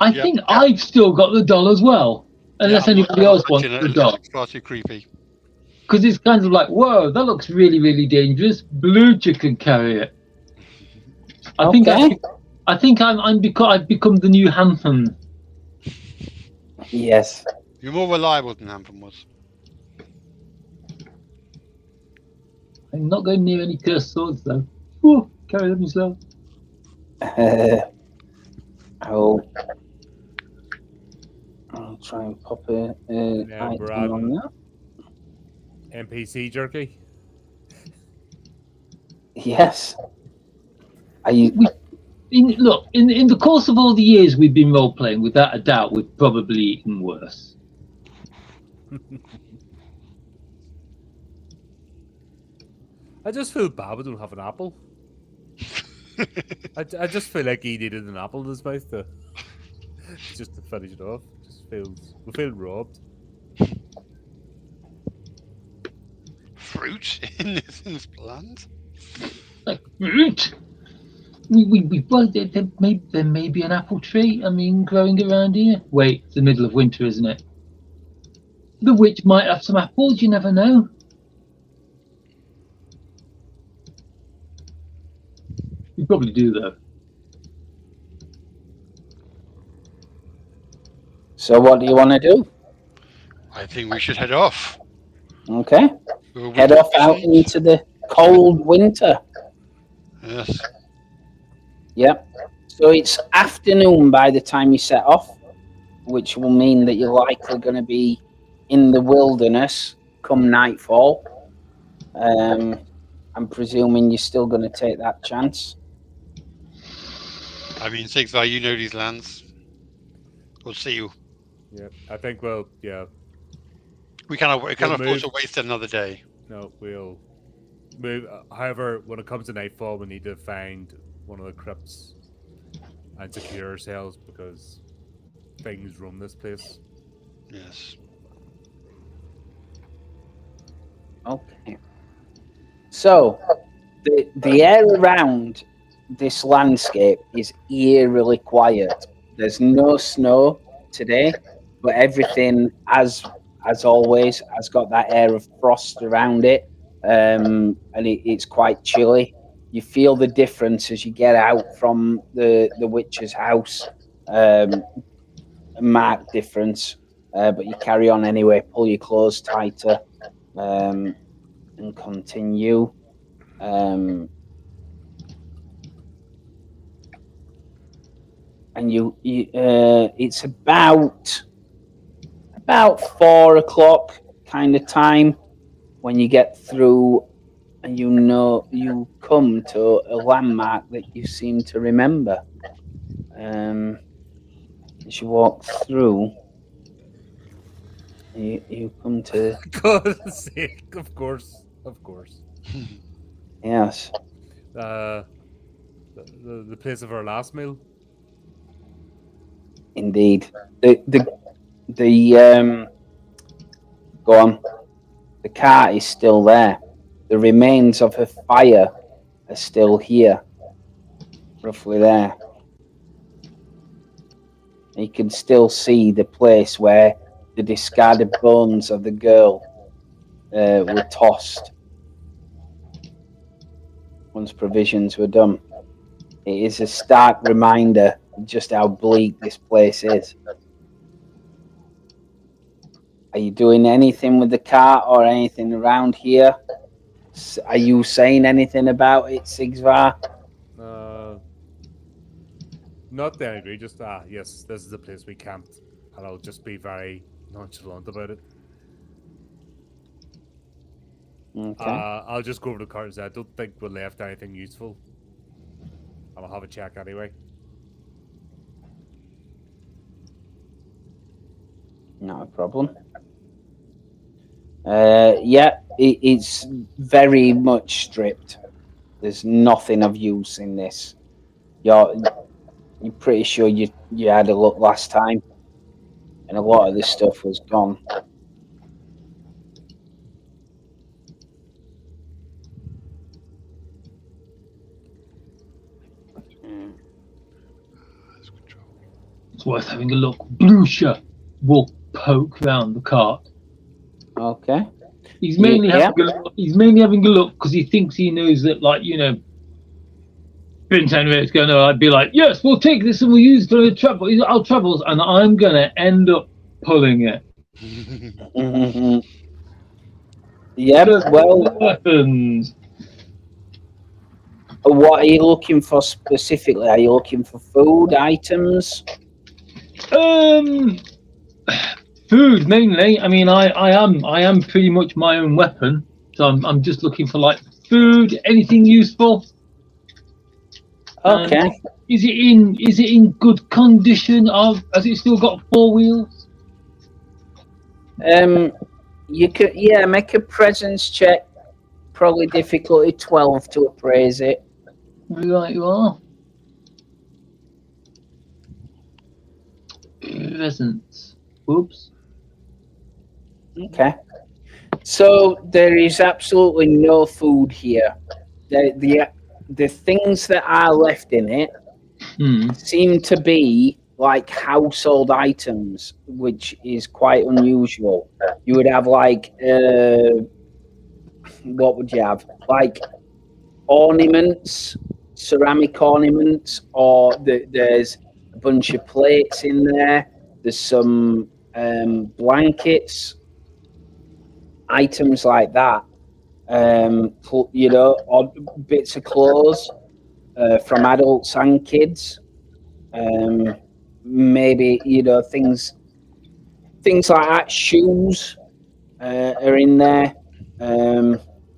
I think I've still got the doll as well, unless anybody else wants the doll. It's far too creepy. Because it's kind of like, whoa, that looks really, really dangerous. Blue can carry it. I think I've become the new Hantham. Yes. You're more reliable than Hantham was. I'm not going near any cursed swords though. Whew, carry them yourself. I'll try and pop a item on that. NPC jerky. Yes. In the course of all the years we've been role playing, without a doubt, we've probably eaten worse. I just feel bad we don't have an apple. I just feel like he needed an apple in his mouth just to finish it off. We feel robbed. Fruit in this plant? Like fruit. Well, there may be an apple tree. I mean, growing around here. Wait, it's the middle of winter, isn't it? The witch might have some apples. You never know. You probably do, though. So what do you want to do? I think we should head off. Okay. Head off out into the cold winter. Yes. Yep. So it's afternoon by the time you set off, which will mean that you're likely going to be in the wilderness come nightfall. I'm presuming you're still going to take that chance. I mean, Sigvar, you know these lands. We'll see you. Yeah, I think we'll. Yeah, We cannot afford move. to waste another day. no, we'll move. However, when it comes to nightfall, we need to find one of the crypts and secure ourselves because things roam this place. Yes. Okay. So, the air around this landscape is eerily quiet. There's no snow today, but everything, as always, has got that air of frost around it, and it's quite chilly. You feel the difference as you get out from the witch's house. A marked difference, but you carry on anyway. Pull your clothes tighter, and continue. And it's about 4 o'clock kind of time when you get through, and you come to a landmark that you seem to remember. As you walk through, you come to. God's sake, of course. Yes. The place of our last meal. Indeed. The go on. The cart is still there. The remains of a fire are still here. Roughly there. You can still see the place where the discarded bones of the girl were tossed once provisions were done. It is a stark reminder of just how bleak this place is. Are you doing anything with the cart or anything around here? Are you saying anything about it, Sigvar? Not that angry, just yes, this is the place we camped, and I'll just be very nonchalant about it. Okay. I'll just go over the cart and say I don't think we left anything useful. And I'll have a check anyway. Not a problem. Yeah, it's very much stripped. There's nothing of use in this. You're pretty sure you had a look last time, and a lot of this stuff was gone. It's worth having a look. Blucher will poke round the cart. Okay. He's mainly having a look because he thinks he knows that, like, you know, Prince Henry's going to be like, yes, we'll take this and we'll use it for our troubles, and I'm going to end up pulling it. Mm-hmm. Yeah, well, weapons. What are you looking for specifically? Are you looking for food items? Food mainly. I mean, I am pretty much my own weapon, so I'm just looking for like food, anything useful. Okay. Is it in good condition? Has it still got 4 wheels? You could make a presence check. Probably difficulty 12 to appraise it. Right, you are. Presence. Oops. Okay. So there is absolutely no food here. The things that are left in it seem to be like household items, which is quite unusual. You would have like what would you have? Like ornaments, ceramic ornaments, or there's a bunch of plates in there. There's some blankets, items like that. You know, odd bits of clothes from adults and kids. Maybe, you know, things like that, shoes, are in there.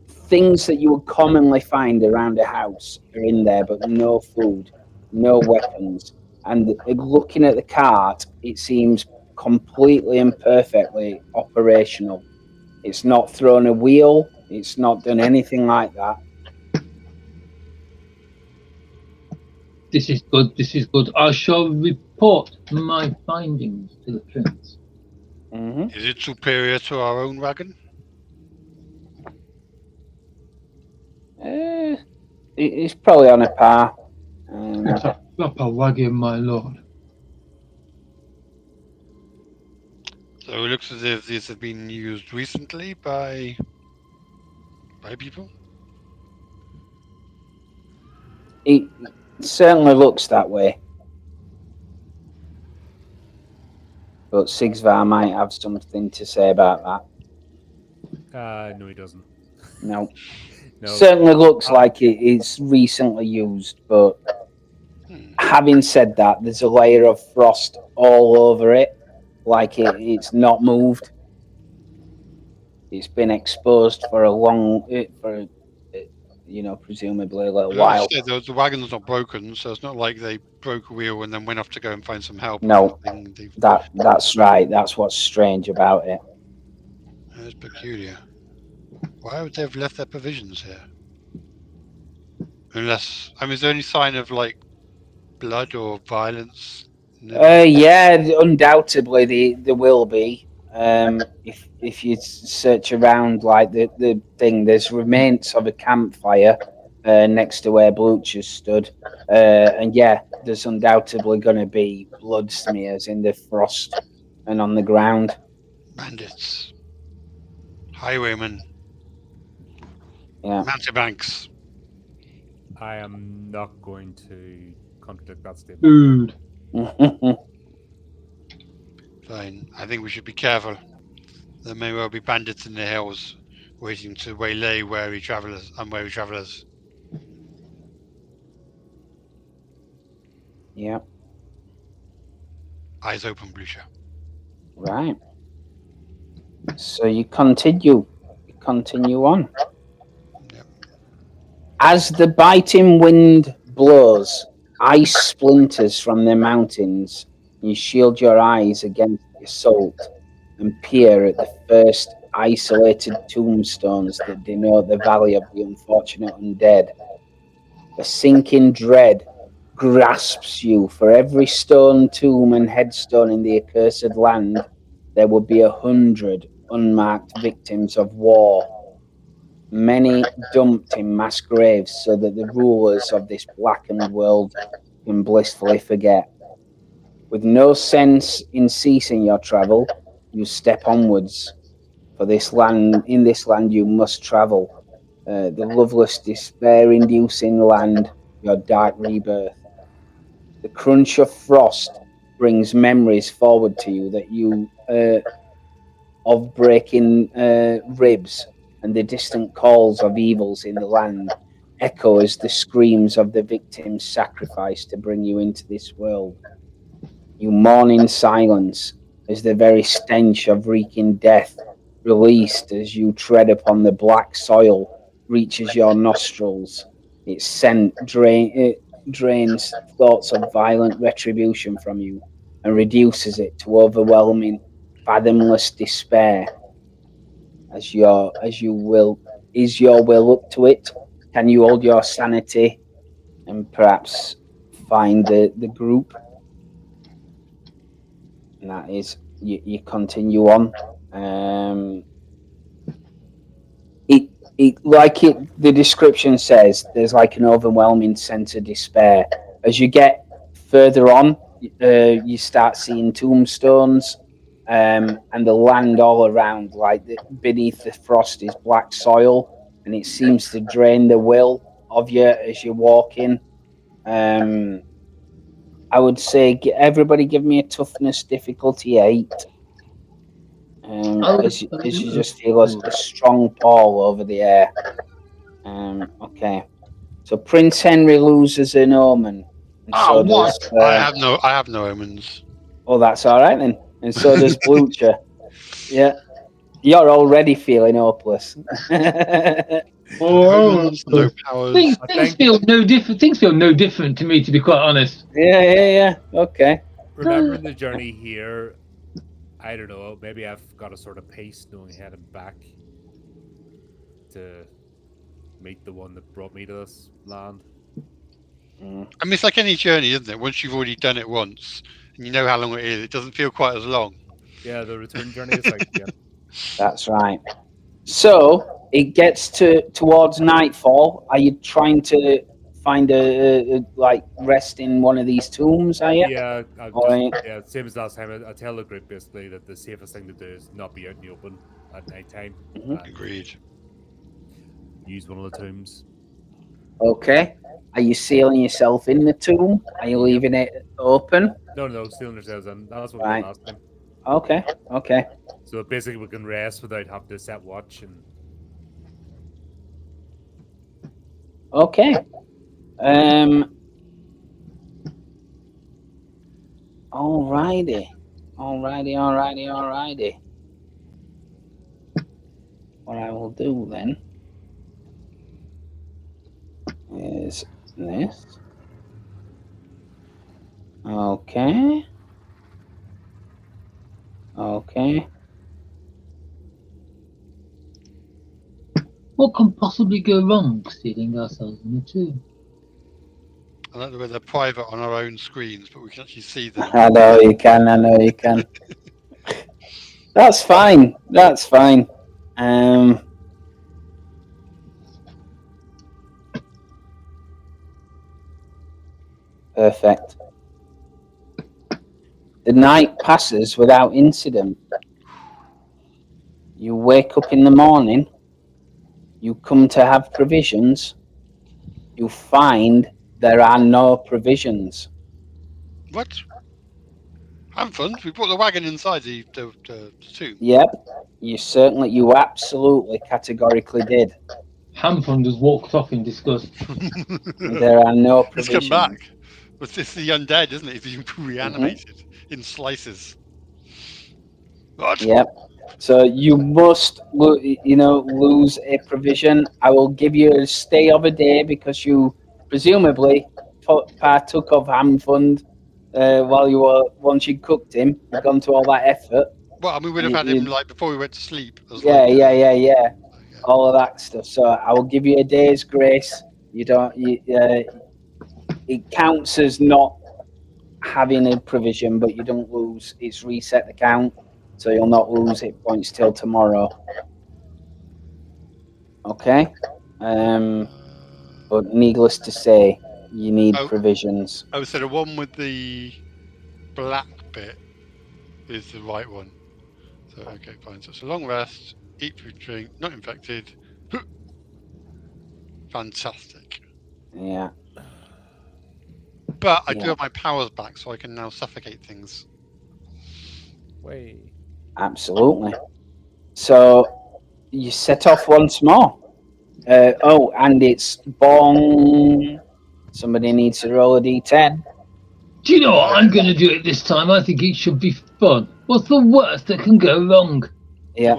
Things that you would commonly find around a house are in there, but no food, no weapons. And looking at the cart, it seems completely and perfectly operational. It's not thrown a wheel. It's not done anything like that. This is good. This is good. I shall report my findings to the prince. Mm-hmm. Is it superior to our own wagon? It's probably on a par. It's a proper wagon, my lord. So it looks as if these have been used recently by people. It certainly looks that way. But Sigvar might have something to say about that. No, he doesn't. No. No. Certainly looks like it's recently used, but having said that, there's a layer of frost all over it, like it's not moved. It's been exposed for a long, presumably a little while. The wagon's not broken, so it's not like they broke a wheel and then went off to go and find some help. No, that's right. That's what's strange about it. That's peculiar. Why would they have left their provisions here? Unless, is there any sign of like blood or violence? No. Yeah, undoubtedly there will be. If you search around, like the thing, there's remains of a campfire next to where Blucher stood, and yeah, there's undoubtedly going to be blood smears in the frost and on the ground. Bandits, highwaymen, yeah, mountebanks. I am not going to contradict that statement. Food. Fine. I think we should be careful. There may well be bandits in the hills waiting to waylay unwary travelers. Yeah. Eyes open, Blucher. Right. So you continue on. Yep. As the biting wind blows, ice splinters from the mountains. You shield your eyes against the assault and peer at the first isolated tombstones that denote the valley of the unfortunate undead. A sinking dread grasps you. For every stone, tomb, and headstone in the accursed land, there would be 100 unmarked victims of war, many dumped in mass graves so that the rulers of this blackened world can blissfully forget. With no sense in ceasing your travel, you step onwards. For in this land you must travel. The loveless, despair-inducing land, your dark rebirth. The crunch of frost brings memories forward to you that you of breaking ribs, and the distant calls of evils in the land echo as the screams of the victims sacrificed to bring you into this world. You mourn in silence as the very stench of reeking death, released as you tread upon the black soil, reaches your nostrils. Its scent drains thoughts of violent retribution from you and reduces it to overwhelming, fathomless despair. Is your will up to it? Can you hold your sanity and perhaps find the group? And that is, you continue on. The description says, there's like an overwhelming sense of despair. As you get further on, you start seeing tombstones, and the land all around, beneath the frost is black soil, and it seems to drain the will of you as you're walking. I would say everybody give me a toughness difficulty 8. As you just feel a strong pall over the air. Okay. So Prince Henry loses an omen. And what? I have no omens. Oh, that's all right then. And so does Blucher. Yeah. You're already feeling hopeless. Opponents, no powers. Things feel no different. Things feel no different to me, to be quite honest. Yeah. Okay. Remembering the journey here, I don't know, maybe I've got a sort of pace knowing heading back to meet the one that brought me to this land. I mean, it's like any journey, isn't it? Once you've already done it once and you know how long it is, it doesn't feel quite as long. Yeah, the return journey is like, yeah. That's right. So it gets towards nightfall. Are you trying to find a like rest in one of these tombs? Are you? Yeah, Right. same as last time. I tell the group basically that the safest thing to do is not be out in the open at night time. Mhm. Agreed. Use one of the tombs. Okay. Are you sealing yourself in the tomb? Are you leaving it open? No, stealing yourselves in. That's what we Right. did last time. Okay. So basically, we can rest without having to set watch. And Okay. Alrighty. What I will do then is this. Okay. What can possibly go wrong sealing ourselves in the tomb? I like the way they're private on our own screens, but we can actually see them. I know you can. That's fine. Perfect. The night passes without incident. You wake up in the morning. You come to have provisions. You find there are no provisions. What? Have fun. We brought the wagon inside the tomb. Yep, you absolutely categorically did. Hamfon just walked off in disgust. There are no Let's provisions. come back. But this is the undead, isn't it? He's reanimated in slices. What? Yep. So you must, lose a provision. I will give you a stay of a day because you presumably partook of ham fund once you cooked him. You've gone to all that effort. Well, I mean, we'd have had him like before we went to sleep. Yeah. All of that stuff. So I will give you a day's grace. It counts as not having a provision, but you don't lose. It's reset the count. So you'll not lose hit points till tomorrow. Okay. But needless to say, you need provisions. Oh, so the one with the black bit is the right one. So okay, fine. So it's a long rest, eat food, drink, not infected. Fantastic. Yeah. But I do have my powers back, so I can now suffocate things. way. Absolutely. So you set off once more. And it's bong. Somebody needs to roll a d10. Do you know what? I'm going to do it this time. I think it should be fun. What's the worst that can go wrong? Yeah.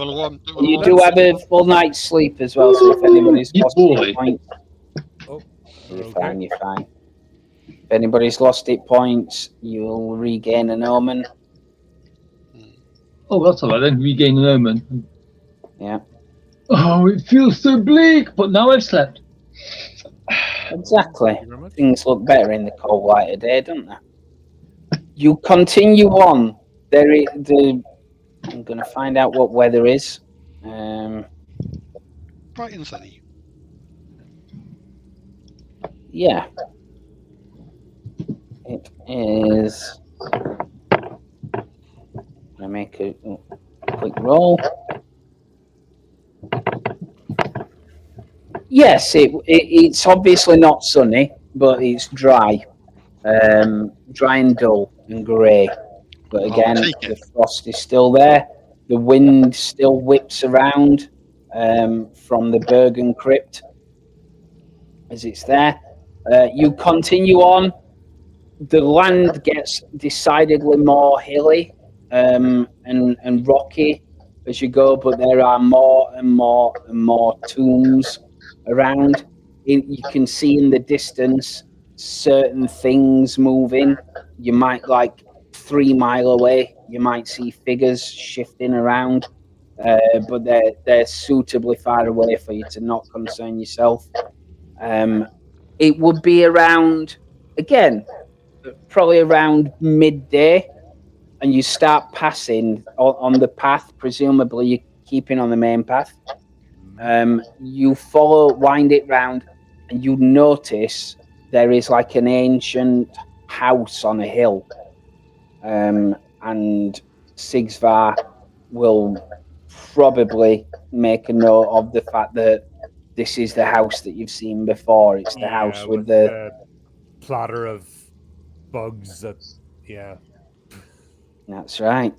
You do have a full night's sleep as well, so if anybody's lost hit points, you're fine. If anybody's lost hit points, you'll regain an omen. Oh, that's all right then. Regain an omen. Yeah. Oh, it feels so bleak, but now I've slept. Exactly. Things look better in the cold light of day, don't they? You continue on. I'm going to find out what weather is. Bright and sunny. Yeah. It is. I make a quick roll. Yes, it's obviously not sunny, but it's dry. Dry and dull and grey. But again, the frost is still there. The wind still whips around from the Bergen crypt as it's there. You continue on. The land gets decidedly more hilly and rocky as you go, but there are more and more and more tombs around. You can see in the distance certain things moving. You might, like 3 mile away, you might see figures shifting around, but they're suitably far away for you to not concern yourself. It would be around, again, probably around midday, and you start passing on the path. Presumably, you're keeping on the main path. You wind it round, and you notice there is like an ancient house on a hill. And Sigsvar will probably make a note of the fact that this is the house that you've seen before. It's the house with the platter of bugs. That's right.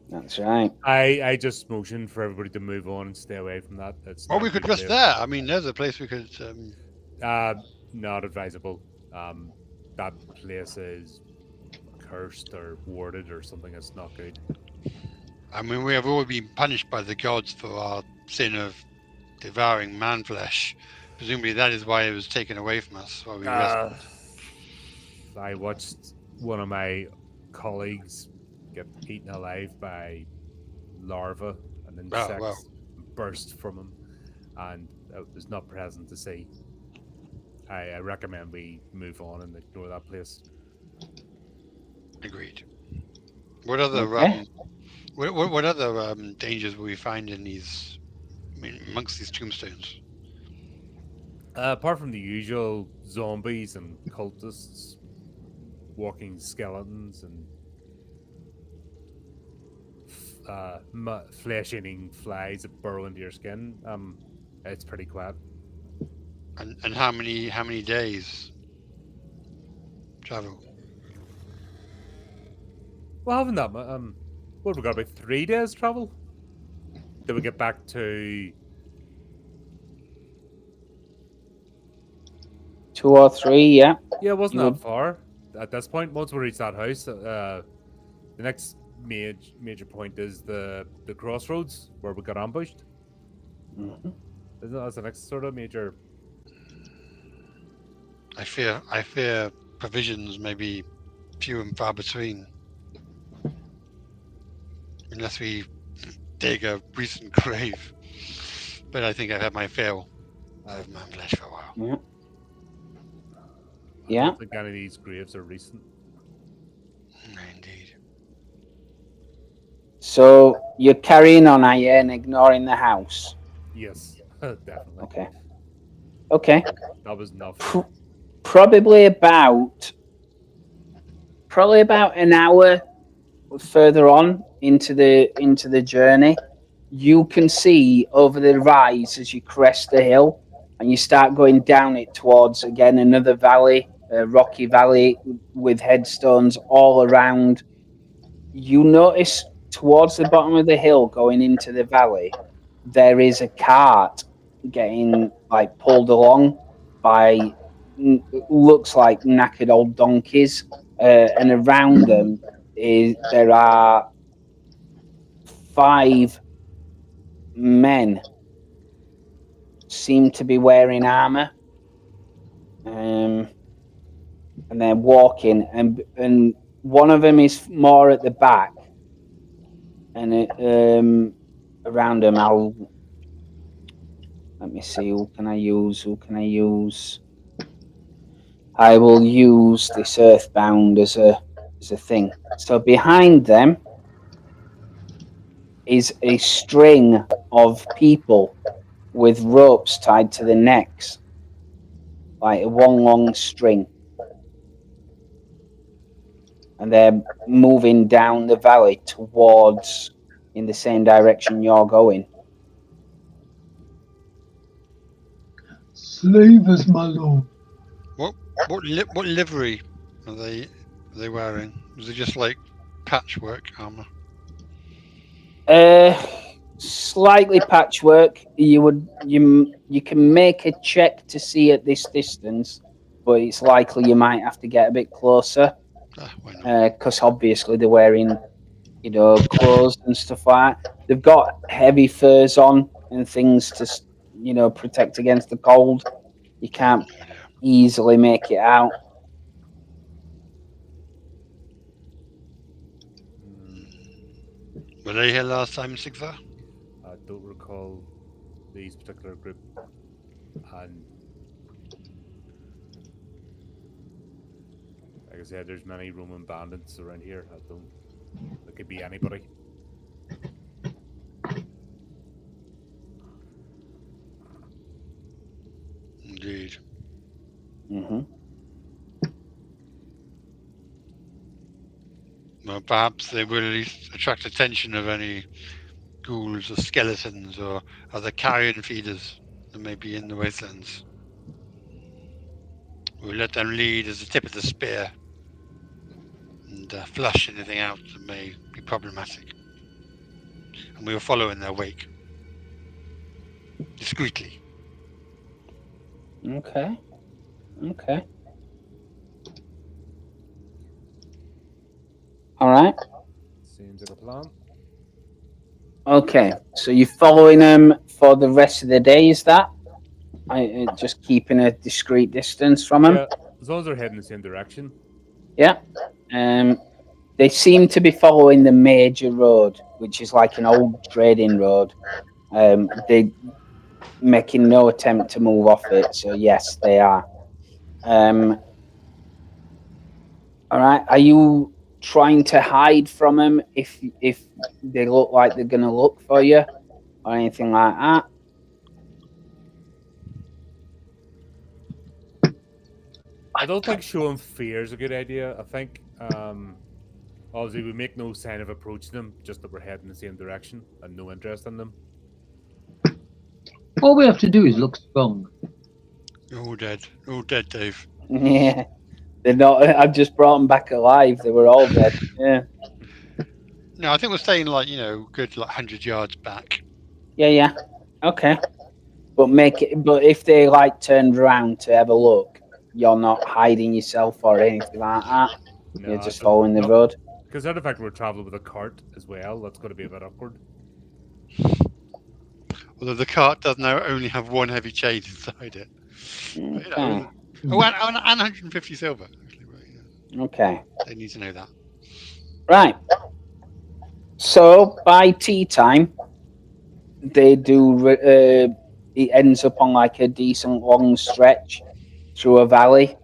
That's right. I just motioned for everybody to move on and stay away from that. Or we could rest there. I mean, there's a place we could. Not advisable. That place is cursed or warded or something that's not good. I mean, we have all been punished by the gods for our sin of devouring man flesh. Presumably, that is why it was taken away from us while we rested. I watched one of my colleagues get eaten alive by larvae and insects burst from him, and it was not pleasant to see. I recommend we move on and ignore that place. Agreed. What other what other dangers will we find in these? I mean, amongst these tombstones? Apart from the usual zombies and cultists, walking skeletons, and flesh-eating flies that burrow into your skin, it's pretty quiet. And how many days travel? Well, haven't that what have we got, about 3 days travel? Did we get back to 2 or 3? Yeah. Yeah, it wasn't that far at this point. Once we reach that house, the next major point is the crossroads where we got ambushed. Mm-hmm. Isn't that the next sort of major? I fear provisions may be few and far between, unless we dig a recent grave. But I think I've had my fill of man flesh for a while. Yeah. I Yeah. don't think any of these graves are recent. Indeed. So you're carrying on, are you, and ignoring the house? Yes, definitely. Okay. Okay. That was enough. Probably about an hour further on into the journey, you can see over the rise as you crest the hill, and you start going down it towards, again, another valley, a rocky valley with headstones all around. You notice towards the bottom of the hill, going into the valley, there is a cart getting like pulled along by looks like knackered old donkeys, and around them there are 5 men, seem to be wearing armor, and they're walking, and one of them is more at the back, and around them, let me see, who can I use? I will use this Earthbound as a thing. So behind them is a string of people with ropes tied to their necks, like one long string. And they're moving down the valley towards, in the same direction you're going. Slavers, my lord. What livery are they wearing? Is it just like patchwork armor? Slightly patchwork. You can make a check to see at this distance, but it's likely you might have to get a bit closer, Why not? because obviously they're wearing clothes and stuff like that. They've got heavy furs on and things to, protect against the cold. You can't easily make it out. Were they here last time, Sigvar? I don't recall these particular group. And like I said, there's many Roman bandits around here. It could be anybody. Indeed. Mm-hmm. Well, perhaps they will at least attract attention of any ghouls or skeletons or other carrion feeders that may be in the wastelands. We'll let them lead as the tip of the spear and flush anything out that may be problematic. And we will follow in their wake. Discreetly. Okay. All right. Seems like a plan. Okay. So you're following them for the rest of the day, is that? Just keeping a discreet distance from them? Yeah, as long as they're heading in the same direction. Yeah. They seem to be following the major road, which is like an old trading road. They making no attempt to move off it, so yes, they are. All right. Are you trying to hide from them if they look like they're going to look for you or anything like that? I don't think showing fear is a good idea. I think obviously we make no sign of approaching them, just that we're heading in the same direction and no interest in them. All we have to do is look strong. You're all dead. All dead, Dave. Yeah. They're not. I've just brought them back alive. They were all dead. Yeah. No, I think we're staying good 100 yards back. Yeah. Okay. But if they turned around to have a look, you're not hiding yourself or anything like that. No, You're just following the road. Because the fact we're traveling with a cart as well, that's going to be a bit awkward. Although the cart does now only have one heavy chain inside it. But, Okay. and 150 silver. Actually, but, Okay. they need to know that. Right. So by tea time, they do. It ends up on a decent long stretch through a valley,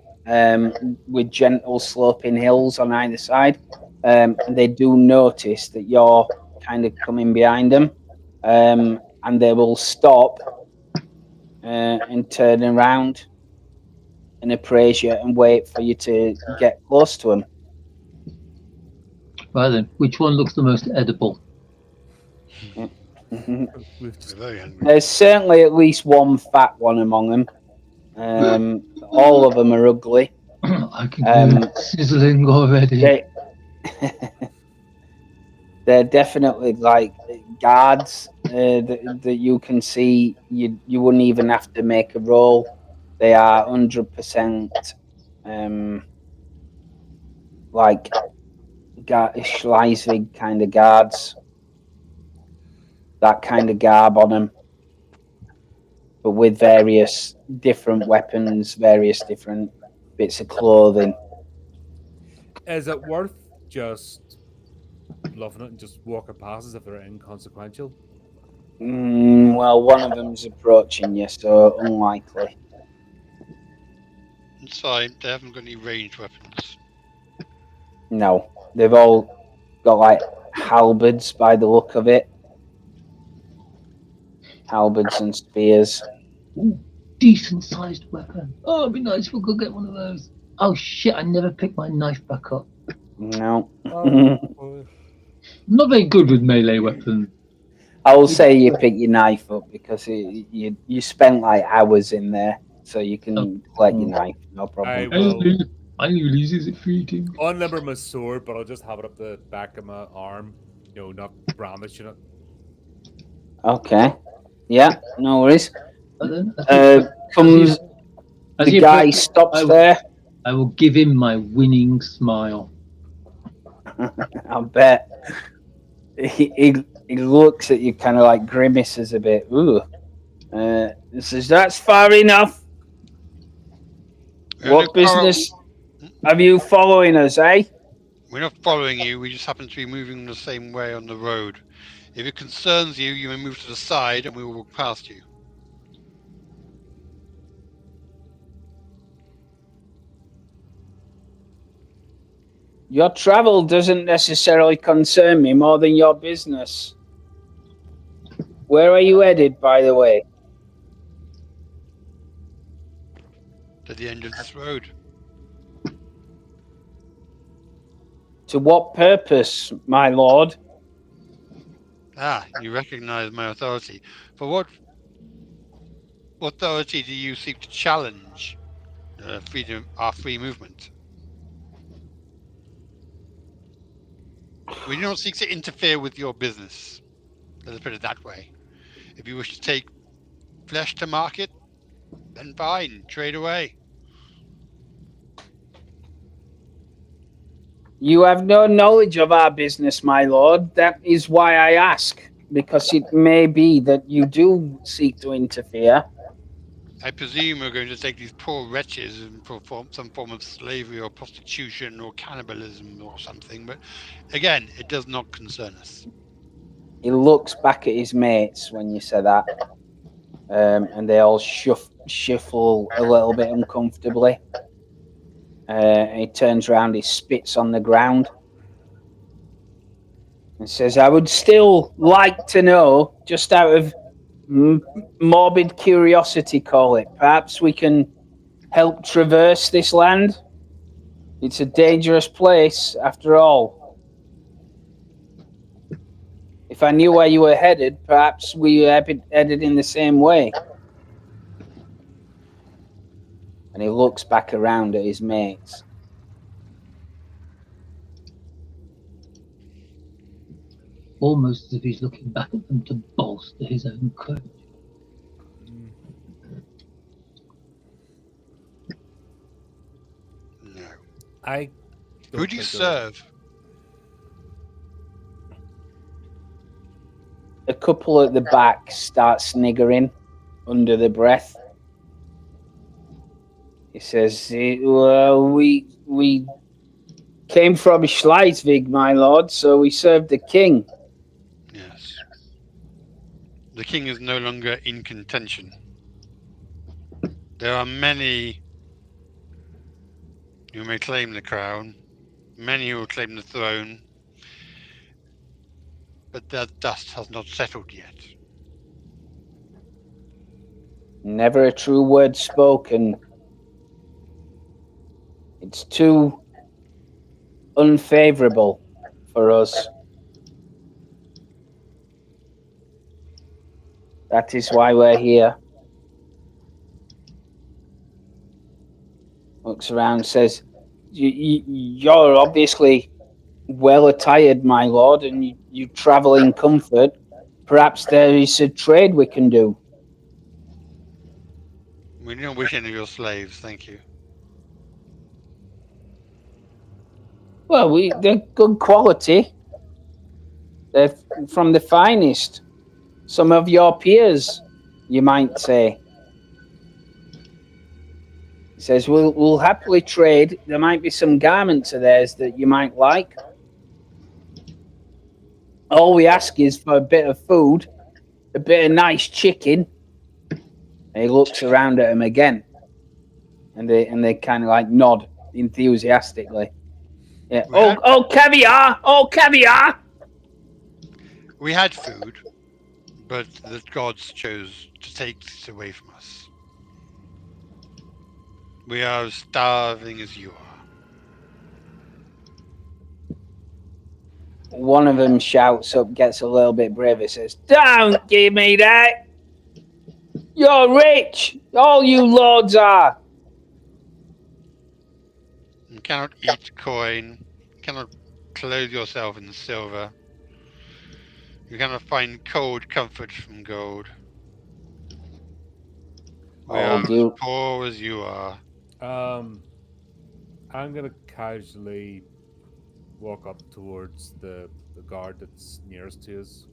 with gentle sloping hills on either side. And they do notice that you're kind of coming behind them, and they will stop and turn around and appraise you and wait for you to get close to them. Right then, which one looks the most edible? They're very hungry. There's certainly at least one fat one among them. All of them are ugly. I can hear it sizzling already. They're definitely guards that you can see. You wouldn't even have to make a roll. They are 100% Schleiswig kind of guards. That kind of garb on them, but with various different weapons, various different bits of clothing. Is it worth just bluffing it and just walking past as if they're inconsequential? Well, one of them's approaching you, so unlikely. It's fine. They haven't got any ranged weapons. No, they've all got halberds by the look of it. Halberds and spears. Ooh, decent sized weapon. Oh, it'd be nice if we could get one of those. Oh shit, I never picked my knife back up. No. I'm not very good with melee weapons. I will say you pick your knife up because you spent hours in there, so you can collect your knife, no problem. I will use it for eating. Unlimber my sword, but I'll just have it up the back of my arm, not brandishing it. Okay. Yeah, no worries. Comes the guy stops there. I will give him my winning smile. I bet. He looks at you, kind of like grimaces a bit. Ooh. He says, "That's far enough. We're What business have you following us, eh?" not following you. We just happen to be moving the same way on the road. If it concerns you, you may move to the side, and we will walk past you. Your travel doesn't necessarily concern me more than your business. Where are you headed, by the way? To the end of this road. To what purpose, my lord? Ah, you recognize my authority. For what authority do you seek to challenge our free movement? We do not seek to interfere with your business. Let us put it that way. If you wish to take flesh to market, then fine, trade away. You have no knowledge of our business, my lord. That is why I ask, because it may be that you do seek to interfere. I presume we're going to take these poor wretches and perform some form of slavery or prostitution or cannibalism or something, but again, it does not concern us. He looks back at his mates when you say that, and they all shuffle a little bit uncomfortably. He turns around, he spits on the ground, and says, "I would still like to know, just out of morbid curiosity, call it. Perhaps we can help traverse this land. It's a dangerous place, after all. If I knew where you were headed, perhaps we were headed in the same way." And he looks back around at his mates. Almost as if he's looking back at them to bolster his own courage. No. I. Who do you serve? A couple at the back start sniggering under the breath. He says, "Well, we came from Schleitzwig, my lord, so we served the king." Yes. The king is no longer in contention. There are many who may claim the crown, many who will claim the throne, but their dust has not settled yet. Never a true word spoken. It's too unfavorable for us. That is why we're here. Looks around, says, "You're obviously well attired, my lord, and you travel in comfort. Perhaps there is a trade we can do." We don't wish any of your slaves, thank you. Well, they're good quality. They're from the finest. Some of your peers, you might say. He says, we'll happily trade. There might be some garments of theirs that you might like. All we ask is for a bit of food, a bit of nice chicken. And he looks around at him again, and they kind of like nod enthusiastically. Yeah. Oh, caviar! Oh, caviar! We had food, but the gods chose to take this away from us. We are as starving as you are. One of them shouts up, gets a little bit braver, says, "Don't give me that! You're rich! All you lords are!" You cannot eat coin, you cannot clothe yourself in silver. You cannot find cold comfort from gold. We are as poor as you are. I'm gonna casually walk up towards the guard that's nearest to us.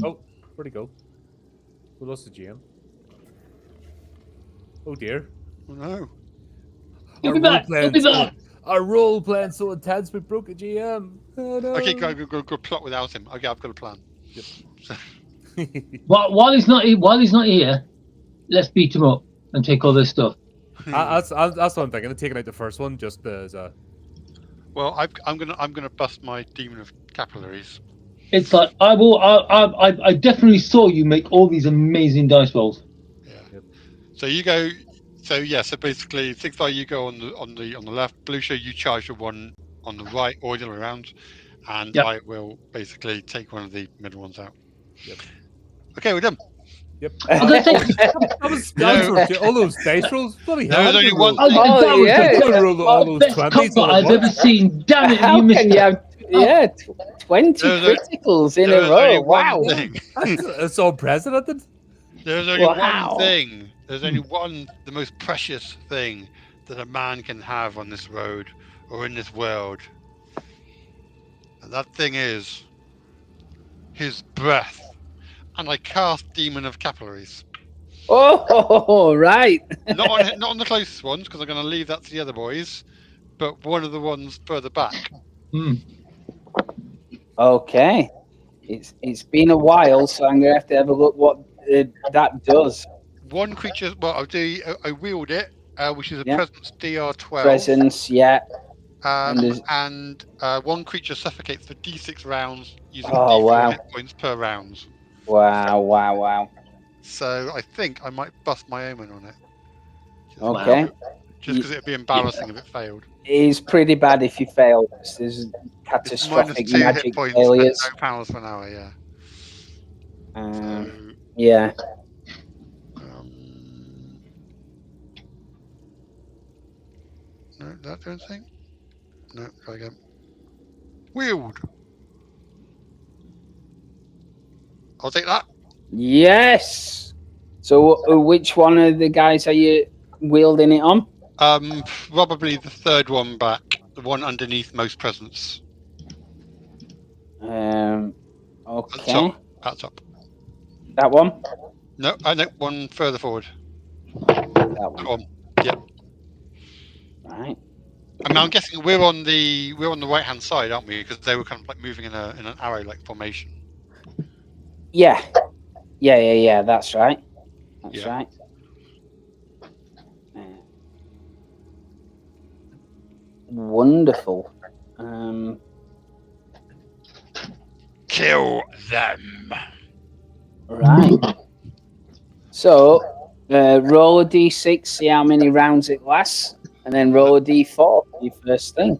Oh, where'd he go? We lost the GM. Oh dear. Oh, no. He'll be back. He'll be back. Our role playing so intense we broke a GM. Oh, no. Okay, go plot without him. Okay, I've got a plan. Yep. So, While he's not here, let's beat him up and take all this stuff. That's what I'm thinking. I'm taking out the first one just as a. well, I'm gonna bust my demon of capillaries. It's like I definitely saw you make all these amazing dice rolls. Yeah. Yep. So you go. So basically, 6 you go on the left. Blue show, you charge the one on the right, or the other way around, and Yep. I will basically take one of the middle ones out. Yep. Okay, we're done. Yep. That That was all those dice rolls. Bloody There was hell. only one was thing. Oh, yeah. All those best 20s all combat at I've ever once. seen. Damn it, How you missed can you that. have 20 There was criticals in There a was row? only Wow. one thing. It's all unprecedented. There's only Wow. one thing. There's only one, the most precious thing that a man can have on this road or in this world. And that thing is his breath. And I cast Demon of Capillaries. Oh, right. Not on the closest ones, because I'm going to leave that to the other boys, but one of the ones further back. Okay. It's been a while, so I'm going to have a look what that does. One creature, well, I wield it, which is a Yeah. presence DR12. Presence, yeah. And one creature suffocates for D6 rounds using Oh, D4 wow. hit points per round. Wow. So I think I might bust my omen on it. Okay. Just because it'd be embarrassing if it failed. It is pretty bad if you fail. There's It's catastrophic -2 hit magic points, failures. but no powers for an hour, yeah. So, Yeah. no, that do anything? No, try again. Wield! I'll take that. Yes. So which one of the guys are you wielding it on? Probably the third one back, the one underneath most presents. Okay. That's up. That one? No, one further forward. That one. On. Yep. Right. I mean, I'm guessing we're on the right hand side, aren't we? Because they were kind of like moving in an arrow like formation. Yeah. That's right. That's Yeah. right. Wonderful. Kill them. Right. So, roll a d6, see how many rounds it lasts, and then roll a d4 for your first thing.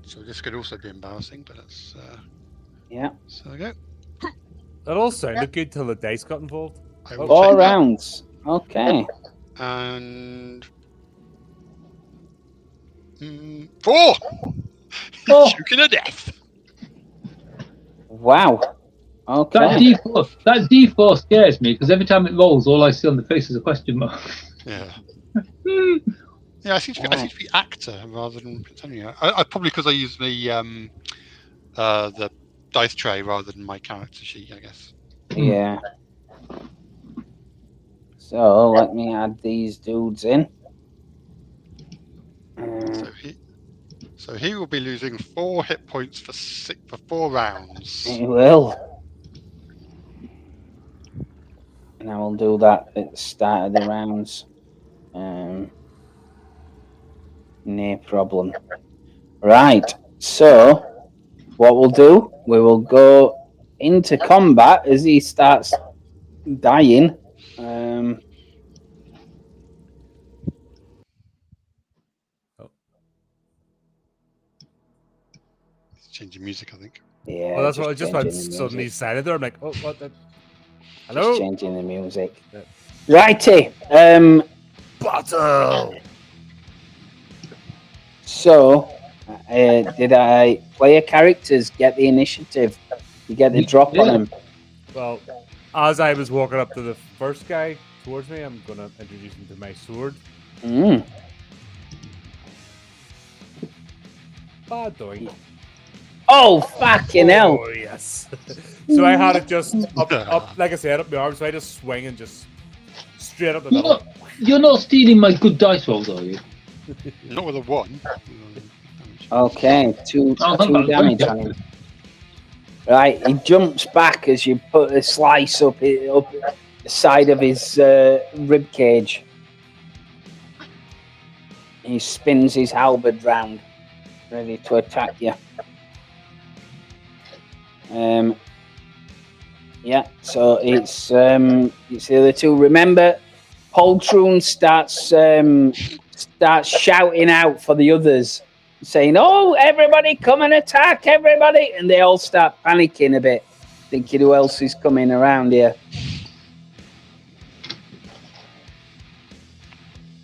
So this could also be embarrassing, but that's Yeah. so there we go. That all sounded good till the dice got involved. I will 4 take that. rounds. Okay. And 4. Oh. Shooking a death. Wow. Okay. That D4 scares me because every time it rolls, all I see on the face is a question mark. Yeah. Yeah, I seem to be actor rather than continue. I probably because I use the dice tray rather than my character sheet, I guess. Yeah. So let me add these dudes in. So he will be losing 4 hit points for 4 rounds. He will. And I will do that at the start of the rounds. No problem. Right. So what we'll do, we will go into combat as he starts dying. Changing music, I think. Yeah. Well, that's what I just went changing the suddenly music. silent there. I'm like, oh, what the? Just Hello? changing the music. Yeah. Righty. Battle! So, did player characters get the initiative? You get the drop on them. Well, As I was walking up to the first guy towards me, I'm gonna introduce him to my sword. Bad doing. Oh, fucking hell. Oh yes. So I had it just up, like I said, up my arm. So I just swing and just straight up the middle. You're not stealing my good dice rolls, are you? Not with a 1. Okay, two Oh, hang on, damage okay. on him. Right, he jumps back as you put a slice up the side of his rib cage. He spins his halberd round, ready to attack you. Yeah, so it's the other two. Remember, Poltroon starts shouting out for the others, saying, "Oh, everybody, come and attack, everybody!" And they all start panicking a bit, thinking, "Who else is coming around here?"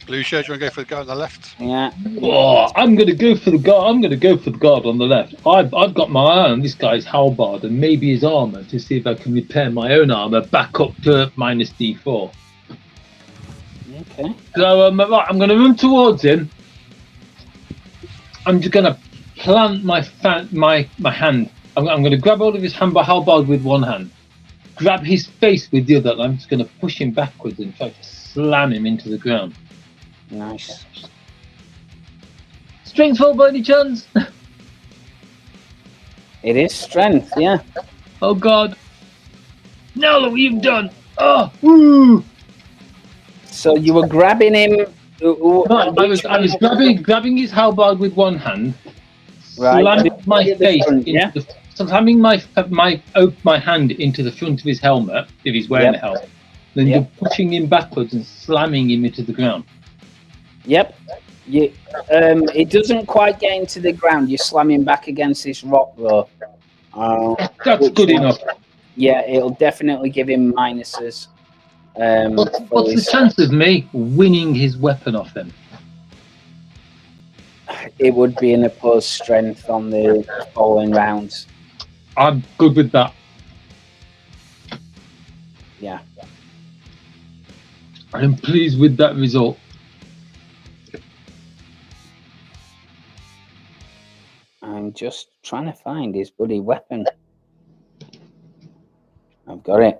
Blue shirt, do you want to go for the guy on the left? Yeah. Oh, I'm gonna go for the guard. I'm gonna go for the guard on the left. I've got my eye on this guy's halberd and maybe his armor to see if I can repair my own armor back up to minus D4. Okay. So right, I'm gonna run towards him. I'm just gonna plant my hand. I'm gonna grab hold of his halberd with one hand, grab his face with the other, and I'm just gonna push him backwards and try to slam him into the ground. Nice. Strength roll by any chance? It is strength, yeah. Oh God! Now look what you've done! Oh, woo! So you were grabbing him. I was grabbing his halberd with one hand, Right. slamming my The face front, into yeah? slamming my hand into the front of his helmet if he's wearing Yep. a helmet. Then Yep. you're pushing him backwards and slamming him into the ground. Yep. It doesn't quite get into the ground. You're slamming back against this rock, though. That's Which good one? enough. Yeah, it'll definitely give him minuses. What's for the his- chance of me winning his weapon off him? It would be an opposed strength on the following rounds. I'm good with that. Yeah. I'm pleased with that result. I'm just trying to find his bloody weapon. I've got it.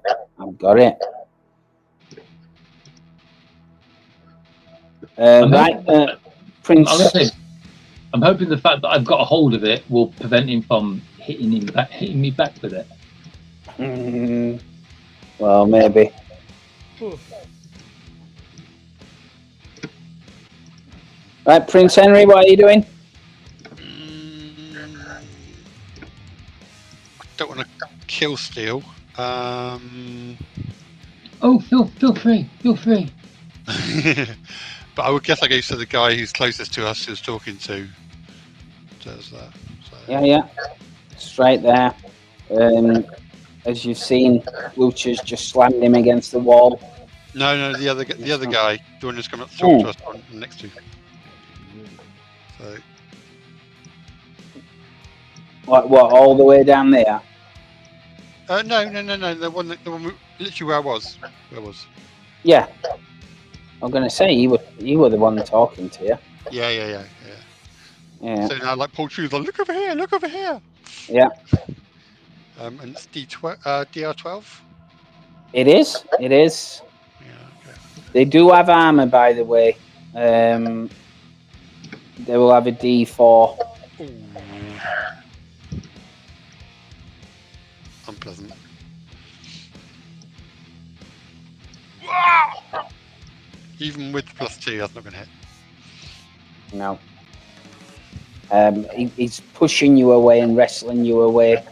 Right, Prince. I'm hoping the fact that I've got a hold of it will prevent him from hitting me back with it. Well, maybe. Right, Prince Henry, what are you doing? I don't want to kill Steel. Oh, feel free. But I would guess I go to the guy who's closest to us, who's talking to. Does that? So. Yeah. Straight there. As you've seen, Lucha's just slammed him against the wall. No, the other guy, the one who's come up to talk to us on next to. So. What? All the way down there? No. The one literally where I was. Yeah. I'm gonna say you were the one talking to you. Yeah. Yeah. So now, like Paul True's like, look over here. Yeah. And it's DR12. It is. Yeah. Okay. They do have armor, by the way. They will have a D4. Ooh. Unpleasant. Wow! Even with +2, that's not going to hit. No. He's pushing you away and wrestling you away.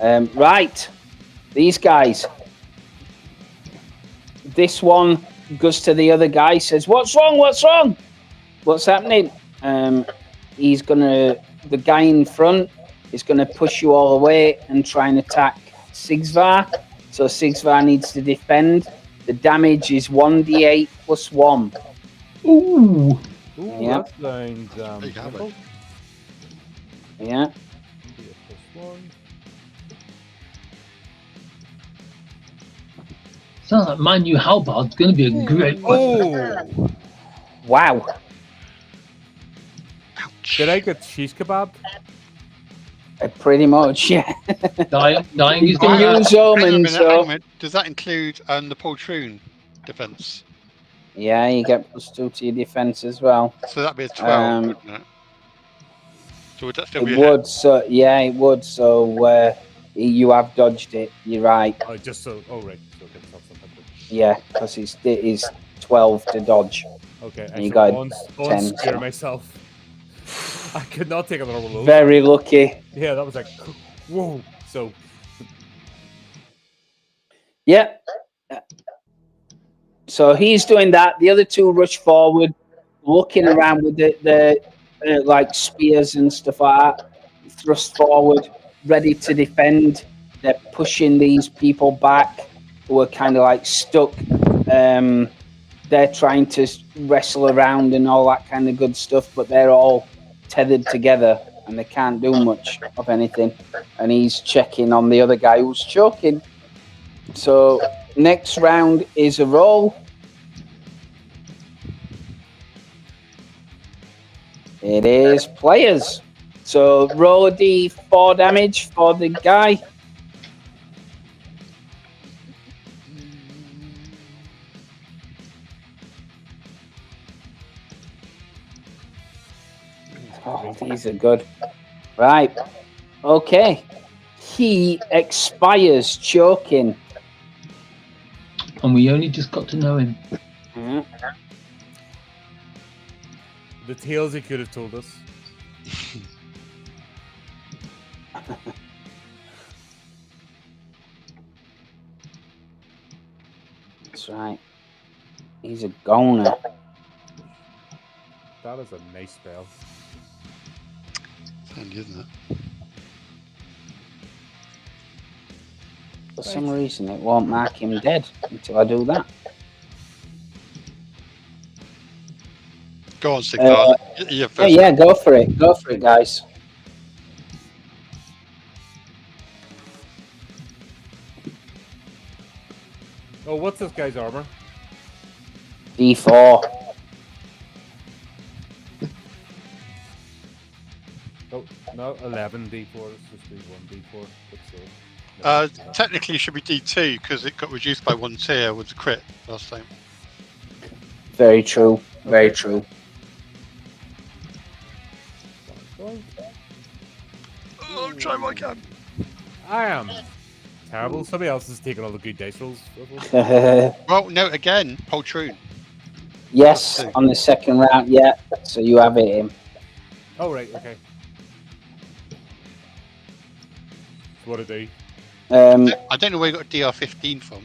Right. These guys. This one goes to the other guy, says, "What's wrong? What's happening?" The guy in front is going to push you all away and try and attack Sigsvar. So Sigsvar needs to defend. The damage is 1d8 plus 1. Ooh. Yeah. That sounds There you go, simple. mate. Yeah. Sounds like my new halberd's going to be a great one. Oh! Wow. Ouch. Did I get shish kebab? Pretty much, yeah. Dying is can going use Hang on a omens, minute, so hang on a minute. Does that include the poltroon defense? yeah, you get +2 to your defense as well. So that'd be a 12, Um, wouldn't it? So would that still It be a hit? would, so yeah, it would. So you have dodged it. You're right. Oh, just so. Oh, right. So it gets off something. Yeah, because it is 12 to dodge. Okay, I And you should got unscare 10, so. myself. I could not take another roll. Very lucky. Yeah, that was like, whoa. So, Yeah. So he's doing that. The other two rush forward, looking around with the like spears and stuff like that. Thrust forward, ready to defend. They're pushing these people back who are kind of like stuck. They're trying to wrestle around and all that kind of good stuff, but they're all tethered together and they can't do much of anything. And he's checking on the other guy who's choking. So next round is a roll. It is players. So roll a d4 damage for the guy. Oh, these are good. Right. Okay. He expires choking. And we only just got to know him. Mhm. the tales he could have told us. That's right. He's a goner. That is a nice spell. Handy, isn't it? For some reason, it won't mark him dead until I do that. Go on, Sigvard. You're Yeah, first. yeah, go for it. Go for it, guys. Oh, what's this guy's armor? D4. Oh, no, 11 d4. Let's just do 1 d4. Technically, it should be D2 because it got reduced by 1 tier with the crit last time. Very true. Very Okay. true. Oh, I'm trying what I can. I am terrible. Somebody else is taking all the good dice rolls. Well, no, again, poltroon. Yes, on the second round, yeah. So you have it in. Oh, right, okay. What a day. I don't know where you got a DR15 from.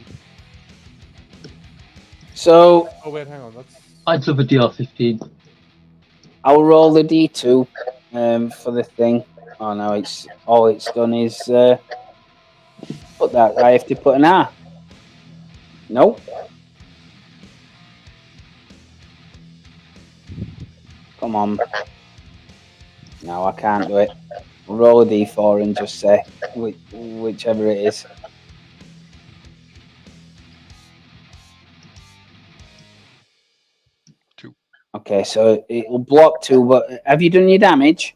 So Oh, wait, hang on. That's. I'd love a DR15. I'll roll the D2 for the thing. Oh no, it's all it's done is put that. I have to put an R. Nope. Come on. No, I can't do it. Roll a D4 and just say whichever it is. Two. Okay, so it'll block 2, but have you done your damage?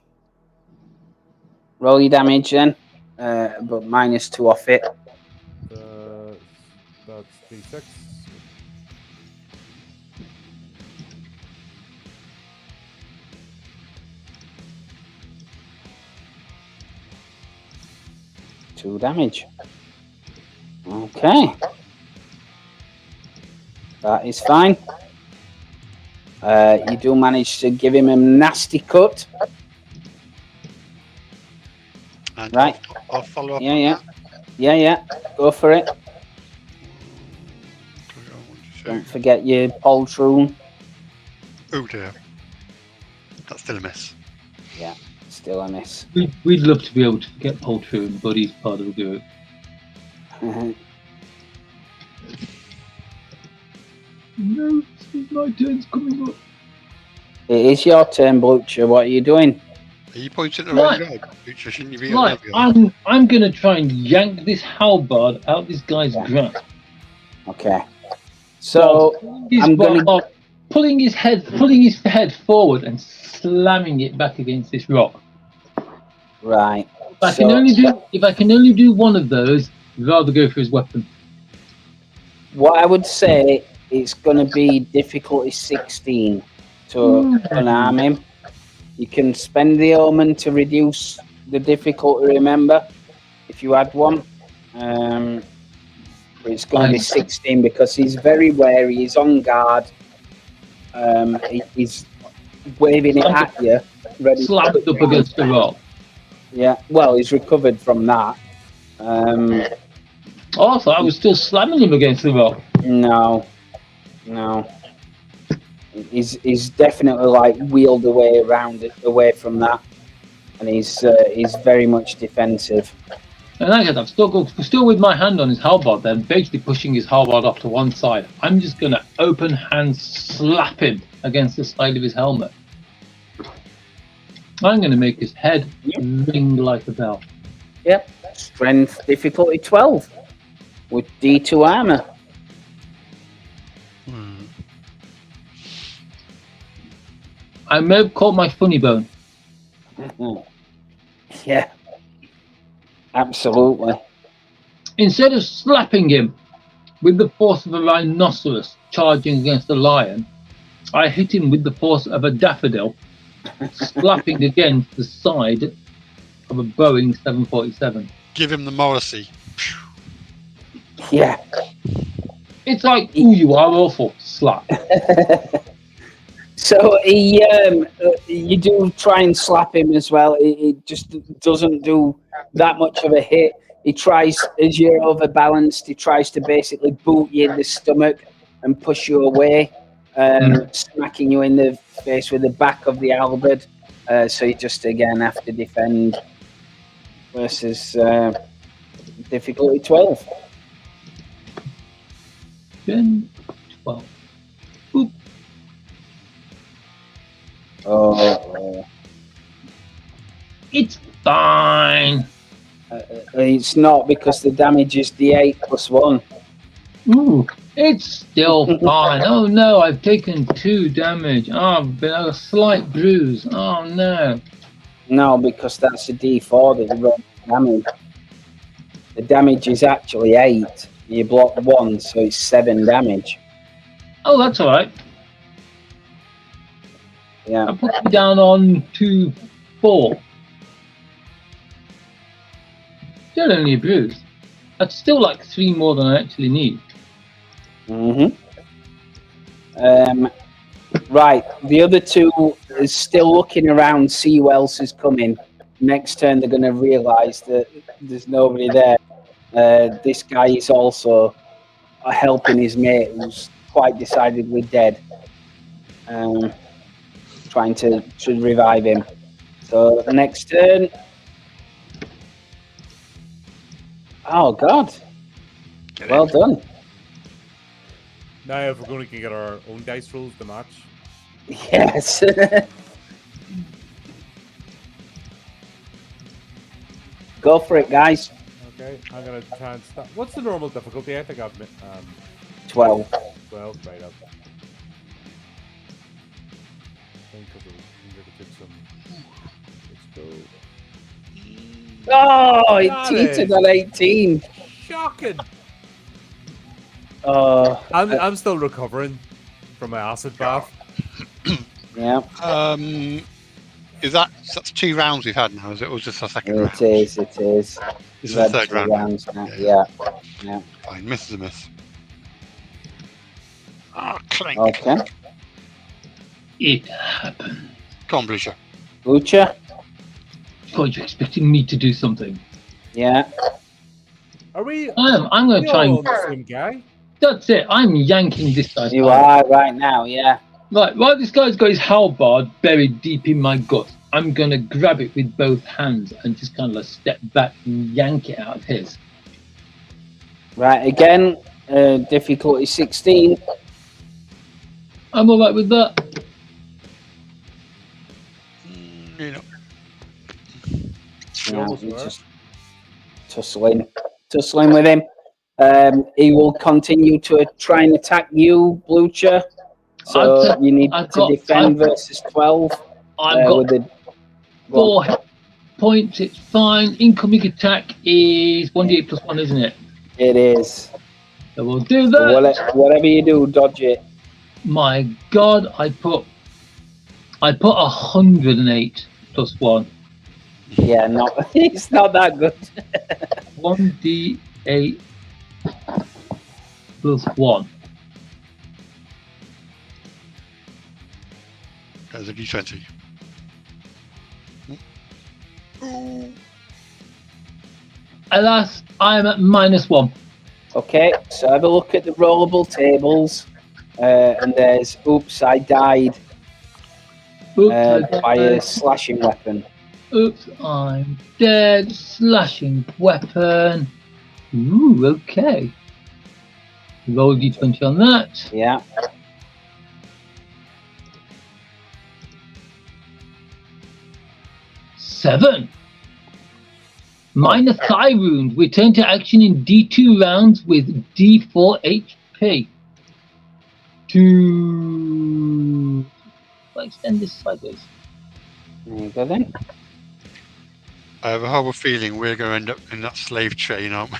Roll your damage then, but -2 off it. That's d6. Two damage. Okay. That is fine. You do manage to give him a nasty cut. And Right. I'll follow up. Yeah, on yeah. that. Yeah. Go for it. Oh Don't forget your poltroon. dear. That's still a miss. Still a miss. We'd love to be able to get Poltroon, but he's part of the group. No, my turn's coming up. It is your turn, Blucher. What are you doing? Are you pointing at the wrong Right. guy? Which shouldn't you be? Right, I'm gonna try and yank this halberd out this guy's grasp. Okay. So I'm gonna. pulling his head forward and slamming it back against this rock. Right. If I can only do one of those, I'd rather go for his weapon. What I would say, it's going to be difficulty 16 to unarm him. You can spend the omen to reduce the difficulty, remember, if you had one. But it's going to be 16 because he's very wary, he's on guard. He's waving it at you. Ready Slammed up against the rock. Yeah, well, he's recovered from that. I thought I was still slamming him against the rock. No. He's definitely like wheeled away from that, and he's very much defensive. And like I said, I'm still with my hand on his halberd, then basically pushing his halberd off to one side. I'm just gonna open hand slap him against the side of his helmet. I'm gonna make his head ring like a bell. Yep. Strength difficulty 12 with D2 armor. I may have caught my funny bone. Yeah. Absolutely. Instead of slapping him with the force of a rhinoceros charging against a lion, I hit him with the force of a daffodil, slapping against the side of a Boeing 747. Give him the Morrissey. Yeah. It's like, ooh, you are awful. Slap. So you do try and slap him as well. It just doesn't do that much of a hit. He tries, as you're overbalanced, he tries to basically boot you in the stomach and push you away, smacking you in the face with the back of the halberd. So you just again have to defend versus difficulty 12. Then 12. Oop. Oh. It's fine. It's not because the damage is D8 plus 1. Ooh, it's still fine. Oh no, I've taken 2 damage. Oh, I've been a slight bruise. Oh no. No, because that's a D4 that you roll damage. The damage is actually 8. You block 1, so it's 7 damage. Oh, that's all right. Yeah. I put you down on 2, 4. Still only a bruise. That's still like 3 more than I actually need. Right, the other 2 is still looking around, see who else is coming. Next turn, they're going to realise that there's nobody there. This guy is also helping his mate, who's quite decidedly dead. Trying to revive him. So next turn. Oh God! Well done. Now, if we're going to get our own dice rolls to match. Yes. Go for it, guys. Okay, I'm going to try and stop. What's the normal difficulty? I think I've 12. 12, right up. I think I'm going to get some. Let's go. Oh, it cheated at 18. Shocking. I'm still recovering from my acid bath. Yeah. That's 2 rounds we've had now, is it? Or just a second round? It is. This is the third round. Rounds now. Yeah. Fine, miss is a miss. Ah, clank. Okay. It happened. Come on, Blucher. Lucha? God, you're expecting me to do something. Yeah. Are we? I'm going to try and. The same guy? That's it. I'm yanking this guy's You halberd. are right now, yeah. Right, while this guy's got his halberd buried deep in my gut, I'm going to grab it with both hands and just kind of like step back and yank it out of his. Right, again, difficulty 16. I'm all right with that. You know. Yeah, he's just tussling with him. He will continue to try and attack you, Blucher. So you need to defend versus 12. I've got with the 4 hit points. It's fine. Incoming attack is 1d8 plus 1, isn't it? It is. So we'll do that. Whatever you do, dodge it. My God, I put 108 plus 1. Yeah, no, it's not that good. 1d8 plus 1. That's a d20. Alas, I'm at -1. Okay, so have a look at the rollable tables. And there's, oops, I died by a slashing weapon. Oops, I'm dead. Slashing weapon. Ooh, okay. Roll d20 on that. Yeah. -7. Minor thigh wound. Return to action in D2 rounds with D4 HP. I'll extend this sideways. There you go then. I have a horrible feeling we're going to end up in that slave train, aren't we?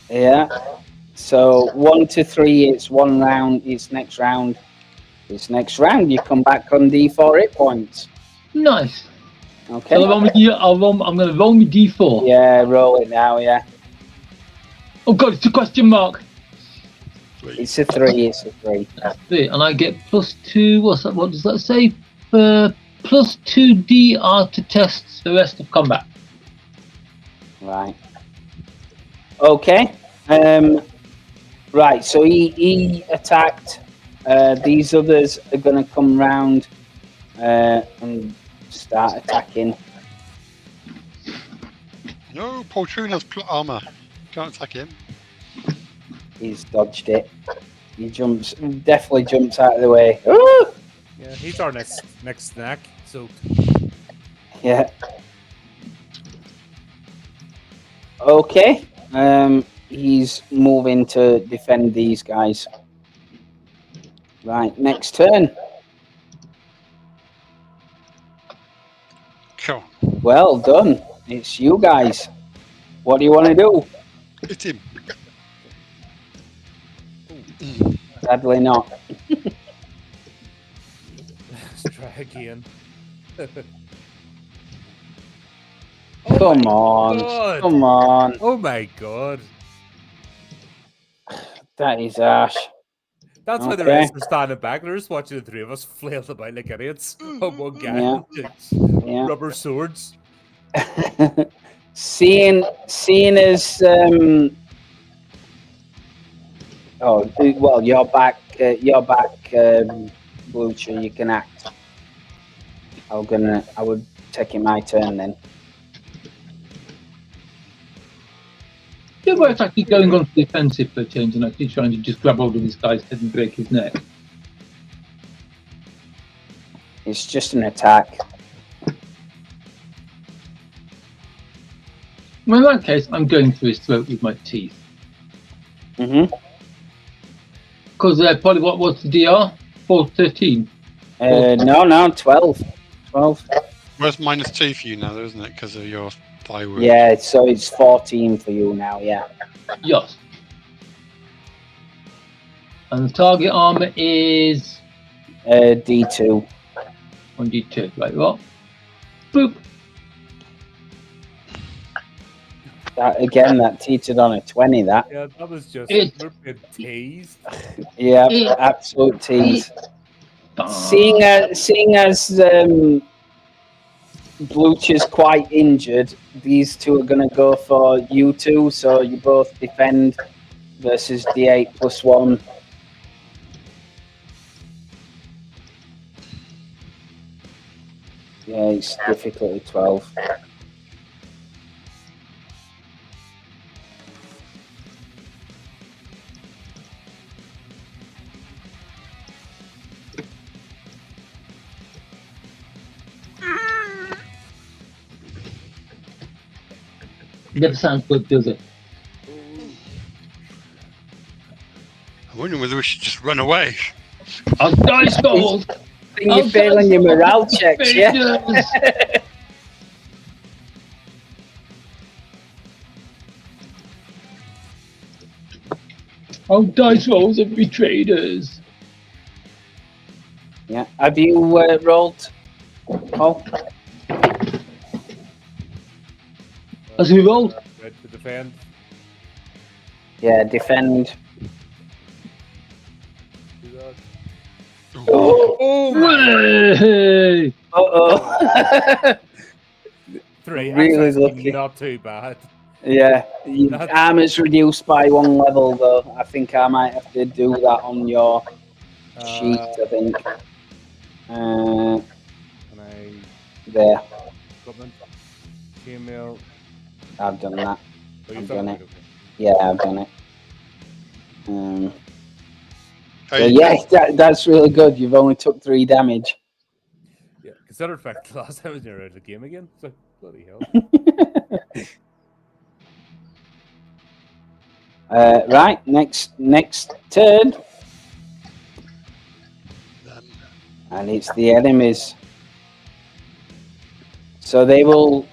Yeah. So 1 to 3, it's 1 round. It's next round. This next round, you come back on D4 hit points. Nice. Okay. So I'm going to roll me D4. Yeah, roll it now. Yeah. Oh God, it's a question mark. It's a 3. It's a 3. That's it. And I get +2. What's that? What does that say? +2 DR to tests the rest of combat. Right. Okay. Right. So he attacked. These others are going to come round and start attacking. No, Poltroon has plot armor. Can't attack him. He's dodged it. He definitely jumps out of the way. Ooh! Yeah, he's our next snack. So Yeah. Okay. He's moving to defend these guys. Right, next turn. Cool. Well done. It's you guys. What do you want to do? Hit him. Sadly not. let's try again. Come on. God. Come on. Oh my God. That is harsh. That's why the Okay. rest are standing back. They're just watching the three of us flail about like idiots. Oh, one guy. Yeah. Yeah. Rubber swords. seeing as oh well, you're back Blucher, you can act. I would take it my turn then. Yeah, well, it's actually going on to the offensive for a change and actually trying to just grab hold of this guy's head and break his neck. It's just an attack. Well, in that case, I'm going through his throat with my teeth. Mm-hmm. Because probably what's the DR? 413. No, 12. 12. Well, it's -2 for you now, though, isn't it? Because of your thigh wound. Yeah, so it's 14 for you now, yeah. Yes. And the target armor is D2. 1d2. Right, what? Boop. That teetered on a 20, that. Yeah, that was just we're being teased. Yeah, absolute tease. Seeing as Blucher's quite injured, these two are going to go for you two, so you both defend versus D8 +1. Yeah, it's difficulty 12. Never sounds good, does it? I'm wondering whether we should just run away. Our dice rolls! You're failing your morale checks, yeah? Our dice rolls have betrayed us. Yeah. Have you rolled? Oh, Has we rolled? Red to defend. yeah. Defend. Do that. Oh, Hey! oh. 3. Really That's actually lucky. not too bad. Yeah. That's- Armor's reduced by 1 level, though. I think I might have to do that on your sheet. I think. Can I There. equipment? Chainmail. I've done that. Oh, you've I've done done it. it. Yeah, I've done it. How So you yeah, doing? that's really good. You've only took 3 damage. Yeah, consider the fact the last time I was near out of the game again. It's like, bloody hell. Right, next turn, and it's the enemies. So they will.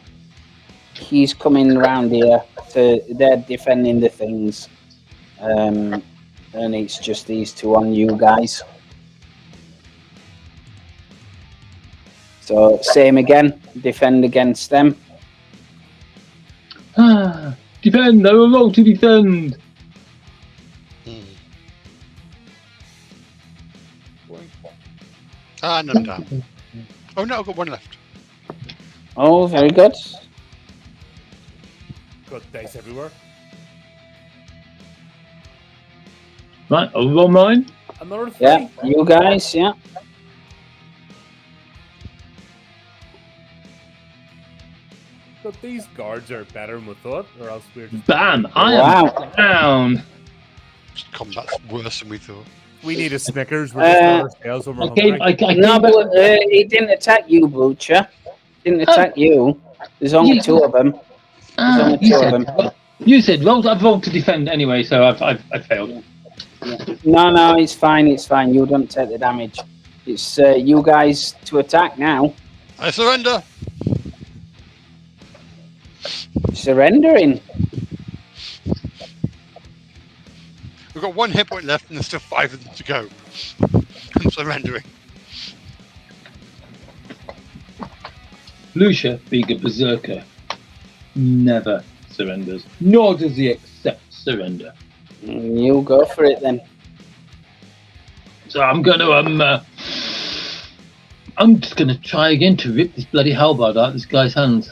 He's coming around here. They're defending the things, and it's just these 2 on you guys. So same again. Defend against them. Defend! I will roll to defend! And I'm down. Oh no, I've got 1 left. Oh, very good. Got dice everywhere. Right, I'll roll mine. Another 3. Yeah, you guys. Yeah. But these guards are better than we thought, or else we're just. Bam! I Wow. am down. Combat's worse than we thought. We need a Snickers. We're just on our tails when we're hungry. I gave No, back- but he didn't attack you, Butcher. Didn't attack you. There's only Yeah. 2 of them. There's only 2 of them. You said roll. I've rolled to defend anyway, so I've failed. No, it's fine. It's fine. You don't take the damage. It's you guys to attack now. I surrender. Surrendering. We've got 1 hit point left, and there's still 5 of them to go. I'm surrendering. Lucia, being a berserker, never surrenders, nor does he accept surrender. You go for it then. So I'm just gonna try again to rip this bloody halberd out of this guy's hands.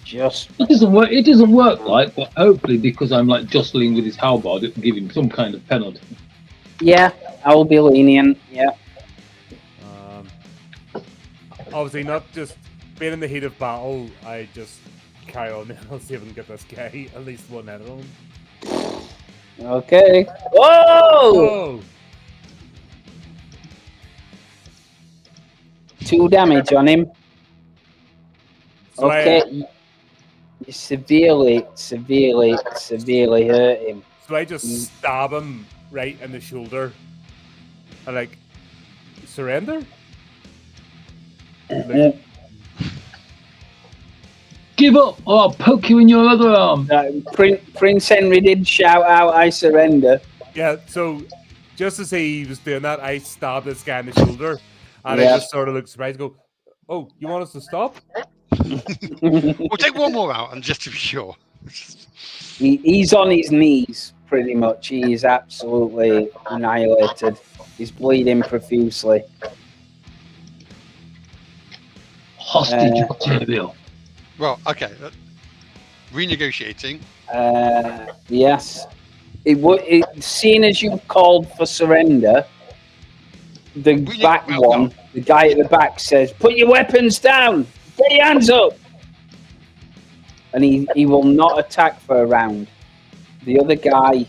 Just It doesn't work. It doesn't work like, but hopefully because I'm like jostling with his halberd, it will give him some kind of penalty. yeah. I will be lenient. Yeah. Obviously, not just being in the heat of battle. I just carry on and I'll see if I can get this guy at least 1 head on. Okay. Whoa! Oh! 2 damage on him. So Okay. You severely hurt him. So I just stab him right in the shoulder. And like, surrender? Like, Give up, or I'll poke you in your other arm. Prince Henry did shout out, "I surrender." yeah, so just as he was doing that, I stabbed this guy in the shoulder. And Yeah. I just sort of looked surprised and go, oh, you want us to stop? We'll take 1 more out, and just to be sure. He's on his knees, pretty much. He is absolutely annihilated. He's bleeding profusely. Hostage material. Well, okay. Renegotiating. Yes. Seeing as you've called for surrender, the back one, the guy at the back says, "Put your weapons down. Get your hands up." And he will not attack for a round. The other guy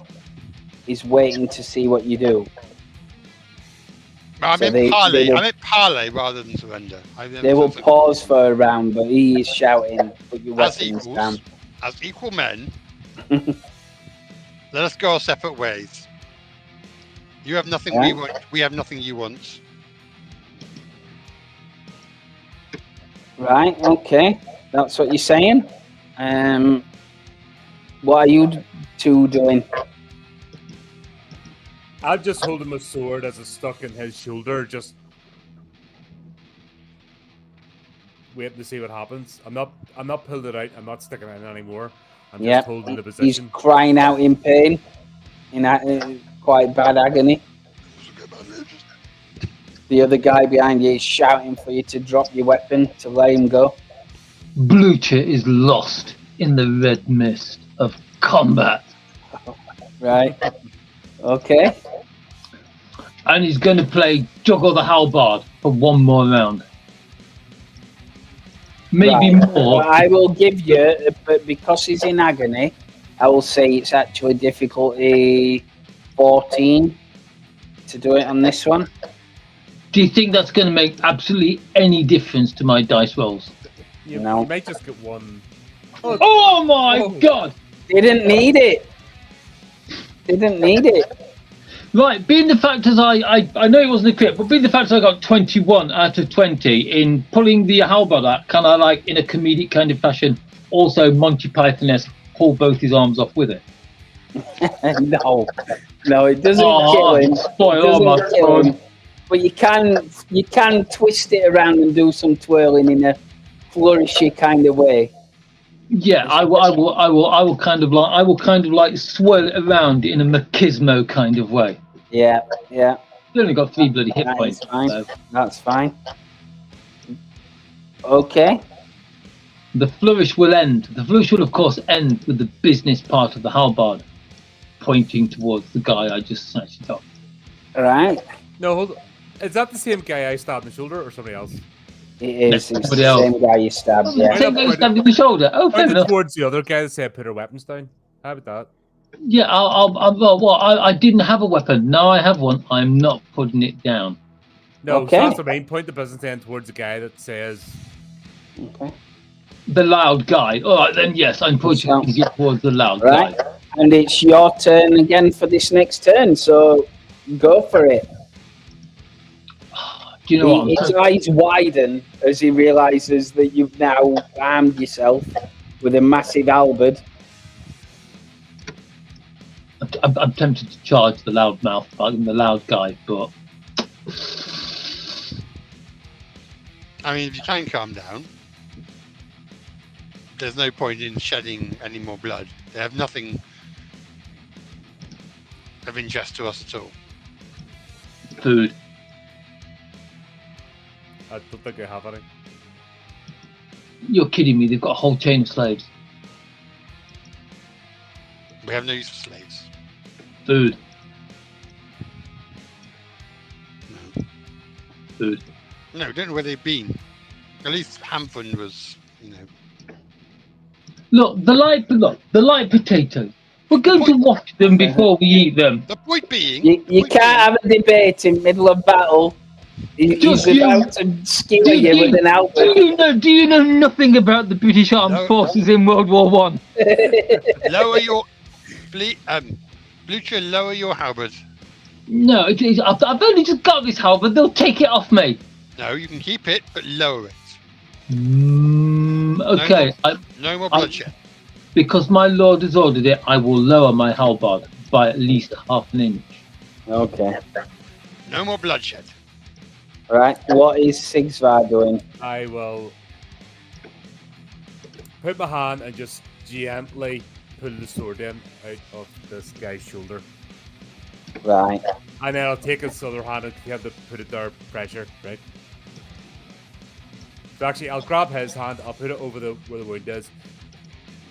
is waiting to see what you do. I So meant parley. they will- I meant parley rather than surrender. They will pause for a round, but he is shouting, "Put your as weapons equals, down." as equal men. Let us go our separate ways. You have nothing we Yeah. want. We have nothing you want. Right. Okay. That's what you're saying. What are you two doing? I'm just holding my sword as it's stuck in his shoulder, just waiting to see what happens. I'm not pulled it out. I'm not sticking it in anymore. I'm Yeah. just holding the He's position. crying out in pain, in quite bad agony. The other guy behind you is shouting for you to drop your weapon to let him go. Blucher is lost in the red mist of combat. Right. Okay. And he's going to play Juggle the Halberd for one more round. Maybe Right. more. Well, I will give you, but because he's in agony, I will say it's actually difficulty 14 to do it on this one. Do you think that's going to make absolutely any difference to my dice rolls? You No. might just get one. Oh my Oh. god! Didn't need it. Didn't need it. Right, being the fact as I know it wasn't a crit, but being the fact I got 21 out of 20 in pulling the halberd out, kind of like in a comedic kind of fashion, also Monty Python-esque, pull both his arms off with it. No, it doesn't kill him. Spoil It my doesn't kill fun. him. But you can twist it around and do some twirling in a flourishy kind of way. Yeah, I will kind of like swirl it around in a machismo kind of way. Yeah. You only got 3 bloody hit That points. is fine. So That's fine. Okay. the flourish will end. The flourish will, of course, end with the business part of the halberd pointing towards the guy I just snatched it off. All right. No, hold on. Is that the same guy I stabbed in the shoulder or somebody else? It is. It's Somebody the else. same guy you stabbed. Oh, Yeah. the same guy stabbed in the shoulder. Oh, fair Pointed enough. towards the other guy that said put her weapons down. How about that? Yeah, I didn't have a weapon. Now I have one. I'm not putting it down. No, Okay. so that's the main point. The business end towards the guy that says, Okay. The loud guy. All right, then yes, I'm pushing it towards the loud Right. guy. And it's your turn again for this next turn. So go for it. Do you know what? His eyes widen as he realizes that you've now armed yourself with a massive halberd. I'm tempted to charge the loud mouth, the loud guy, but I mean, if you can calm down, there's no point in shedding any more blood. They have nothing of interest to us at all. food. I don't think I have any. You're kidding me. They've got a whole chain of slaves. We have no use for slaves. Food. No. Food. No, we don't know where they've been. At least Hampton was, Look, the light potatoes. We're going to wash them before we eat them. The point being... You can't have a debate in middle of battle. He's about to skewer you with an halberd. Do you know nothing about the British Armed Forces in World War One? Lower your... Blucher, lower your halberd. No, I've only just got this halberd. They'll take it off me. No, you can keep it, but lower it. Okay. No more bloodshed. Because my lord has ordered it, I will lower my halberd by at least half an inch. Okay. No more bloodshed. Right. What is Sigsvar doing? I will put my hand and just gently pull the sword in out of this guy's shoulder. Right. And then I'll take his other hand and have to put it there, pressure, right? So actually, I'll grab his hand, I'll put it over where the wound is,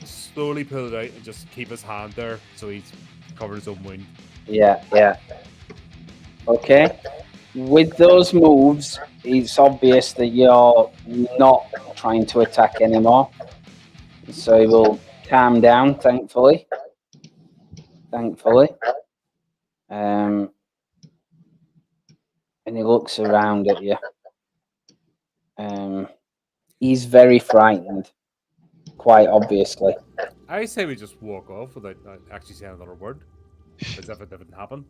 slowly pull it out and just keep his hand there so he's covered his own wound. Yeah. Okay. With those moves, it's obvious that you're not trying to attack anymore. So he will calm down, thankfully. And and he looks around at you. He's very frightened, quite obviously. I say we just walk off without actually saying another word, as if it didn't happen.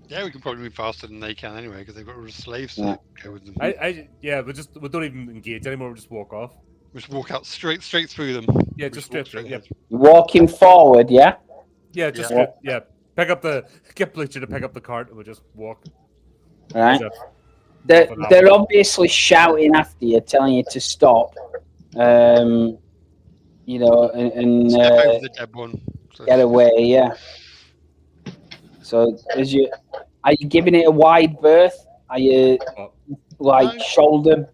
Yeah, we can probably move faster than they can anyway because they've got slaves Yeah. to go with them. Yeah, we don't even engage anymore. We just walk off. We just walk out straight through them. Yeah, We just walk straight through. Yep. ahead. Walking forward, yeah? Yeah, just Yeah. straight. Yeah, get Bleacher to pick up the cart, and we just walk. Right. As if They're, nothing they're happened. obviously shouting after you, telling you to stop. You know, and Step over the dead one. So get away, yeah. So are you giving it a wide berth? Are you Oh, like No. shoulder,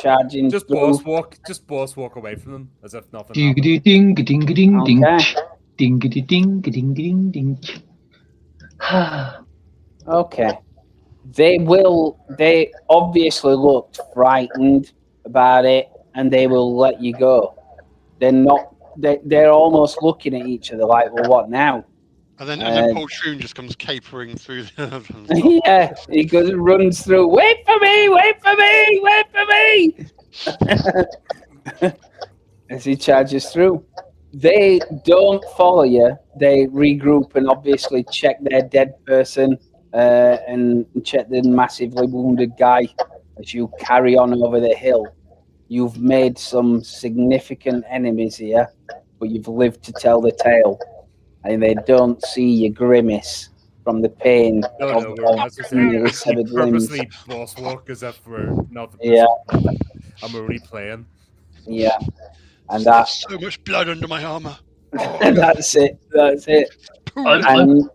charging just through? boss walk away from them as if nothing Ding happened. ding ding ding ding Okay. ding ding ding ding ding ding. Okay. They obviously looked frightened about it, and they will let you go. They're almost looking at each other like, well, what now? And then Poltroon just comes capering through the Yeah, he runs through. Wait for me! Wait for me! Wait for me! As he charges through, they don't follow you. They regroup and obviously check their dead person and check the massively wounded guy as you carry on over the hill. You've made some significant enemies here, but you've lived to tell the tale, and they don't see you grimace from the pain No, of as I say, nearly we severed limbs. purposely boss walk as if we're not. Yeah. And we're replaying. Yeah, and I have so much blood under my armor. that's it. That's it. And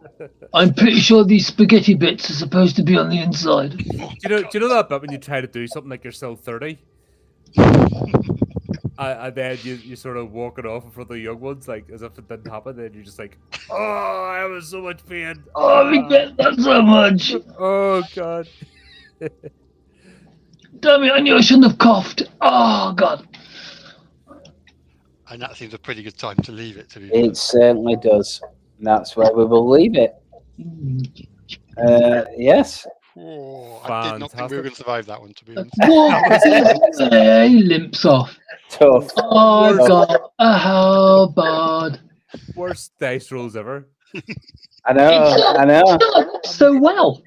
I'm pretty sure these spaghetti bits are supposed to be on the inside. Do you know that bit when you try to do something like you're still 30? And then you sort of walk it off in front of the young ones, like as if it didn't happen. Then you're just like, oh, I was so much pain. Oh, I regret that so much. Oh god. Damn it! I knew I shouldn't have coughed. Oh god. And that seems a pretty good time to leave it. To be it honest. certainly does. And that's where we will leave it. Yes. Oh, I did not think we were going to survive that one. To be honest. What? He limps off. Tough. Oh god. How bad. Worst dice rolls ever. I know. So well.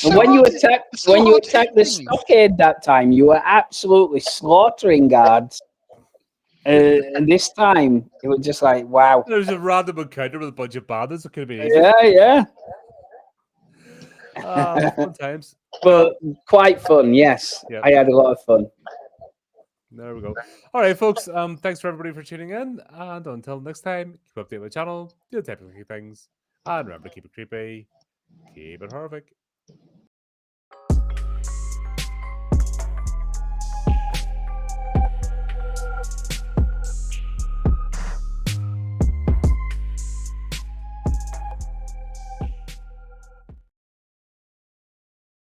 And when you attacked the stockade that time, you were absolutely slaughtering guards. And this time, it was just like, wow. There was a random encounter with a bunch of bandits. It could have been easy. Yeah. Fun times. But quite fun, yes. Yep. I had a lot of fun. There we go. All right, folks. Thanks for everybody for tuning in. And until next time, keep updating the channel, do the typical things. And remember to keep it creepy, keep it horrific.